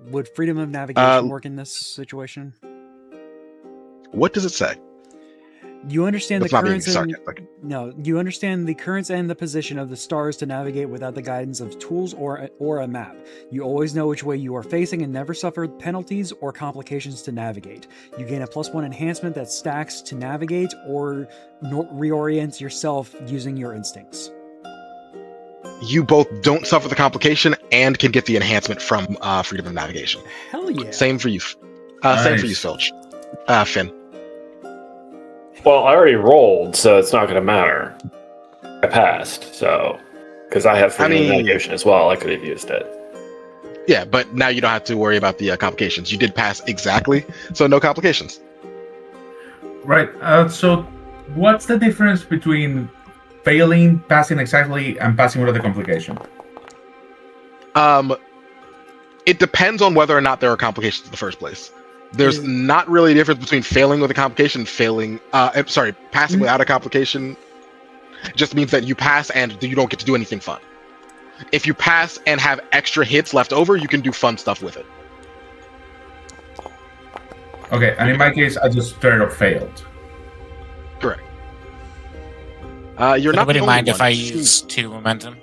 would freedom of navigation work in this situation? what does it say? You understand That's the not being currents and sarcastic. no, you understand the currents and the position of the stars to navigate without the guidance of tools or a map. You always know which way you are facing and never suffer penalties or complications to navigate. You gain a +1 enhancement that stacks to navigate or reorients yourself using your instincts. You both don't suffer the complication and can get the enhancement from freedom of navigation. Hell yeah! Same for you. Same for you, Nice. Filch. Finn. Well, I already rolled, so it's not going to matter. I passed, so because I have freedom of mean- navigation as well, I could have used it. Yeah, but now you don't have to worry about the complications. You did pass exactly, so no complications. Right. So, what's the difference between failing, passing exactly, and passing without the complication? It depends on whether or not there are complications in the first place. There's not really a difference between failing with a complication and passing without a complication. It just means that you pass and you don't get to do anything fun. If you pass and have extra hits left over, you can do fun stuff with it. Okay, and in my case, I just straight up failed. Correct. You're not the Nobody only mind one. if I use 2 momentum?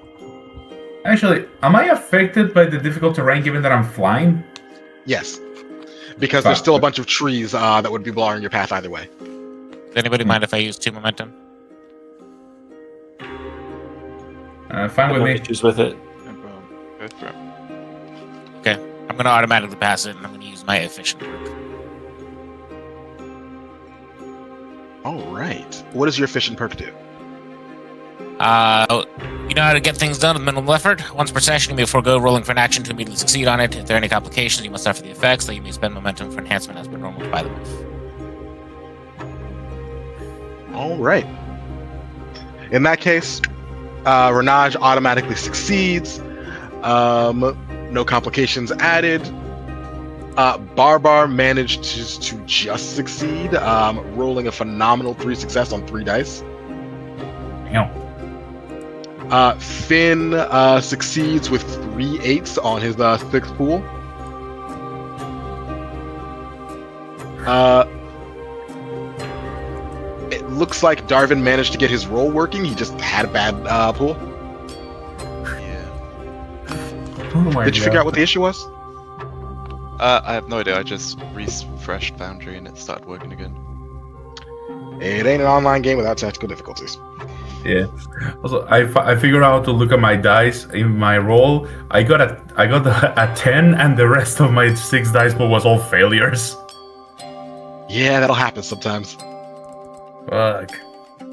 Actually, am I affected by the difficult terrain given that I'm flying? Yes, because there's still a bunch of trees that would be blocking your path either way. Does anybody mind if I use 2 momentum? Fine with No me. issues with it. Go for it. Okay, I'm going to automatically pass it, and I'm going to use my efficient perk. All right. What does your efficient perk do? You know how to get things done with minimal effort? Once per session, you may forego rolling for an action to immediately succeed on it. If there are any complications, you must suffer the effects, though you may spend momentum for enhancement as per normal to buy them off. All right. In that case, Renage automatically succeeds. No complications added. Barbar managed to just succeed, rolling a phenomenal 3 success on 3 dice. Damn. Finn succeeds with 3 8s on his 6th pool. It looks like Darvin managed to get his roll working. He just had a bad pool. Yeah. Oh my Did you God. figure out what the issue was? I have no idea. I just refreshed Foundry and it started working again. It ain't an online game without technical difficulties. Yeah. Also, I figured out to look at my dice in my roll. I got a 10, and the rest of my 6 dice pool was all failures. Yeah, that'll happen sometimes. Fuck.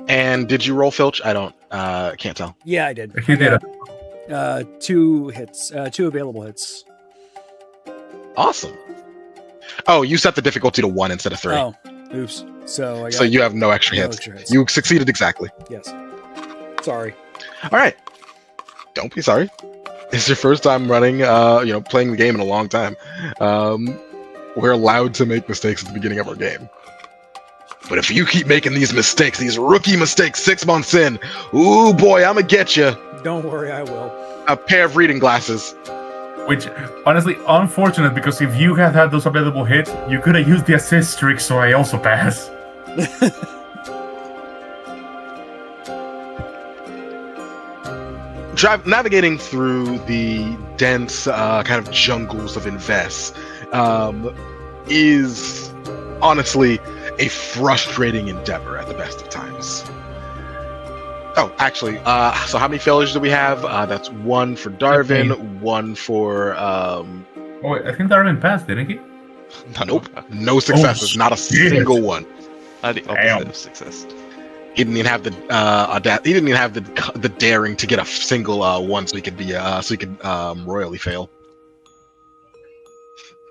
And did you roll Filch? I don't. Can't tell. Yeah, I did. He did it. 2 hits, 2 available hits. Awesome. Oh, you set the difficulty to 1 instead of 3. Oh, oops. So I got So you have no extra no hits. extra hits. You succeeded exactly. Yes. Sorry. All right. Don't be sorry. It's your first time running, playing the game in a long time. We're allowed to make mistakes at the beginning of our game. But if you keep making these mistakes, these rookie mistakes 6 months in, ooh boy, I'ma get you Don't worry, I will. a pair of reading glasses. Which, honestly, unfortunate, because if you had had those available hits, you could have used the assist trick, so I also pass. Navigating through the dense kind of jungles of Invest is honestly a frustrating endeavor at the best of times. Oh, actually, so how many failures do we have? That's 1 for Darvin, 1 for Oh, wait, I think Darwin passed, didn't he? nope, no successes, not a shit. single one. The opposite Damn. of success. He didn't even have the he didn't even have the daring to get a single one, so he could royally fail.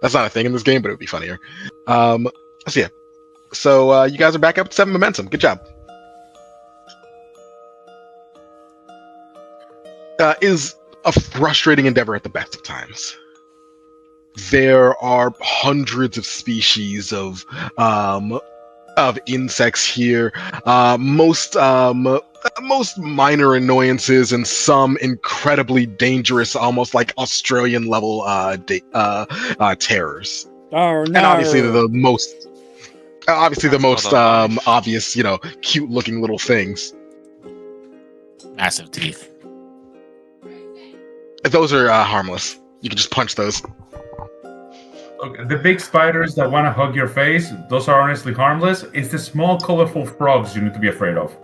That's not a thing in this game, but it would be funnier. So yeah, so you guys are back up to 7 momentum. Good job. is a frustrating endeavor at the best of times. There are hundreds of species of insects here. Most minor annoyances and some incredibly dangerous, almost like Australian level terrors. Oh no! And obviously the most obvious, cute looking little things. Massive teeth. Those are harmless. You can just punch those. Okay, the big spiders that want to hug your face, those are honestly harmless. It's the small, colorful frogs you need to be afraid of.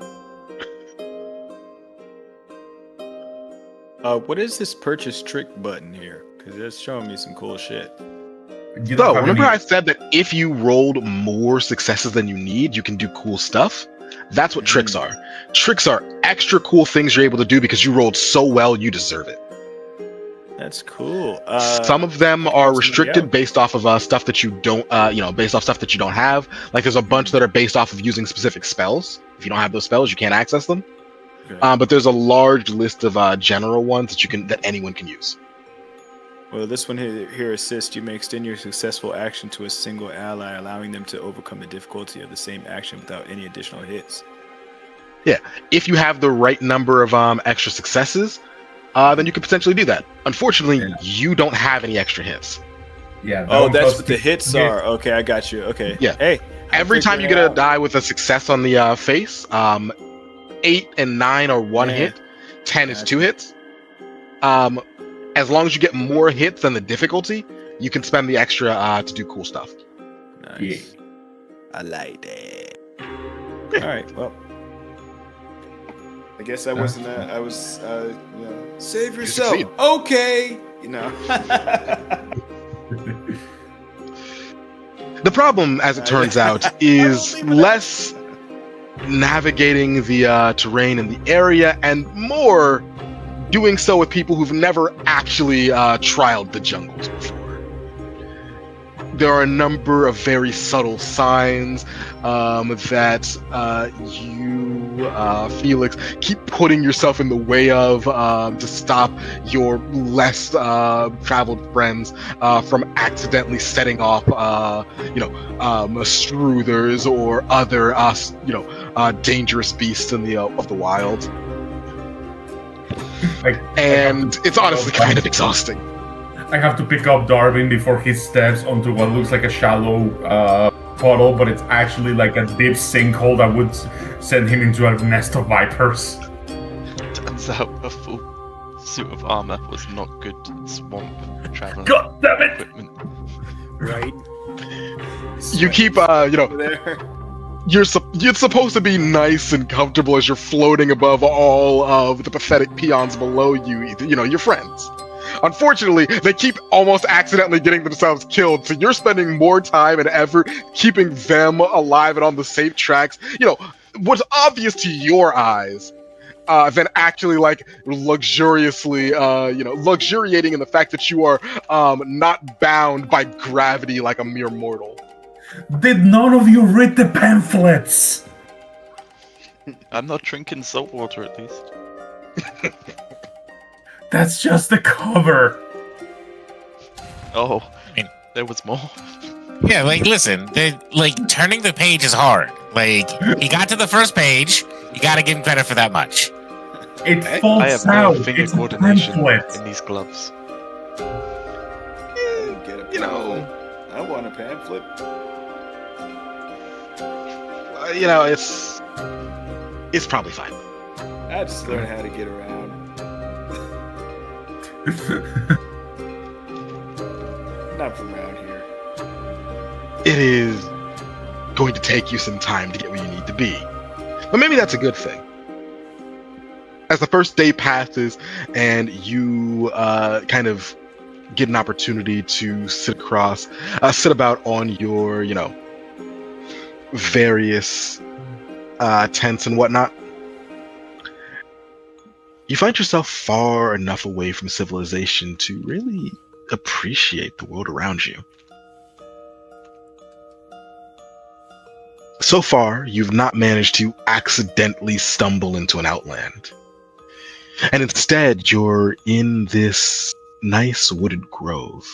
What is this purchase trick button here? Because it's showing me some cool shit. You don't So, have remember any- I said that if you rolled more successes than you need, you can do cool stuff? That's what tricks are. Tricks are extra cool things you're able to do because you rolled so well, you deserve it. That's cool. Some of them are some of restricted the- based off of stuff that you don't, based off stuff that you don't have. Like there's a bunch that are based off of using specific spells. If you don't have those spells, you can't access them. Okay. But there's a large list of general ones that anyone can use. Well, this one here assists. You may extend your successful action to a single ally, allowing them to overcome the difficulty of the same action without any additional hits. If you have the right number of extra successes, then you could potentially do that. Unfortunately, Yeah. you don't have any extra hits. Yeah. that Oh, one that's costs what the hits hit. are. Okay, I got you. Okay. Yeah. Hey. Every I'm time you get figuring a it die with a success on the face, 8 and 9 are one Yeah. hit, 10 is Gotcha. 2 hits. As long as you get more hits than the difficulty, you can spend the extra to do cool stuff. out. Yeah. Nice. I like that. All right. Well, I guess I wasn't. I was. Save yourself. succeed. Okay. The problem, as it turns out, is less navigating the terrain in the area and more doing so with people who've never actually trialed the jungles before. There are a number of very subtle signs that you, Felix, keep putting yourself in the way of to stop your less traveled friends from accidentally setting off, struthers or other, dangerous beasts in of the wild. And it's honestly kind of exhausting. I have to pick up Darwin before he steps onto what looks like a shallow puddle, but it's actually like a deep sinkhole that would send him into a nest of vipers. Turns out a full suit of armor was not good swamp traveling God damn it! equipment. Right. You keep, There. you're supposed to be nice and comfortable as you're floating above all of the pathetic peons below you, your friends. Unfortunately, they keep almost accidentally getting themselves killed, so you're spending more time and effort keeping them alive and on the safe tracks. What's obvious to your eyes, than actually luxuriating in the fact that you are not bound by gravity like a mere mortal. Did none of you read the pamphlets? I'm not drinking salt water at least. That's just the cover. Oh, mean- there was more. Yeah, listen, turning the page is hard. He got to the first page. You gotta give him credit for that much. It I falls have no out. finger It's a coordination pamphlet. in these gloves. Get a You know. pamphlet. I want a pamphlet. It's probably fine. I just learned how to get around. Not from around here. It is going to take you some time to get where you need to be. But maybe that's a good thing. As the first day passes and you kind of get an opportunity to sit about on your, various tents and whatnot, you find yourself far enough away from civilization to really appreciate the world around you. So far, you've not managed to accidentally stumble into an outland. And instead, you're in this nice wooded grove.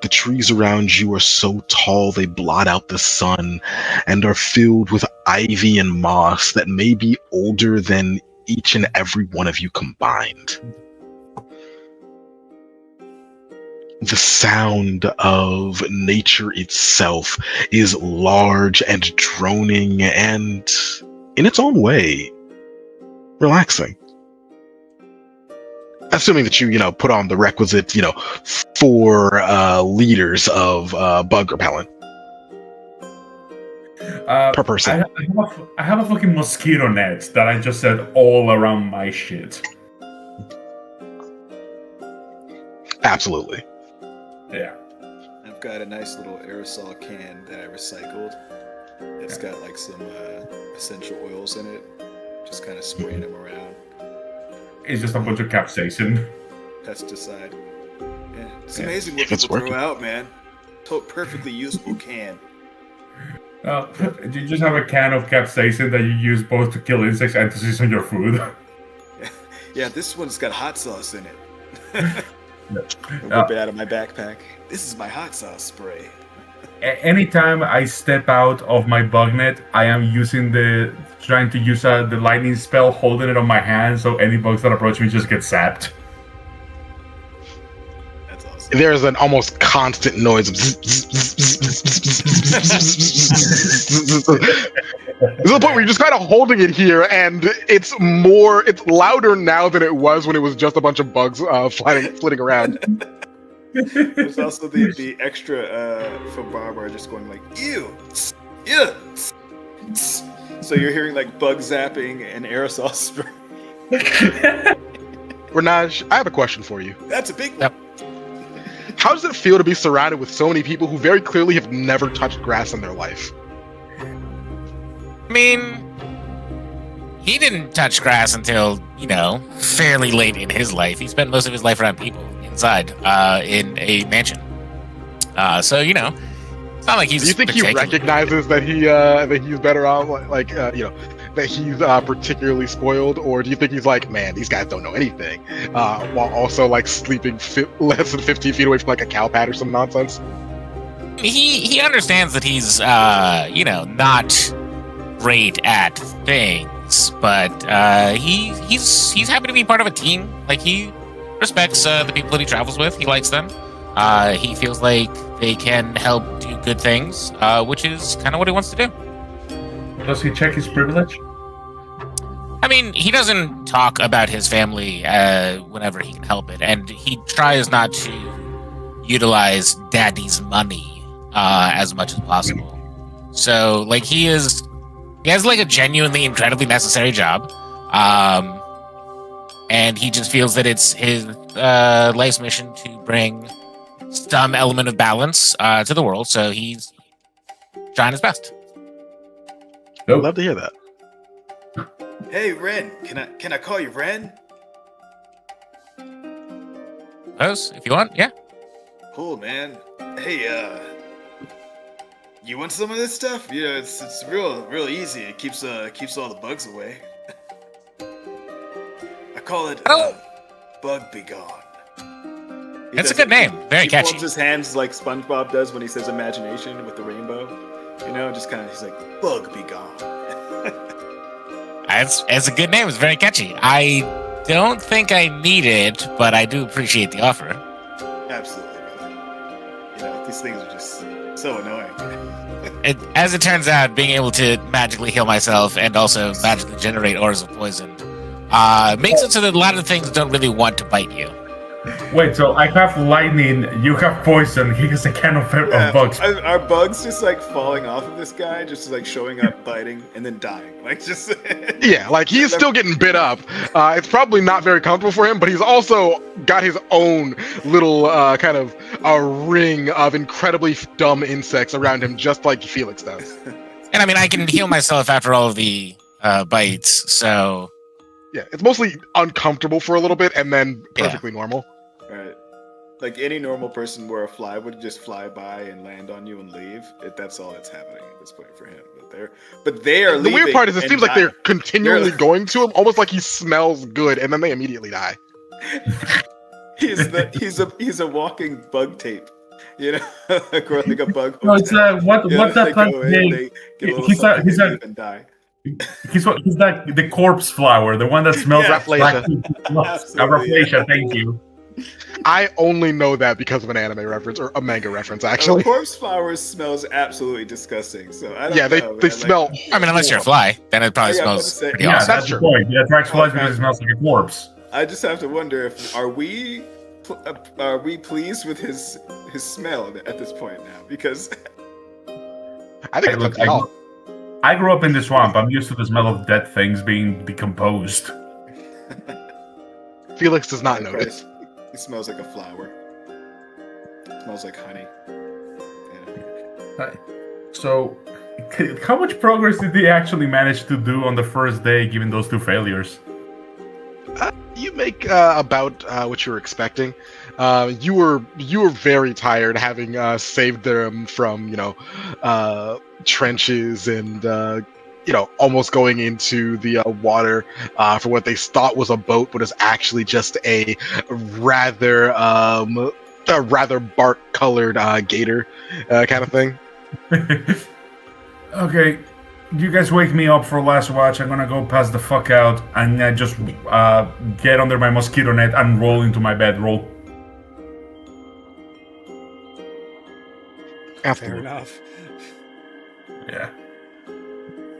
The trees around you are so tall they blot out the sun and are filled with ivy and moss that may be older than each and every one of you combined. The sound of nature itself is large and droning and, in its own way, relaxing. Assuming that you put on the requisite, 4 liters of bug repellent per person. I have a fucking mosquito net that I just set all around my shit. Absolutely. Yeah. I've got a nice little aerosol can that I recycled. It's got like some essential oils in it. Just kind of spraying them around. It's just a bunch of capsaicin. Pesticide. Yeah, it's amazing If what it's people working. throw out, man. Perfectly usable can. You just have a can of capsaicin that you use both to kill insects and to season your food. Yeah, this one's got hot sauce in it. I whip it out of my backpack. This is my hot sauce spray. Anytime I step out of my bug net, I am trying to use the lightning spell, holding it on my hand, so any bugs that approach me just get zapped. That's awesome. There's an almost constant noise of There's a point where you're just kind of holding it here, and it's louder now than it was when it was just a bunch of bugs flitting around. There's also the extra for Barbara just going like, ew, ew. So you're hearing like bug zapping and aerosol spray. Renaj, I have a question for you. That's a big one. Yep. How does it feel to be surrounded with so many people who very clearly have never touched grass in their life? I mean, he didn't touch grass until, fairly late in his life. He spent most of his life around people inside, in a mansion. So, it's not like he's. Do you think he recognizes that he's better off, that he's particularly spoiled, or do you think he's like, man, these guys don't know anything, while also like sleeping less than 15 feet away from like a cow pad or some nonsense? He understands that he's, not great at things, but he's happy to be part of a team. Like, he respects the people that he travels with. He likes them. He feels like they can help do good things, which is kind of what he wants to do. Does he check his privilege? I mean, he doesn't talk about his family whenever he can help it, and he tries not to utilize daddy's money as much as possible. So, like, he has like a genuinely incredibly necessary job, and he just feels that it's his life's mission to bring some element of balance to the world. So he's trying his best. I'd love to hear that. Hey, Ren, can I call you Ren? Suppose, if you want, yeah. Cool, man. Hey, you want some of this stuff? Yeah, it's real easy. It keeps all the bugs away. I call it Bug Be Gone. It's a good name. Very catchy. He folds his hands like SpongeBob does when he says imagination with the rainbow. Just kind of, he's like, Bug Be Gone. It's a good name. It's very catchy. I don't think I need it, but I do appreciate the offer. Absolutely, man. These things are just so annoying. As it turns out, being able to magically heal myself and also magically generate auras of poison makes it so that a lot of things don't really want to bite you. Wait, so I have lightning, you have poison, he has a can of bugs. Are bugs just like falling off of this guy, just like showing up, biting, and then dying? Like, just. Yeah, like he's still getting bit up. It's probably not very comfortable for him, but he's also got his own little kind of a ring of incredibly dumb insects around him, just like Felix does. And I mean, I can heal myself after all of the bites, so. Yeah, it's mostly uncomfortable for a little bit and then perfectly normal. Right. Like any normal person where a fly would just fly by and land on you and leave. That's all that's happening at this point for him. But they are The leaving. weird part is it and seems like they're dying. continually They're- going to him, almost like he smells good, and then they immediately die. He's a walking bug tape. You know, like a bug. No, it's what's that plant name? He's and die. He's like the corpse flower, the one that smells Yeah. like Absolutely, Rafflesia. Thank you. I only know that because of an anime reference or a manga reference, actually. Corpse flowers smells absolutely disgusting. So I don't Yeah, they know, they man. smell. I mean, unless you're a fly, then it probably Yeah, I was smells about to say- pretty Yeah, awesome. that's the true. point. It attracts flies because it smells like a corpse. I just have to wonder if are we pleased with his smell at this point now? Because I think it's up to y'all. I grew up in the swamp. I'm used to the smell of dead things being decomposed. Felix does not notice. He smells like a flower. Smells like honey. Yeah. So, how much progress did they actually manage to do on the first day, given those two failures? You make about what you were expecting. You were very tired, having saved them from trenches and almost going into the water for what they thought was a boat, but is actually just a rather bark-colored gator kind of thing. Okay, you guys wake me up for last watch. I'm gonna go pass the fuck out and just get under my mosquito net and roll into my bedroll. Fair After enough. Yeah.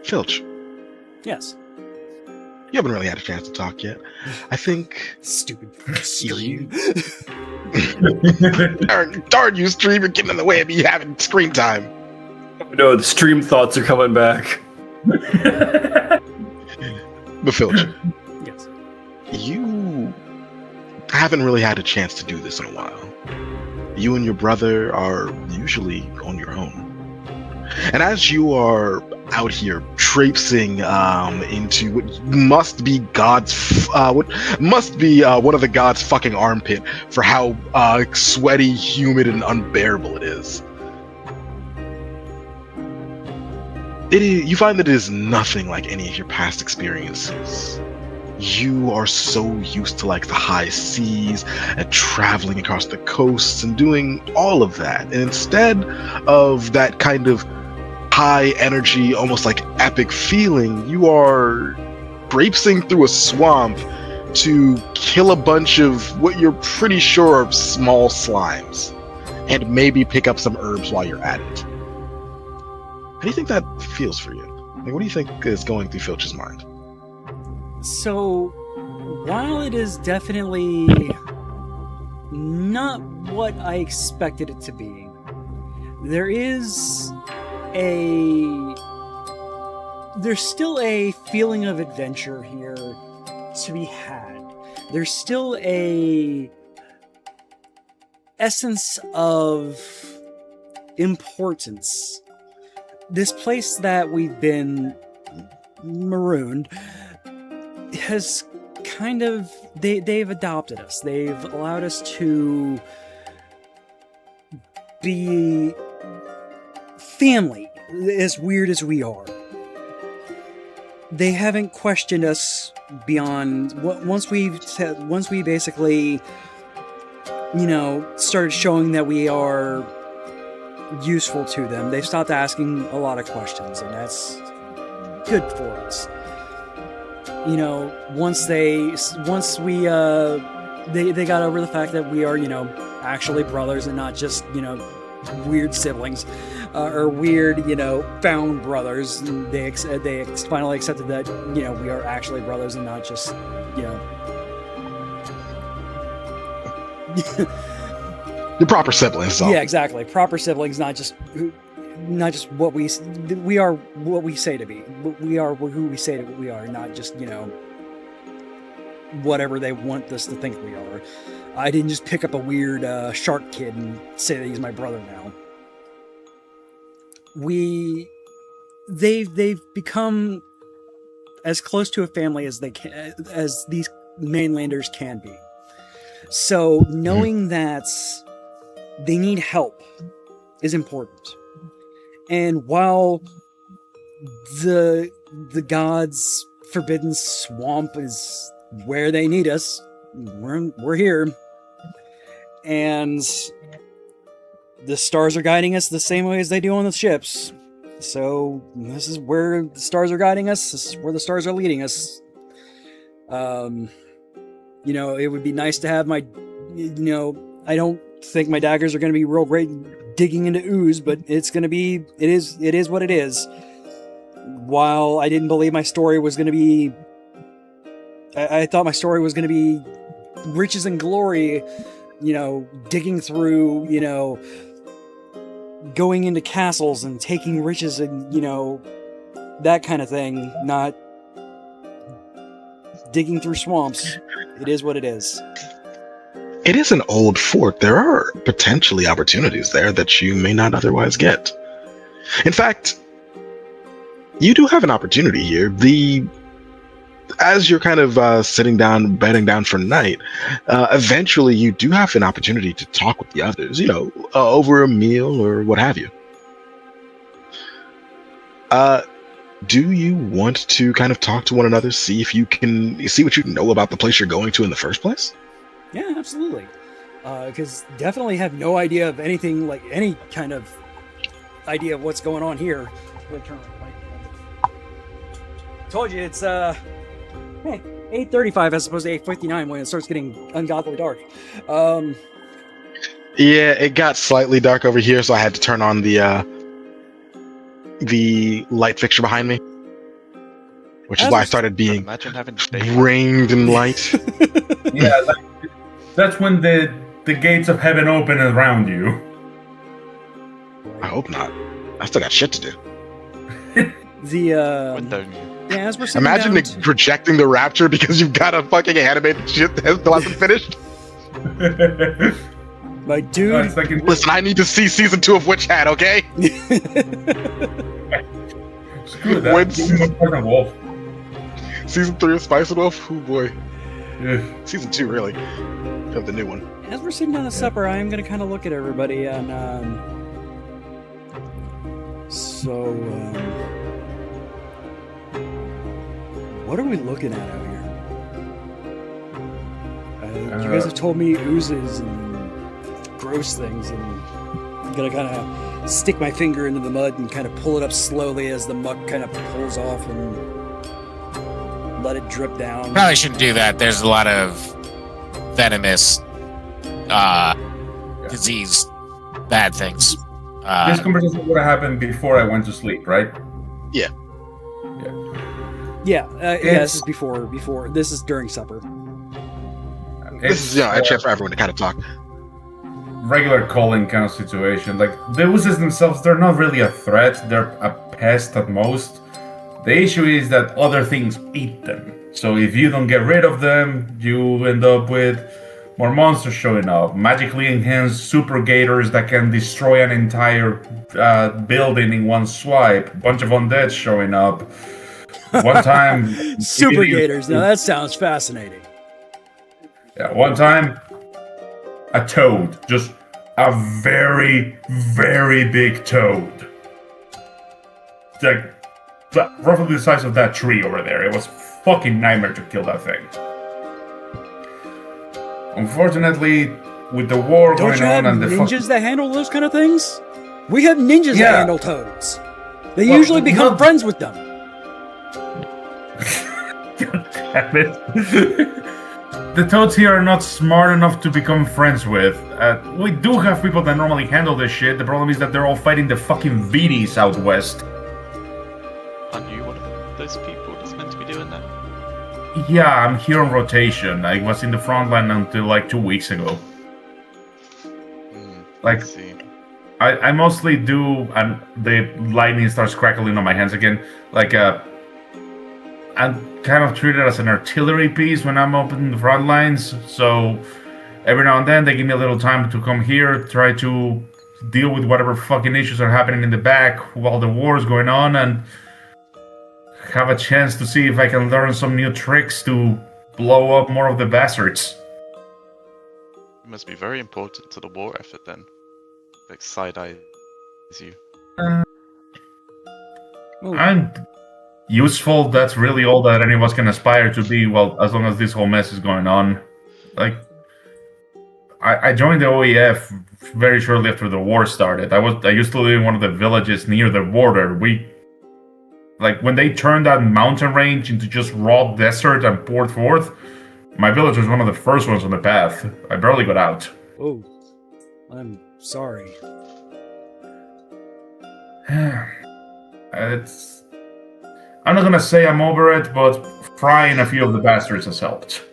Filch, Yes. you haven't really had a chance to talk yet. I think. Stupid stream. Darn you, stream! You're getting in the way of me having screen time. No, the stream thoughts are coming back. But Filch, Yes. you haven't really had a chance to do this in a while. You and your brother are usually on your own. And as you are out here traipsing into what must be one of the gods' fucking armpit for how sweaty, humid, and unbearable it is. You find that it is nothing like any of your past experiences. You are so used to like the high seas and traveling across the coasts and doing all of that. And instead of that kind of high energy, almost like epic feeling, you are traipsing through a swamp to kill a bunch of what you're pretty sure are small slimes and maybe pick up some herbs while you're at it. How do you think that feels for you? Like, what do you think is going through Filch's mind? So, while it is definitely not what I expected it to be, there's still a feeling of adventure here to be had. There's still a essence of importance. This place that we've been marooned has kind of they've adopted us. They've allowed us to be family, as weird as we are. They haven't questioned us beyond once we basically started showing that we are useful to them. They've stopped asking a lot of questions, and that's good for us. Once we got over the fact that we are, actually brothers and not just, weird siblings, or weird, found brothers. They finally accepted that, we are actually brothers and not just, Your proper siblings. So. Yeah, exactly. Proper siblings, not just what we are, what we say to be. We are who we say that we are, not just whatever they want us to think we are. I didn't just pick up a weird shark kid and say that he's my brother now. They've become as close to a family as they can, as these mainlanders can be. So knowing that they need help is important. And while the gods' forbidden swamp is where they need us, we're here. And the stars are guiding us the same way as they do on the ships. So this is where the stars are guiding us. This is where the stars are leading us. It would be nice to have I don't think my daggers are going to be real great digging into ooze, but it is what it is. While I didn't believe my story was going to be, I thought my story was going to be riches and glory, digging through, going into castles and taking riches and, that kind of thing, not digging through swamps. It is what it is. It is an old fort. There are potentially opportunities there that you may not otherwise get. In fact, you do have an opportunity here. As you're kind of sitting down, bedding down for night, eventually you do have an opportunity to talk with the others, over a meal or what have you. Do you want to kind of talk to one another, see if you can see what you know about the place you're going to in the first place? Yeah, absolutely. Because definitely have no idea of anything, like any kind of idea of what's going on here. Told you it's 8:35 as opposed to 8:59 when it starts getting ungodly dark. Yeah, it got slightly dark over here, so I had to turn on the light fixture behind me, which is why I started being Imagine having rained in light. Yeah, that's when the gates of heaven open around you. I hope not. I still got shit to do. When don't you? Yeah, as we're sitting Imagine down projecting the rapture because you've got a fucking animated shit that still hasn't finished. my dude. No, it's like Listen, I need to see season 2 of Witch Hat, okay? Screw that. When Give me a fucking wolf. Season 3 of Spice and Wolf? Oh boy. Yeah. Season 2, really. Of the new one. As we're sitting down to supper, I am going to kind of look at everybody and what are we looking at out here? You guys have told me oozes and gross things, and I'm gonna kind of stick my finger into the mud and kind of pull it up slowly as the muck kind of pulls off and let it drip down. Probably shouldn't do that. There's a lot of venomous disease, bad things. This conversation would have happened before I went to sleep, right? Yeah. Yeah, this is before. This is during supper. This is, a chance for everyone to kind of talk. Regular calling kind of situation. Like, the oozes themselves, they're not really a threat. They're a pest at most. The issue is that other things eat them. So if you don't get rid of them, you end up with more monsters showing up. Magically enhanced super gators that can destroy an entire building in one swipe. A bunch of undead showing up. One time... Super gators. Now that sounds fascinating. Yeah, one time, a toad. Just a very, very big toad. Like, roughly the size of that tree over there. It was fucking nightmare to kill that thing. Unfortunately, with the war Don't going you have on and the ninjas that handle those kind of things? We have ninjas Yeah. that handle toads. They Well, usually become not- friends with them. Damn it. The toads here are not smart enough to become friends with. We do have people that normally handle this shit. The problem is that they're all fighting the fucking Vidi's out west. Aren't you one of those people that's meant to be doing that? Yeah, I'm here on rotation. I was in the front line until like 2 weeks ago. Like, I see. I mostly do, and the lightning starts crackling on my hands again. Like, I'm kind of treated as an artillery piece when I'm up in the front lines. So every now and then they give me a little time to come here, try to deal with whatever fucking issues are happening in the back while the war is going on, and have a chance to see if I can learn some new tricks to blow up more of the bastards. It must be very important to the war effort then. Like side-eyes you. I'm useful. That's really all that any of us can aspire to be. Well, as long as this whole mess is going on. Like, I joined the OEF very shortly after the war started. I used to live in one of the villages near the border. When they turned that mountain range into just raw desert and poured forth, my village was one of the first ones on the path. I barely got out. Oh, I'm sorry. I'm not gonna say I'm over it, but frying a few of the bastards has helped.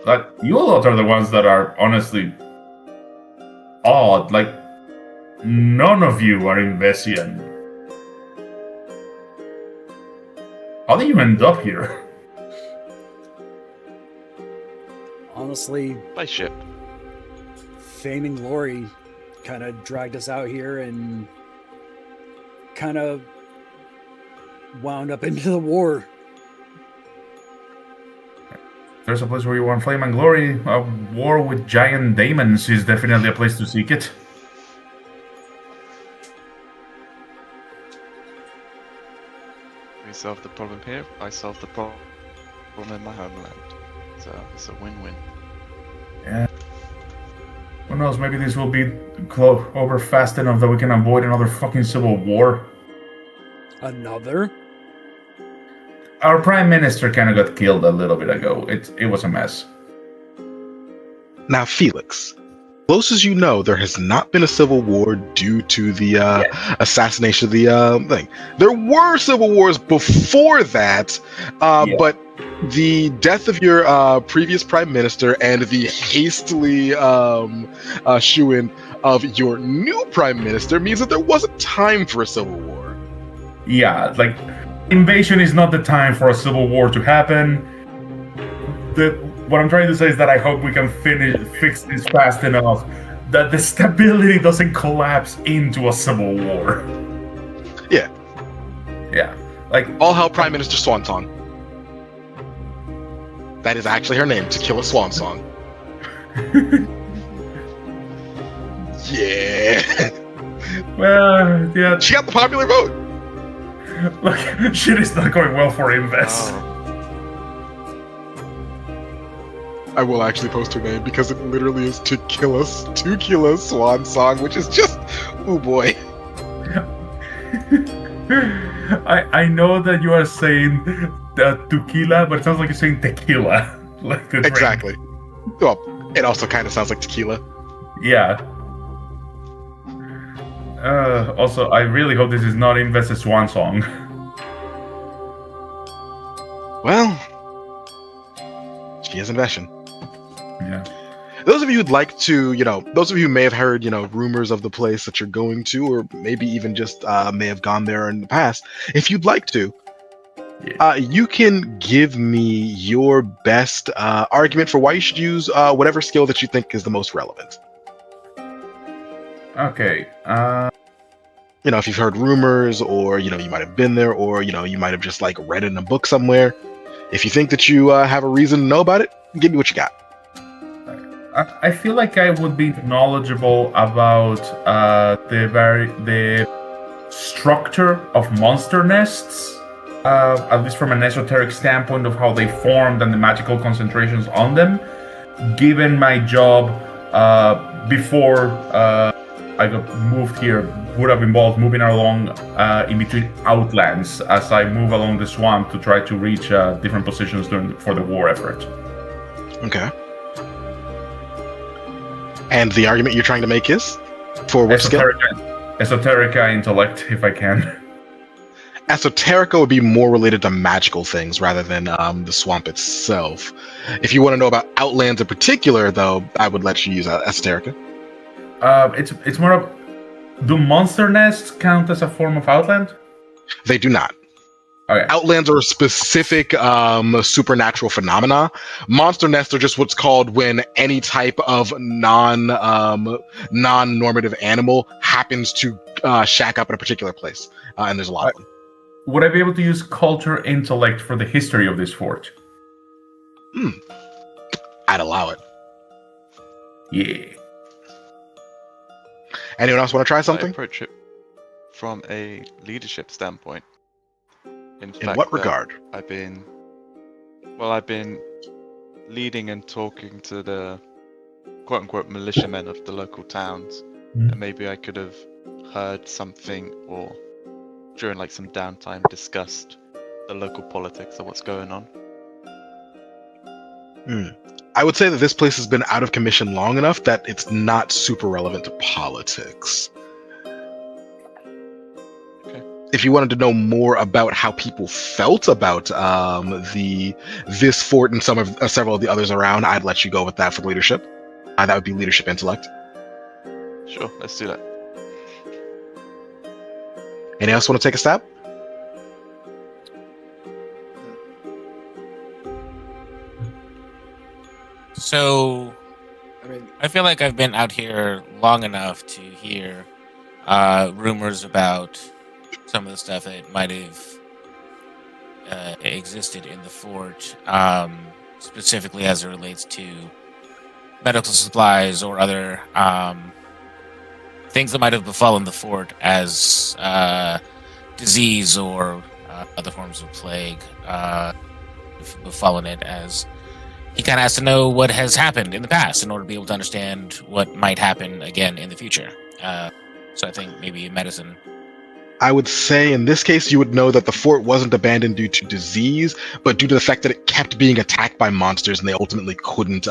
Like, you lot are the ones that are honestly odd. Like, none of you are Invesian. How did you end up here? Honestly, By ship. Fame and Glory kind of dragged us out here and kind of wound up into the war. There's a place where you want flame and glory. A war with giant demons is definitely a place to seek it. We solve the problem here, I solve the problem in my homeland. So it's a win-win. Yeah. Who knows, maybe this will be over fast enough that we can avoid another fucking civil war. Another? Our prime minister kind of got killed a little bit ago. It was a mess. Now, Felix, close as you know, there has not been a civil war due to the assassination of the thing. There were civil wars before that, but the death of your previous prime minister and the hastily shoo-in of your new prime minister means that there wasn't time for a civil war. Yeah, like, invasion is not the time for a civil war to happen. What I'm trying to say is that I hope we can fix this fast enough that the stability doesn't collapse into a civil war. Yeah. Yeah. Like, all hell Prime Minister Swansong. That is actually her name, Tequila Swansong. Yeah. Well, yeah. She got the popular vote. Look, shit is not going well for Invest. I will actually post her name because it literally is Tequila Swansong, which is just, oh boy. I know that you are saying tequila, but it sounds like you're saying tequila. Like the drink. Exactly. Well, it also kind of sounds like tequila. Yeah. Also, I really hope this is not Invest's swan song. Well, she is Investion. Yeah. Those of you who'd like to, those of you who may have heard, rumors of the place that you're going to, or maybe even just may have gone there in the past, if you'd like to, you can give me your best argument for why you should use whatever skill that you think is the most relevant. Okay. If you've heard rumors, or you might have been there, or you might have just read it in a book somewhere. If you think that you have a reason to know about it, give me what you got. I feel like I would be knowledgeable about the structure of monster nests, at least from an esoteric standpoint of how they formed and the magical concentrations on them. Given my job before I got moved here, would have involved moving along in between outlands as I move along the swamp to try to reach different positions for the war effort. Okay. And the argument you're trying to make is? For what skill? Esoterica intellect, if I can. Esoterica would be more related to magical things rather than the swamp itself. If you want to know about Outlands in particular, though, I would let you use Esoterica. It's more of... Do monster nests count as a form of Outland? They do not. Okay. Outlands are a specific supernatural phenomena. Monster nests are just what's called when any type of non-normative animal happens to shack up in a particular place, and there's a lot of them. would I be able to use culture intellect for the history of this fort? I'd allow it. Yeah. Anyone else want to try I something? approach it from a leadership standpoint. In what that regard? I've been leading and talking to the quote-unquote militiamen of the local towns, and maybe I could have heard something or during like some downtime discussed the local politics of what's going on. I would say that this place has been out of commission long enough that it's not super relevant to politics. Okay. If you wanted to know more about how people felt about this fort and several of the others around, I'd let you go with that for leadership. That would be leadership intellect. Sure, let's do that. Anyone else want to take a stab? So, I mean, I feel like I've been out here long enough to hear rumors about some of the stuff that might have existed in the fort, specifically as it relates to medical supplies or other things that might have befallen the fort as disease or other forms of plague befallen it, as he kind of has to know what has happened in the past in order to be able to understand what might happen again in the future. So I think maybe medicine. I would say in this case, you would know that the fort wasn't abandoned due to disease, but due to the fact that it kept being attacked by monsters and they ultimately couldn't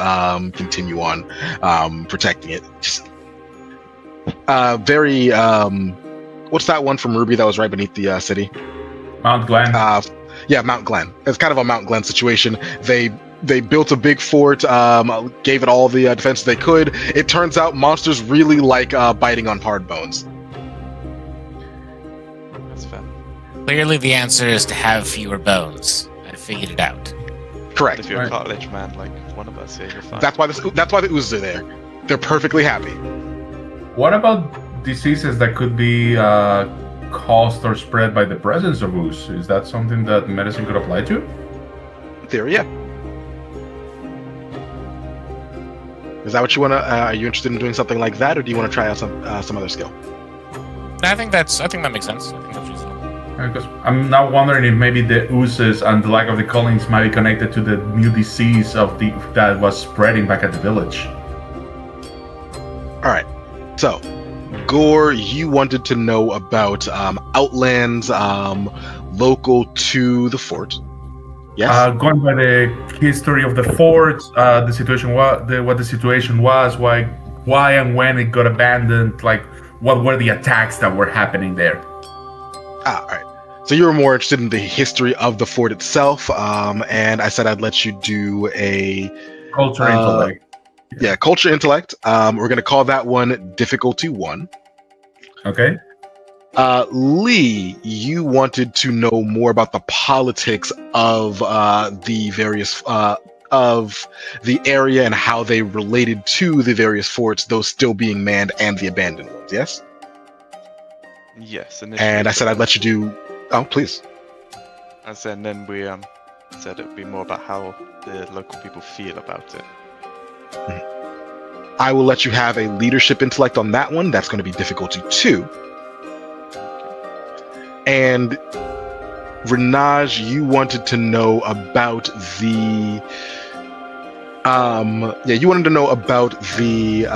continue on protecting it. Just very, what's that one from Ruby that was right beneath the city? Mount Glen. Yeah, Mount Glen. It's kind of a Mount Glen situation. They built a big fort, gave it all the defense they could. It turns out monsters really like biting on hard bones. That's fair. Clearly, the answer is to have fewer bones. I figured it out. Correct. If you're a Right. cartilage man like one of us here, you're fine. That's why the oozes are there. They're perfectly happy. What about diseases that could be caused or spread by the presence of ooze? Is that something that medicine could apply to? In theory, yeah. Is that what you want to? Are you interested in doing something like that, or do you want to try out some other skill? I think that makes sense. I think that's reasonable. Because I'm now wondering if maybe the oozes and the lack of the callings might be connected to the new disease that was spreading back at the village. All right. So, Gore, you wanted to know about outlands local to the fort. Yes. Going by the history of the fort, the situation, what the situation was, why and when it got abandoned, like what were the attacks that were happening there. All right. So you were more interested in the history of the fort itself, and I said I'd let you do a Culture intellect. Yeah, culture intellect. We're gonna call that one difficulty 1. Okay. Lee, you wanted to know more about the politics of the various of the area and how they related to the various forts, those still being manned and the abandoned ones. Yes. Yes. And I said I'd let you do. Oh, please. I said, and then we said it would be more about how the local people feel about it. I will let you have a leadership intellect on that one. That's going to be difficulty 2. And Renaj, you wanted to know about the you wanted to know about the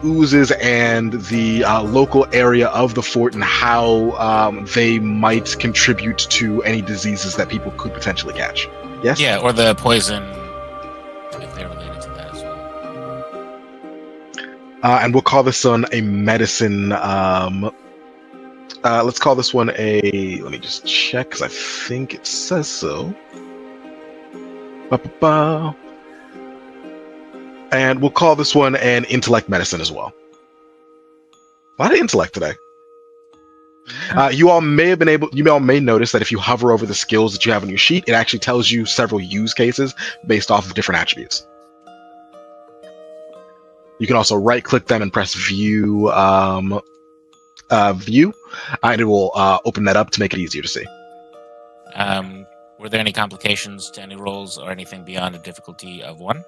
oozes and the local area of the fort and how they might contribute to any diseases that people could potentially catch. Yes? Yeah, or the poison, if they're related to that as well. And we'll call this one a medicine. Let's call this one a. Let me just check because I think it says so. Ba-ba-ba. And we'll call this one an intellect medicine as well. A lot of intellect today. You all may notice that if you hover over the skills that you have on your sheet, it actually tells you several use cases based off of different attributes. You can also right-click them and press view view, and it will open that up to make it easier to see. Were there any complications to any rolls or anything beyond a difficulty of 1?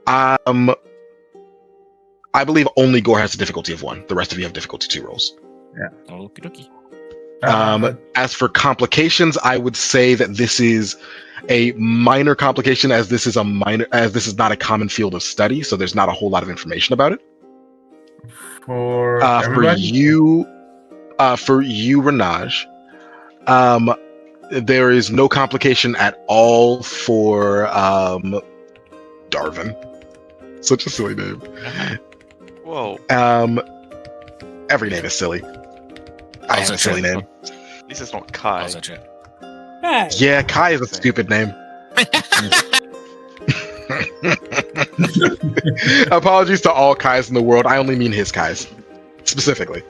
I believe only Gore has a difficulty of 1. The rest of you have difficulty 2 rolls. Okie Uh, As for complications, I would say that this is a minor complication, as this is not a common field of study, so there's not a whole lot of information about it. for For everybody? you, Renaj, there is no complication at all for Darvin. Such a silly name. Whoa. Every name is silly. I have Also a silly true. name. At least it's not Kai. Also true. Hey. Yeah, Kai is a stupid name. Apologies to all Kais in the world. I only mean his Kais, specifically.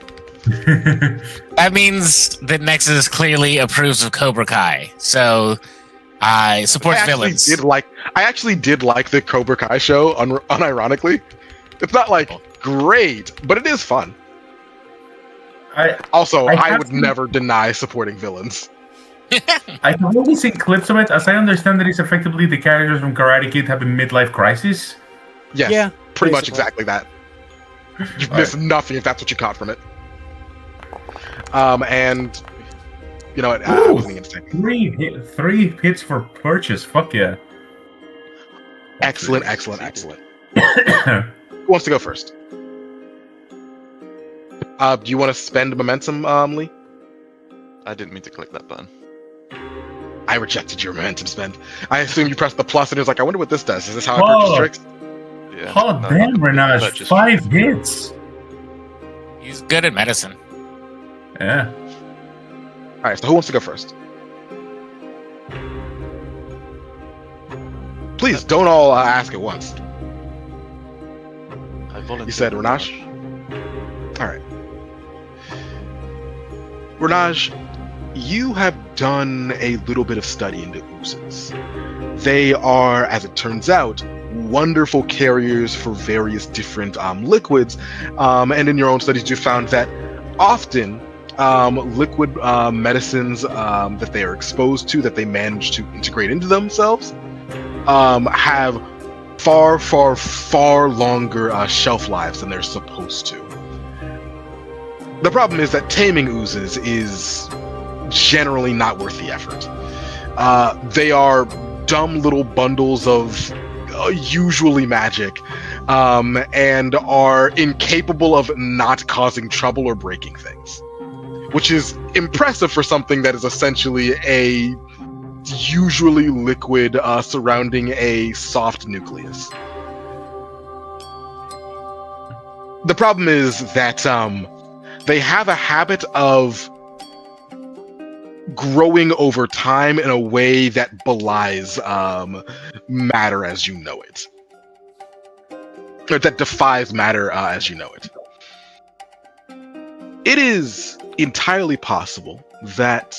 That means that Nexus clearly approves of Cobra Kai, so I support villains. I actually did like the Cobra Kai show, unironically. It's not like great, but it is fun. I I have would seen- never deny supporting villains. I have only seen clips of it. As I understand, it is effectively the characters from Karate Kid having midlife crisis. Yes, Yeah, pretty much basically. exactly that. You've missed nothing if that's what you caught from it. And you know what? I Ooh. wasn't even gonna say. 3 hits for purchase. Fuck yeah. Excellent. Who wants to go first? Do you want to spend momentum, Lee? I didn't mean to click that button. I rejected your momentum spend. I assume you pressed the plus and it was like, I wonder what this does. Is this how I Whoa. purchase tricks? Yeah. Oh, no, damn, not Renaj. just- 5 hits. He's good at medicine. Yeah. Alright, so who wants to go first? Please, don't all ask at once. I volunteered. You said Renaj? Alright. Renaj, you have done a little bit of study into oozes. They are, as it turns out, wonderful carriers for various different liquids. And in your own studies, you found that often liquid medicines that they are exposed to, that they manage to integrate into themselves, have far longer shelf lives than they're supposed to. The problem is that taming oozes is generally not worth the effort. They are dumb little bundles of usually magic, and are incapable of not causing trouble or breaking things, which is impressive for something that is essentially a usually liquid surrounding a soft nucleus. The problem is that they have a habit of growing over time in a way that belies matter as you know it. Or that defies matter as you know it. It is entirely possible that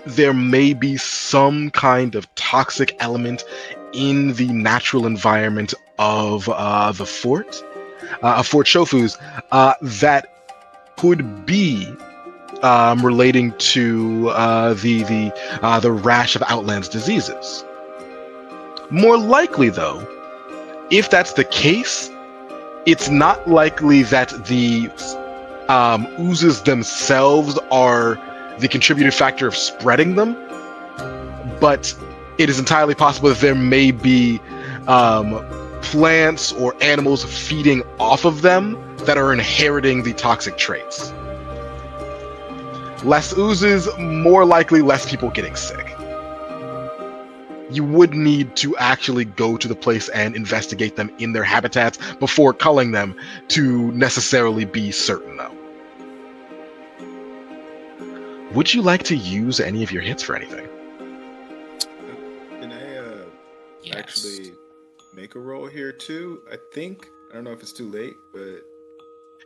there may be some kind of toxic element in the natural environment of the fort, Fort Shofu's, that could be relating to the rash of Outland's diseases. More likely, though, if that's the case, it's not likely that the oozes themselves are the contributing factor of spreading them, but it is entirely possible that there may be plants or animals feeding off of them that are inheriting the toxic traits. Less oozes, more likely less people getting sick. You would need to actually go to the place and investigate them in their habitats before culling them to necessarily be certain, though. Would you like to use any of your hits for anything? Can I Yes. actually make a roll here too? I think. I don't know if it's too late, but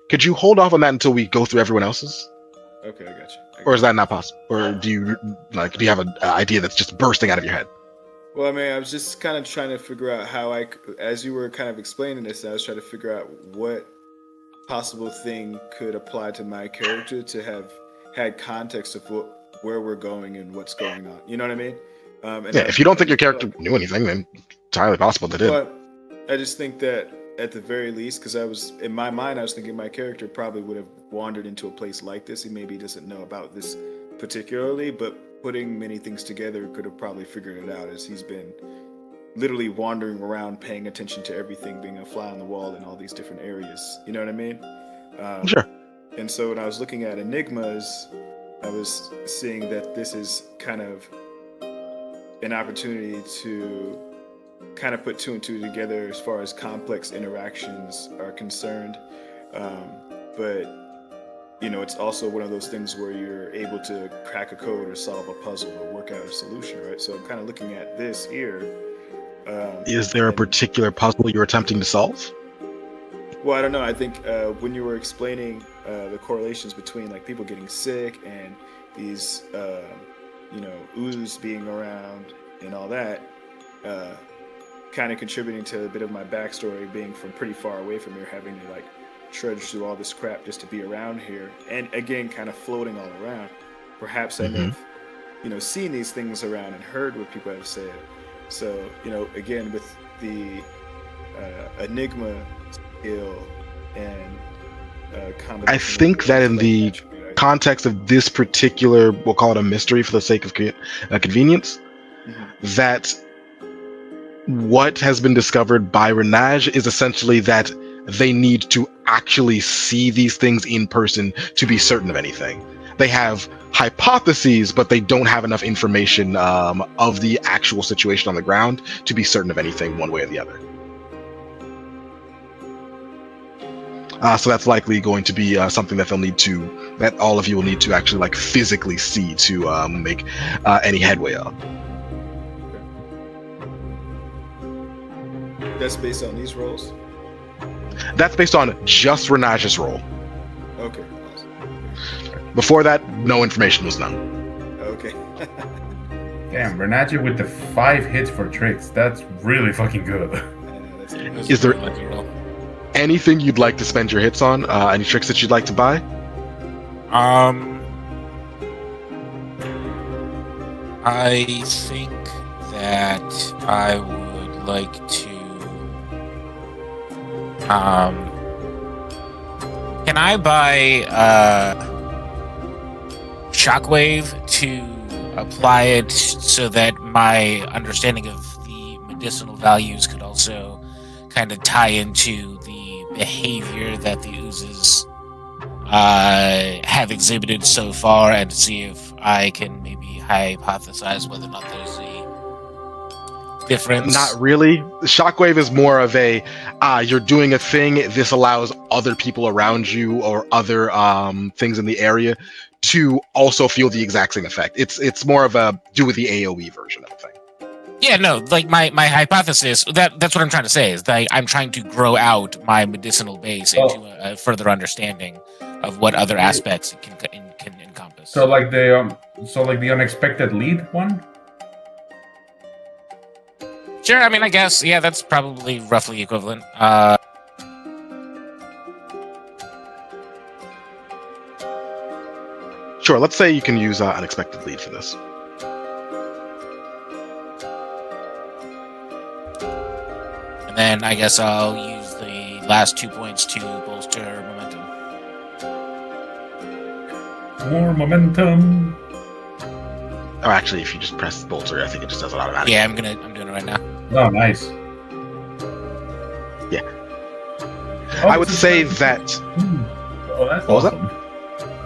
Could you hold off on that until we go through everyone else's? okay, I got you. Or is that not possible? Or do you have an idea that's just bursting out of your head? Well, I mean, I was just kind of trying to figure out how as you were kind of explaining this, I was trying to figure out what possible thing could apply to my character to have had context of where we're going and what's going on. You know what I mean? And Yeah, if you don't think your character knew anything, then it's entirely possible they did. But I just think that at the very least, because in my mind, I was thinking my character probably would have wandered into a place like this. He maybe doesn't know about this particularly, but putting many things together could have probably figured it out, as he's been literally wandering around, paying attention to everything, being a fly on the wall in all these different areas. You know what I mean? Sure. And so when I was looking at enigmas, I was seeing that this is kind of an opportunity to kind of put two and two together as far as complex interactions are concerned. But, you know, it's also one of those things where you're able to crack a code or solve a puzzle or work out a solution, right? So I'm kind of looking at this here. Is there a particular puzzle you're attempting to solve? Well, I don't know. I think when you were explaining the correlations between like people getting sick and these, you know, ooze being around and all that, kind of contributing to a bit of my backstory, being from pretty far away from here, having to like trudge through all this crap just to be around here, and again, kind of floating all around. Perhaps I may have, you know, seen these things around and heard what people have said. So, you know, again, with the enigma skill and I think that in the context of this particular, we'll call it a mystery for the sake of convenience, that what has been discovered by Renage is essentially that they need to actually see these things in person to be certain of anything. They have hypotheses, but they don't have enough information of the actual situation on the ground to be certain of anything one way or the other. So that's likely going to be something that that all of you will need to actually like physically see to make any headway on. That's based on these rolls? That's based on just Renage's roll. Okay, awesome. Before that, no information was known. Okay. Damn, Renage with the 5 hits for tricks. That's really fucking good. Is there anything you'd like to spend your hits on? Any tricks that you'd like to buy? I think that I would like to. Can I buy Shockwave to apply it so that my understanding of the medicinal values could also kind of tie into the behavior that the oozes have exhibited so far, and to see if I can maybe hypothesize whether or not there's a difference? Not really. Shockwave is more of a, you're doing a thing, this allows other people around you or other things in the area to also feel the exact same effect. It's more of a do with the AoE version of the thing. Yeah, no, like my hypothesis, that's what I'm trying to say, is that I'm trying to grow out my medicinal base into a further understanding of what other aspects it can encompass. So like the unexpected lead one? Sure, I mean, I guess, yeah, that's probably roughly equivalent. Sure, let's say you can use unexpected lead for this. And then I guess I'll use the last 2 points to bolster momentum. More momentum. Or actually, if you just press bolster, I think it just does it automatically. Yeah, I'm doing it right now. Oh, nice. Yeah. I would say that... Oh, that's What was awesome.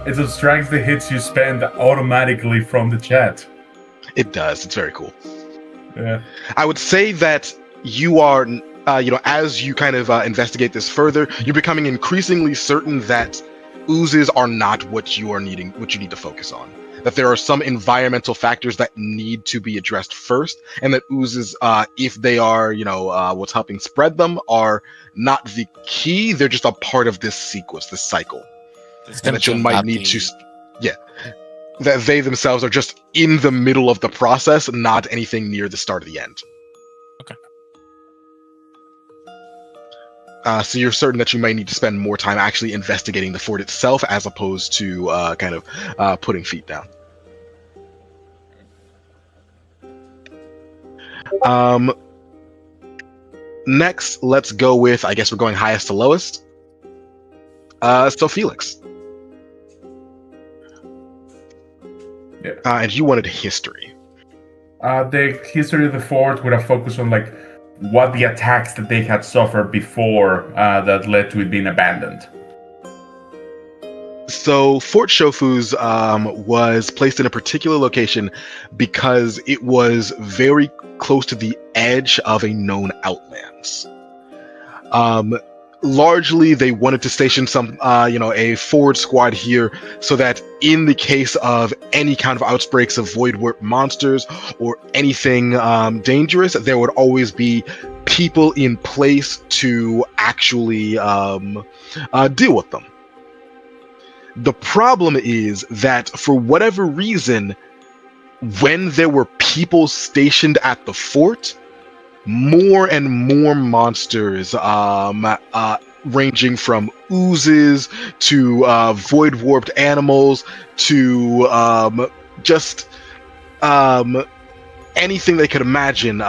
It subtracts the hits you spend automatically from the chat. It does. It's very cool. Yeah. I would say that you are, as you kind of investigate this further, you're becoming increasingly certain that oozes are not what you need to focus on. That there are some environmental factors that need to be addressed first, and that oozes, if they are, what's helping spread them, are not the key. They're just a part of this sequence, this cycle. And that you might need to, that they themselves are just in the middle of the process, not anything near the start of the end. Okay. So you're certain that you may need to spend more time actually investigating the fort itself as opposed to putting feet down. Next, let's go with, I guess we're going highest to lowest. So Felix. Yeah. And you wanted history. The history of the fort would have focused on like what the attacks that they had suffered before that led to it being abandoned. So Fort Shofu's was placed in a particular location because it was very close to the edge of a known outlands. Largely, they wanted to station a forward squad here so that in the case of any kind of outbreaks of Void Warp monsters or anything dangerous, there would always be people in place to actually deal with them. The problem is that for whatever reason, when there were people stationed at the fort, more and more monsters, ranging from oozes to void warped animals to anything they could imagine,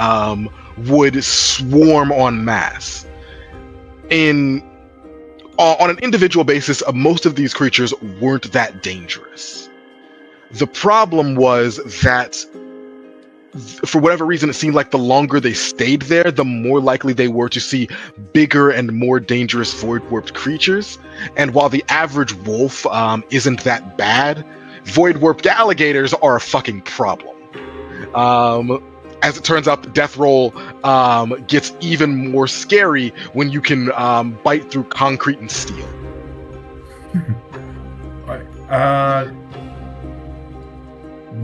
would swarm en masse. On an individual basis, most of these creatures weren't that dangerous. The problem was that, for whatever reason, it seemed like the longer they stayed there, the more likely they were to see bigger and more dangerous void-warped creatures. And while the average wolf isn't that bad, void-warped alligators are a fucking problem. As it turns out, the death roll gets even more scary when you can bite through concrete and steel.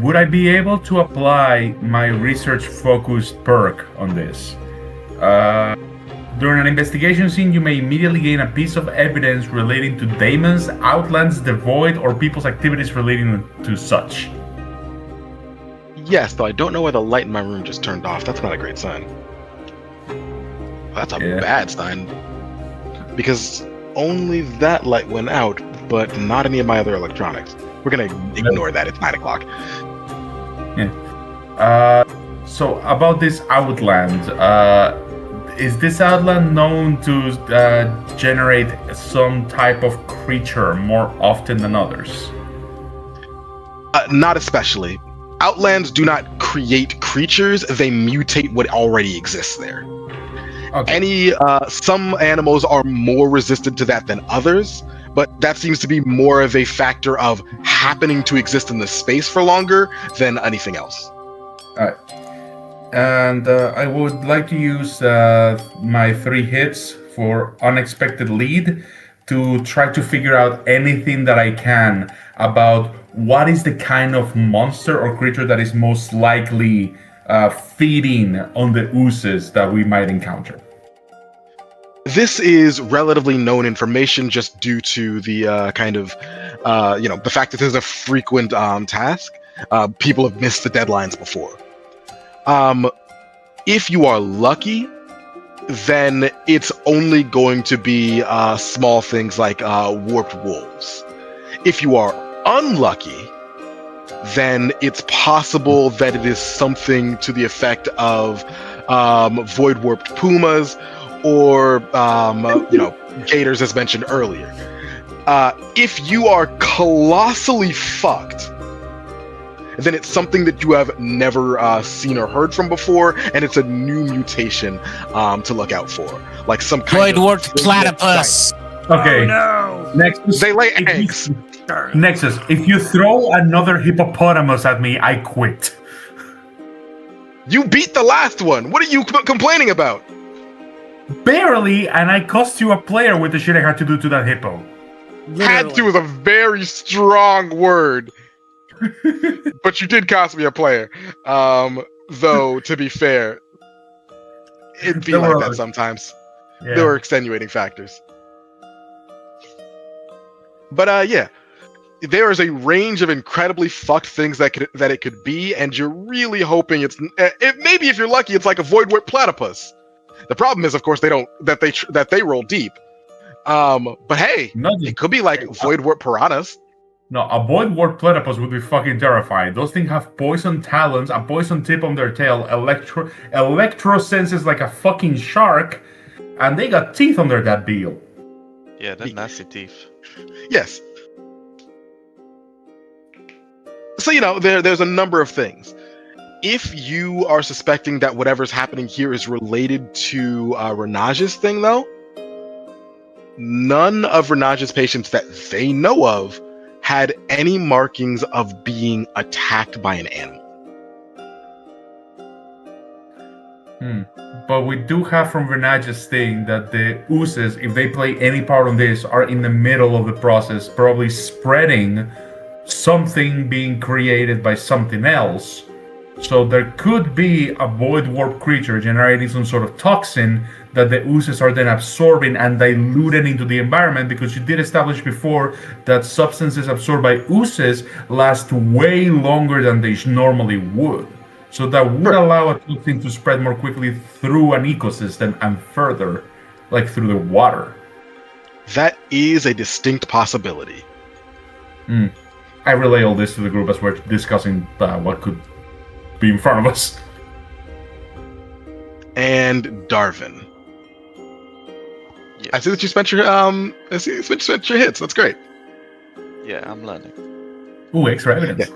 Would I be able to apply my research-focused perk on this? During an investigation scene, you may immediately gain a piece of evidence relating to demons, outlands, the void, or people's activities relating to such. Yes, though I don't know why the light in my room just turned off. That's not a great sign. That's a bad sign. Because only that light went out, but not any of my other electronics. We're gonna ignore that. It's 9 o'clock. Yeah. So about this outland, is this outland known to generate some type of creature more often than others? Not especially. Outlands do not create creatures; they mutate what already exists there. Okay. Some animals are more resistant to that than others, but that seems to be more of a factor of happening to exist in the space for longer than anything else. Alright. And I would like to use my 3 hits for unexpected lead to try to figure out anything that I can about what is the kind of monster or creature that is most likely feeding on the oozes that we might encounter. This is relatively known information just due to the the fact that this is a frequent task. People have missed the deadlines before. If you are lucky, then it's only going to be small things like warped wolves. If you are unlucky, then it's possible that it is something to the effect of void warped pumas or gators, as mentioned earlier. If you are colossally fucked, then it's something that you have never seen or heard from before, and it's a new mutation to look out for, like some kind void warped platypus. Okay. Oh, no. Nexus. They lay eggs. Nexus, if you throw another hippopotamus at me, I quit. You beat the last one. What are you complaining about? Barely, and I cost you a player with the shit I had to do to that hippo. Had to is a very strong word. But you did cost me a player. Though, to be fair, it'd be like that sometimes. Yeah. There were extenuating factors. But yeah, there is a range of incredibly fucked things that it could be, and you're really hoping maybe if you're lucky, it's like a void warp platypus. The problem is, of course, that they roll deep. But hey, Not just- it could be like void warp piranhas. No, a void warp platypus would be fucking terrifying. Those things have poison talons, a poison tip on their tail, electro senses like a fucking shark, and they got teeth under that deal. Yeah, they're nasty teeth. Yes. So there's a number of things. If you are suspecting that whatever's happening here is related to Renaj's thing, though, none of Renaj's patients that they know of had any markings of being attacked by an animal. But we do have from Renaj's thing that the oozes, if they play any part on this, are in the middle of the process, probably spreading something being created by something else. So there could be a void warp creature generating some sort of toxin that the oozes are then absorbing and diluting into the environment, because you did establish before that substances absorbed by oozes last way longer than they normally would. So that would allow a toxin to spread more quickly through an ecosystem and further, like through the water. That is a distinct possibility. I relay all this to the group as we're discussing what could be in front of us. And Darvin. Yes. I see that you spent your hits. That's great. Yeah, I'm learning. Ooh, extra evidence.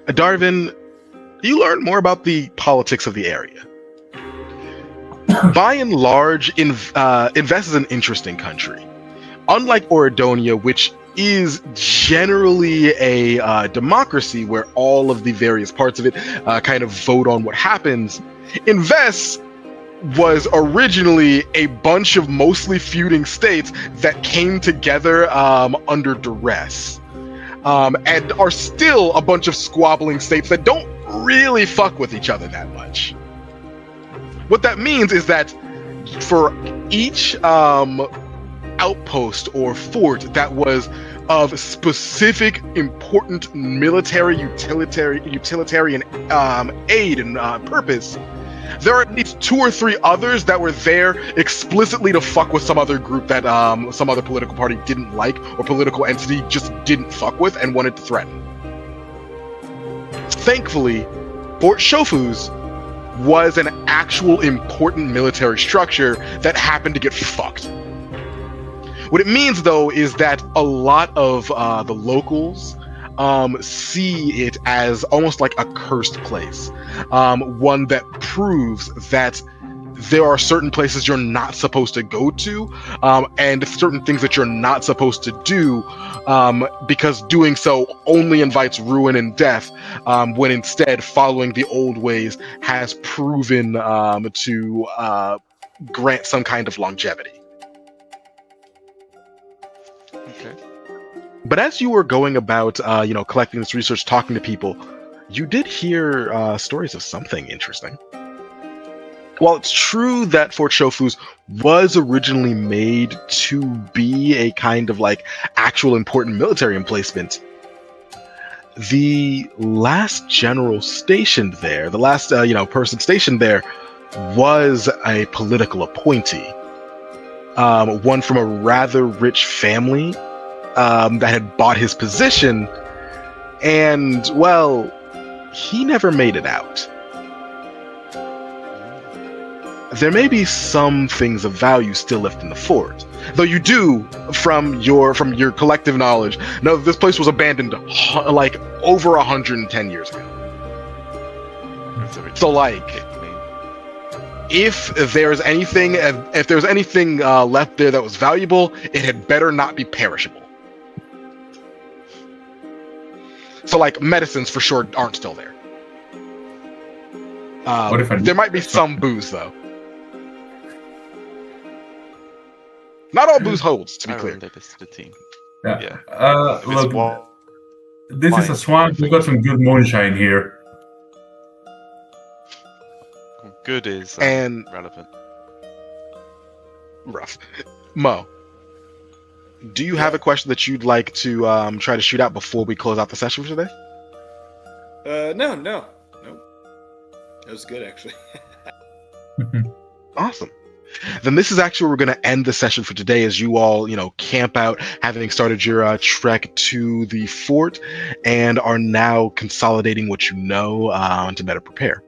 Darvin, you learn more about the politics of the area. By and large, Invest is an interesting country. Unlike Oridonia, which is generally a democracy where all of the various parts of it kind of vote on what happens, Invest was originally a bunch of mostly feuding states that came together under duress, and are still a bunch of squabbling states that don't really fuck with each other that much. What that means is that for each outpost or fort that was of specific important military utilitarian aid and purpose, there are at least 2 or 3 others that were there explicitly to fuck with some other group that some other political party didn't like, or political entity just didn't fuck with and wanted to threaten. Thankfully, Fort Shofus was an actual important military structure that happened to get fucked. What it means, though, is that a lot of the locals see it as almost like a cursed place, one that proves that there are certain places you're not supposed to go to, and certain things that you're not supposed to do, because doing so only invites ruin and death, when instead following the old ways has proven to grant some kind of longevity. Okay. But as you were going about, collecting this research, talking to people, you did hear stories of something interesting. While it's true that Fort Shofus was originally made to be a kind of like actual important military emplacement, the last general stationed there, the last person stationed there, was a political appointee, one from a rather rich family that had bought his position, and well, he never made it out. There may be some things of value still left in the fort, though you do, from your collective knowledge, know that this place was abandoned like over 110 years ago. So like, if there's anything left there that was valuable, it had better not be perishable. So like, medicines for sure aren't still there. There might be some booze though. Not all booze holds, to be clear. This to the team. Yeah. Look, this is a swamp. We've got some good moonshine here. Good is and relevant. Rough. Mo, do you have a question that you'd like to try to shoot out before we close out the session for today? No. That was good, actually. Awesome. Then this is actually where we're going to end the session for today, as you all, camp out, having started your trek to the fort, and are now consolidating what you know to better prepare.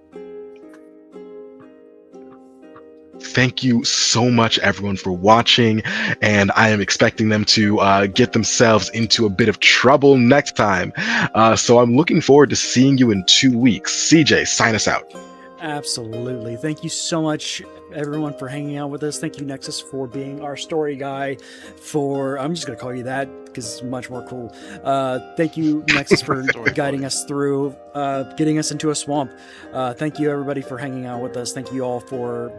Thank you so much, everyone, for watching, and I am expecting them to get themselves into a bit of trouble next time. So I'm looking forward to seeing you in 2 weeks. CJ, sign us out. Absolutely. Thank you so much, everyone, for hanging out with us. Thank you, Nexus, for being our story guy. I'm just going to call you that because it's much more cool. Thank you, Nexus, for guiding us through, getting us into a swamp. Thank you, everybody, for hanging out with us. Thank you all for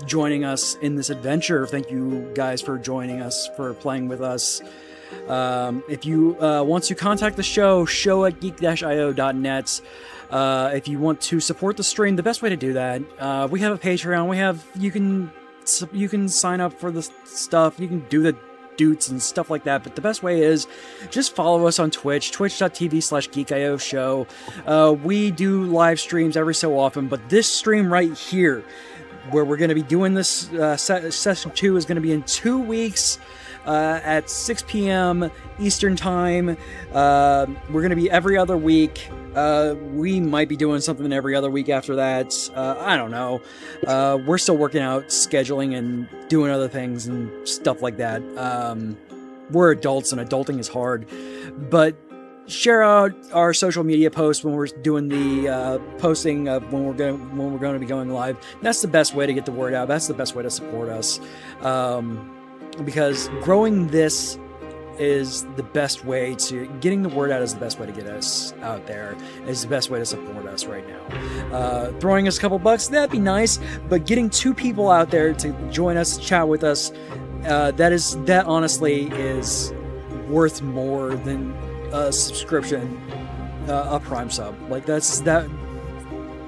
joining us in this adventure. Thank you, guys, for joining us, for playing with us. If you want to contact the show at geek-io.net. If you want to support the stream, the best way to do that, we have a Patreon. You can sign up for the stuff. You can do the doots and stuff like that. But the best way is just follow us on Twitch, twitch.tv/geekio show. We do live streams every so often, but this stream right here, where we're going to be doing this, session 2 is going to be in 2 weeks. At 6 p.m. Eastern Time. We're going to be every other week. We might be doing something every other week after that. I don't know. We're still working out scheduling and doing other things and stuff like that. We're adults and adulting is hard. But share out our social media posts when we're doing the posting of when we're going to be going live. That's the best way to get the word out. That's the best way to support us. Because growing this is the best way to getting the word out, is the best way to get us out there, is the best way to support us right now. Throwing us a couple bucks, that'd be nice, but getting 2 people out there to join us, chat with us, that honestly is worth more than a subscription, a Prime sub. Like that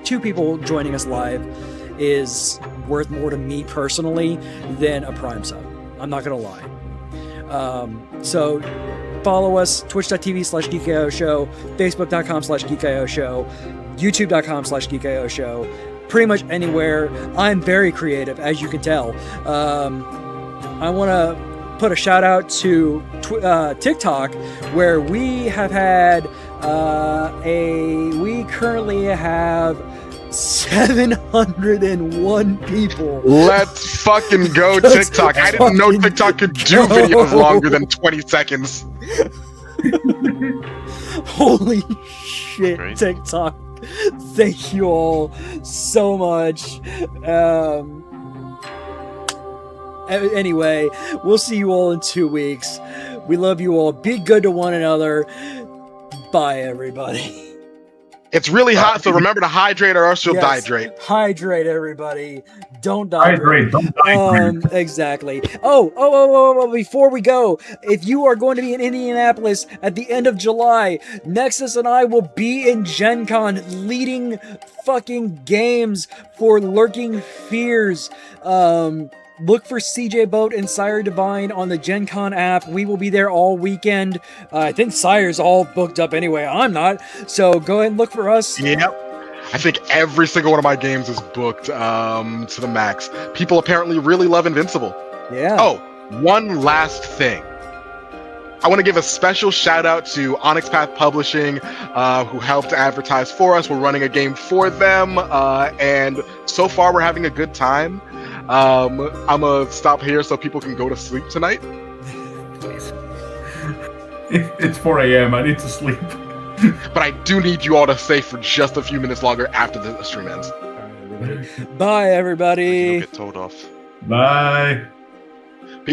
2 people joining us live is worth more to me personally than a Prime sub. I'm not going to lie. So follow us, twitch.tv/geekio show, facebook.com/geekio show, youtube.com/geekio show, pretty much anywhere. I'm very creative, as you can tell. I want to put a shout out to TikTok, where we have had we currently have 701 people. Let's fucking go, TikTok. I didn't know TikTok could do videos longer than 20 seconds. Holy shit, Great. TikTok. Thank you all so much. Anyway, we'll see you all in 2 weeks. We love you all. Be good to one another. Bye, everybody. It's really hot, so remember to hydrate or else you'll Yes. dehydrate. Hydrate, everybody. Don't die. Hydrate, don't hydrate. Exactly. Oh, before we go, if you are going to be in Indianapolis at the end of July, Nexus and I will be in Gen Con leading fucking games for Lurking Fears. Look for CJ Boat and Sire Divine on the Gen Con app. We will be there all weekend. I think Sire's all booked up anyway. I'm not. So go ahead and look for us. Yep. I think every single one of my games is booked to the max. People apparently really love Invincible. Yeah. Oh, one last thing. I want to give a special shout out to Onyx Path Publishing, who helped advertise for us. We're running a game for them, and so far we're having a good time. I'm gonna stop here so people can go to sleep tonight. It's 4 a.m. I need to sleep. But I do need you all to stay for just a few minutes longer after the stream ends. Bye, everybody. You'll get told off. Bye. Peace out.